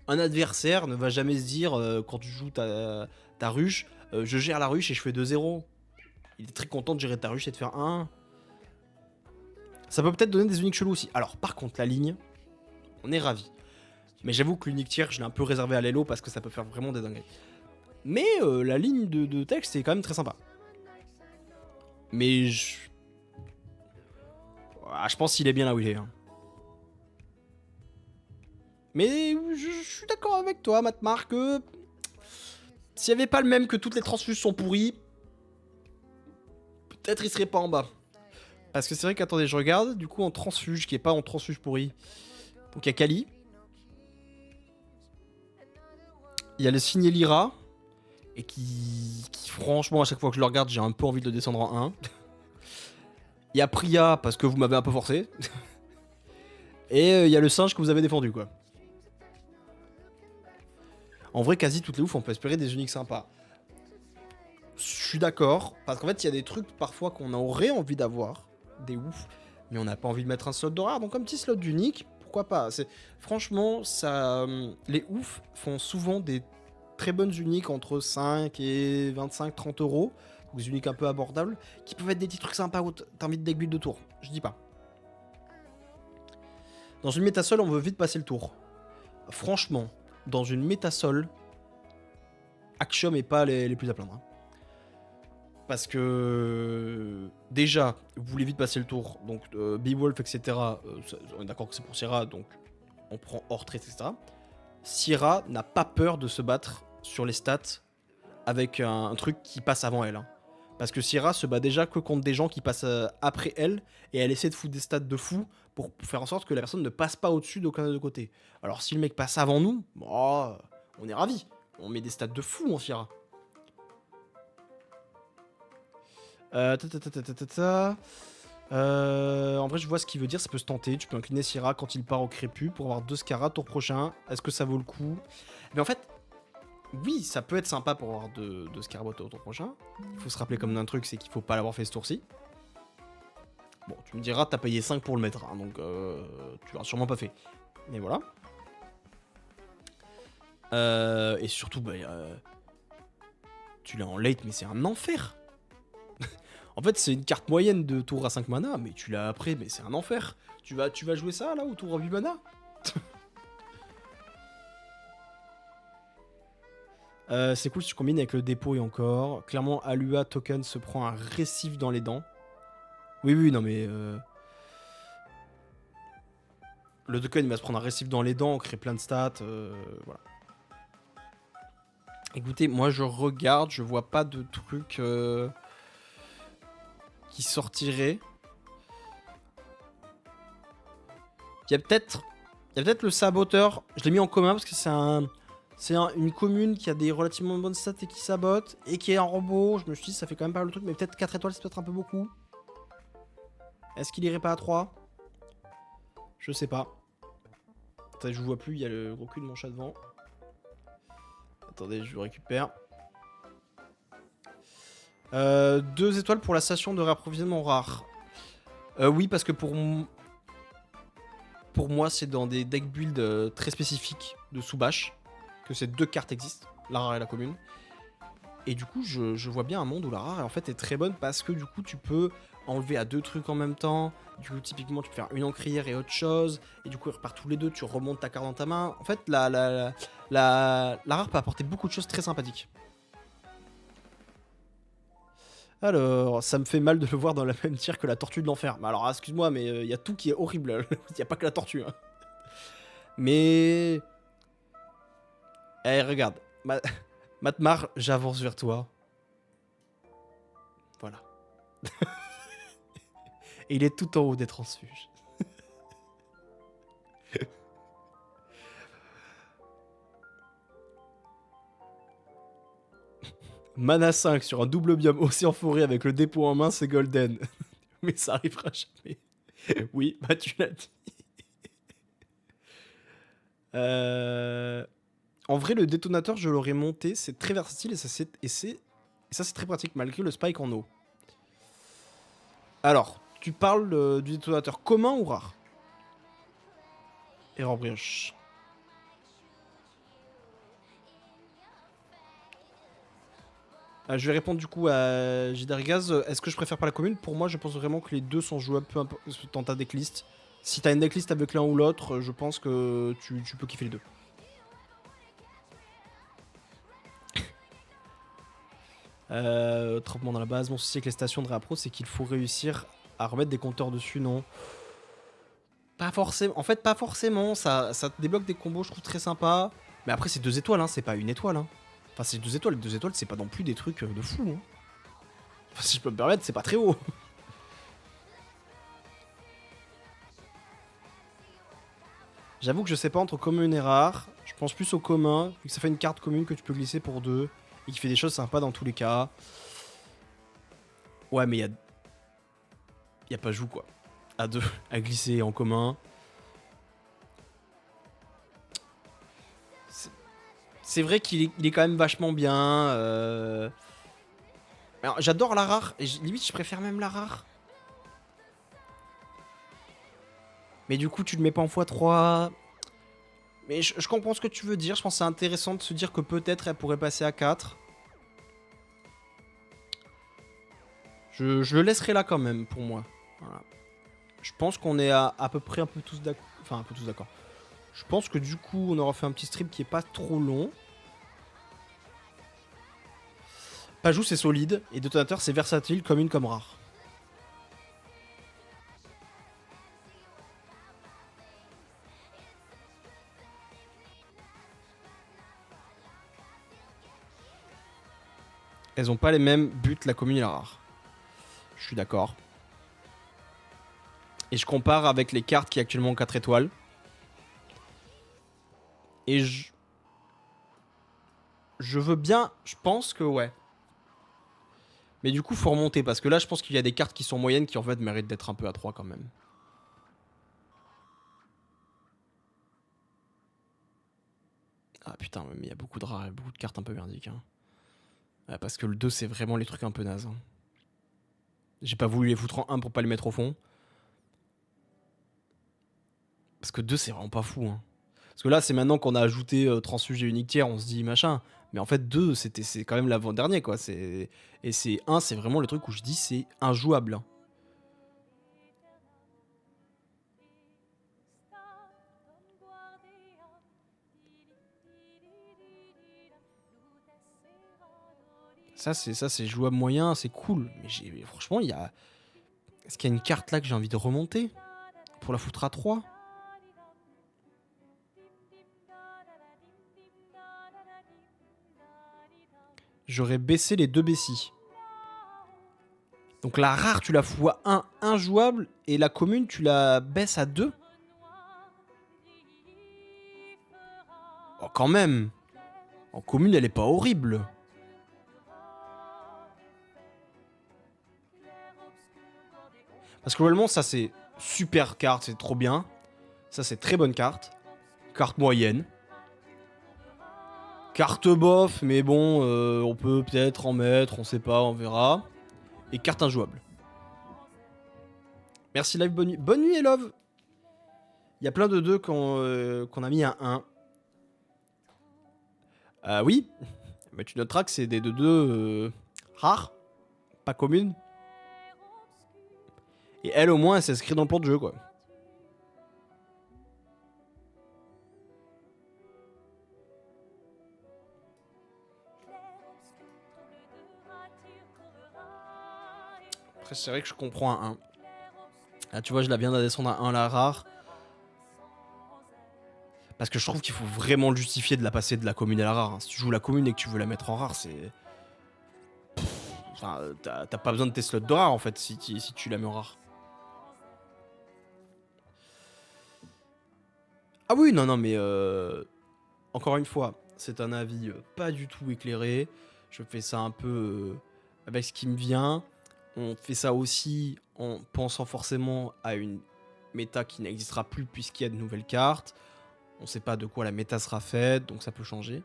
Un adversaire ne va jamais se dire, quand tu joues ta ruche, Je gère la ruche et je fais 2-0. Il est très content de gérer ta ruche et de faire 1. Ça peut peut-être donner des uniques chelous aussi. Alors, par contre, la ligne, on est ravis. Mais j'avoue que l'unique tir, je l'ai un peu réservé à l'Elo parce que ça peut faire vraiment des dingueries. Mais la ligne de texte, c'est quand même très sympa. Mais je pense qu'il est bien là où il est. Hein. Mais je suis d'accord avec toi, Matmar, que s'il n'y avait pas le même que toutes les transfuges sont pourries, peut-être il serait pas en bas. Parce que c'est vrai qu'attendez, je regarde, du coup en transfuge, qui est pas en transfuge pourri. Donc il y a Kali. Il y a le signé Lyra. Et qui franchement, à chaque fois que je le regarde, j'ai un peu envie de le descendre en 1. Il y a Priya, parce que vous m'avez un peu forcé. Et il y a le singe que vous avez défendu, quoi. En vrai, quasi toutes les oufs, on peut espérer des uniques sympas. Je suis d'accord, parce qu'en fait, il y a des trucs parfois qu'on aurait envie d'avoir, des oufs, mais on n'a pas envie de mettre un slot de rare, donc un petit slot d'unique, pourquoi pas. Franchement, ça, les oufs font souvent des très bonnes uniques entre 5 et 25-30 euros, donc des uniques un peu abordables, qui peuvent être des petits trucs sympas où t'as envie de deck build de tour, je dis pas. Dans une méta seule, on veut vite passer le tour. Franchement, dans une méta seule, Axiom est pas les plus à plaindre. Hein. Parce que déjà, vous voulez vite passer le tour, donc Beowulf, etc. On est d'accord que c'est pour Syrah, donc on prend hors trait, etc. Syrah n'a pas peur de se battre sur les stats avec un truc qui passe avant elle. Hein. Parce que Syrah se bat déjà que contre des gens qui passent après elle, et elle essaie de foutre des stats de fou pour faire en sorte que la personne ne passe pas au-dessus d'aucun de côté. Alors si le mec passe avant nous, oh, on est ravis. On met des stats de fou en Syrah. En vrai, je vois ce qu'il veut dire, ça peut se tenter. Tu peux incliner Syrah quand il part au crépus pour avoir 2 Scarats tour prochain. Est-ce que ça vaut le coup? Mais en fait, oui, ça peut être sympa pour avoir 2 Scarabot au tour prochain. Il faut se rappeler comme d'un truc, c'est qu'il faut pas l'avoir fait ce tour-ci. Bon, tu me diras, t'as payé 5 pour le mettre, hein, donc tu l'auras sûrement pas fait. Mais voilà. Et surtout, bah, tu l'as en late, mais c'est un enfer. En fait, c'est une carte moyenne de tour à 5 mana, mais tu l'as après, mais c'est un enfer. Tu vas jouer ça là, au tour à 8 mana? C'est cool si tu combines avec le dépôt et encore. Clairement, Alua Token se prend un récif dans les dents. Oui, non mais... Le token il va se prendre un récif dans les dents, on crée plein de stats, voilà. Écoutez, moi je regarde, je vois pas de trucs qui sortiraient. Il y a peut-être le saboteur, je l'ai mis en commun parce que c'est une commune qui a des relativement bonnes stats et qui sabote, et qui est en robot. Je me suis dit, ça fait quand même pas le truc, mais peut-être 4 étoiles, c'est peut-être un peu beaucoup. Est-ce qu'il irait pas à 3? Je sais pas. Attendez, je vous vois plus, il y a le gros cul de mon chat devant. Attendez, je le récupère. 2 étoiles pour la station de réapprovisionnement rare. Oui, parce que pour moi, c'est dans des deck builds très spécifiques de Soubash que ces 2 cartes existent, la rare et la commune. Et du coup, je vois bien un monde où la rare en fait est très bonne parce que du coup, tu peux enlever à 2 trucs en même temps. Du coup, typiquement, tu peux faire une encrière et autre chose. Et du coup, ils repartent tous les 2, tu remontes ta carte dans ta main. En fait, la rare peut apporter beaucoup de choses très sympathiques. Alors, ça me fait mal de le voir dans la même tier que la tortue de l'enfer. Mais alors, excuse-moi, mais il y a tout qui est horrible. Il n'y a pas que la tortue. Hein. Mais... Eh, regarde. Matmar, j'avance vers toi. Voilà. Et il est tout en haut des transfuges. Mana 5 sur un double biome océan forêt avec le dépôt en main, c'est golden. Mais ça arrivera jamais. Oui, bah tu l'as dit. En vrai, le détonateur, je l'aurais monté. C'est très versatile et ça, c'est très pratique malgré le spike en eau. Alors, tu parles du détonateur commun ou rare? Erreur brioche. Je vais répondre du coup à Jidarigaz. Est-ce que je préfère pas la commune? Pour moi, je pense vraiment que les deux sont jouables peu importe dans ta decklist. Si t'as une decklist avec l'un ou l'autre, je pense que tu peux kiffer les deux. Trempement dans la base. Mon souci avec les stations de réappro, c'est qu'il faut réussir à remettre des compteurs dessus, non? Pas forcément. En fait, pas forcément. Ça te débloque des combos, je trouve très sympa. Mais après, c'est 2 étoiles, hein. C'est pas une étoile, hein. Enfin, c'est 2 étoiles. 2 étoiles, c'est pas non plus des trucs de fou, hein. Enfin, si je peux me permettre, c'est pas très haut. J'avoue que je sais pas entre commune et rare. Je pense plus au commun, vu que ça fait une carte commune que tu peux glisser pour deux. Et qui fait des choses sympas dans tous les cas. Ouais, mais y a pas joue, quoi. À deux, à glisser en commun. C'est vrai qu'il est quand même vachement bien. J'adore la rare. Et limite, je préfère même la rare. Mais du coup, tu le mets pas en x3. Mais je comprends ce que tu veux dire. Je pense que c'est intéressant de se dire que peut-être elle pourrait passer à 4. Je le laisserai là quand même, pour moi. Voilà. Je pense qu'on est à peu près un peu tous d'accord. Enfin, un peu tous d'accord. Je pense que du coup, on aura fait un petit stream qui est pas trop long. Pajou, c'est solide. Et Détonateur, c'est versatile, comme une comme rare. Elles ont pas les mêmes buts, la commune et la rare. Je suis d'accord. Et je compare avec les cartes qui actuellement ont 4 étoiles. Et je veux bien, je pense que ouais. Mais du coup, faut remonter parce que là, je pense qu'il y a des cartes qui sont moyennes qui en fait méritent d'être un peu à 3 quand même. Ah putain, mais il y a beaucoup de rares, beaucoup de cartes un peu merdiques. Hein. Ouais, parce que le 2, c'est vraiment les trucs un peu nazes. Hein. J'ai pas voulu les foutre en 1 pour pas les mettre au fond. Parce que 2, c'est vraiment pas fou. Hein. Parce que là, c'est maintenant qu'on a ajouté transfuge et unique tiers, on se dit machin. Mais en fait, 2, c'est quand même l'avant-dernier, quoi. Et c'est 1, c'est vraiment le truc où je dis c'est injouable. Hein. Ça, c'est jouable moyen, c'est cool. Mais franchement, il y a. Est-ce qu'il y a une carte là que j'ai envie de remonter pour la foutre à 3? J'aurais baissé les 2 Bessie. Donc la rare, tu la fous à 1, injouable, et la commune, tu la baisses à 2. Oh, quand même. En commune, elle est pas horrible. Parce que globalement, ça c'est super carte, c'est trop bien. Ça c'est très bonne carte. Carte moyenne. Carte bof, mais bon, on peut peut-être en mettre, on sait pas, on verra. Et carte injouable. Merci live, bonne nuit. Bonne nuit, Love. Il y a plein de 2 qu'on a mis à 1. Oui. Mais tu noteras que c'est des 2 rares, pas communes. Et elle, au moins, elle s'inscrit dans le plan de jeu, quoi. Après, c'est vrai que je comprends un 1. Là, tu vois, je la viens de descendre à 1, la rare. Parce que je trouve qu'il faut vraiment le justifier de la passer de la commune à la rare. Hein. Si tu joues la commune et que tu veux la mettre en rare, c'est... Enfin, t'as pas besoin de tes slots de rare, en fait, si tu la mets en rare. Ah oui, non, non, mais... Encore une fois, c'est un avis pas du tout éclairé. Je fais ça un peu avec ce qui me vient. On fait ça aussi en pensant forcément à une méta qui n'existera plus puisqu'il y a de nouvelles cartes. On sait pas de quoi la méta sera faite, donc ça peut changer.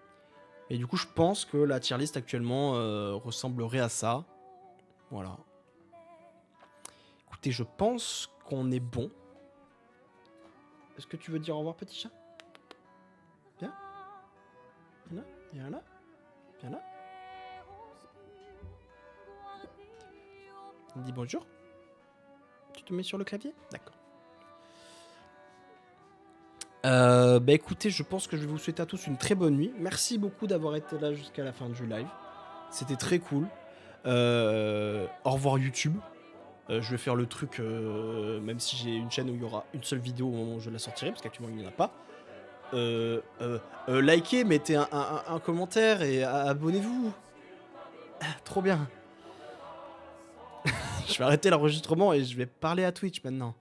Et du coup, je pense que la tier list actuellement ressemblerait à ça. Voilà. Écoutez, je pense qu'on est bon. Est-ce que tu veux dire au revoir, petit chat? Viens. Viens là. Viens là. Viens là. Dis bonjour. Tu te mets sur le clavier? D'accord. Bah écoutez, je pense que je vais vous souhaiter à tous une très bonne nuit. Merci beaucoup d'avoir été là jusqu'à la fin du live. C'était très cool. Au revoir YouTube. Je vais faire le truc, même si j'ai une chaîne où il y aura une seule vidéo au moment où je la sortirai, parce qu'actuellement il n'y en a pas. Likez, mettez un commentaire et abonnez-vous. Trop bien. Je vais arrêter l'enregistrement et je vais parler à Twitch maintenant.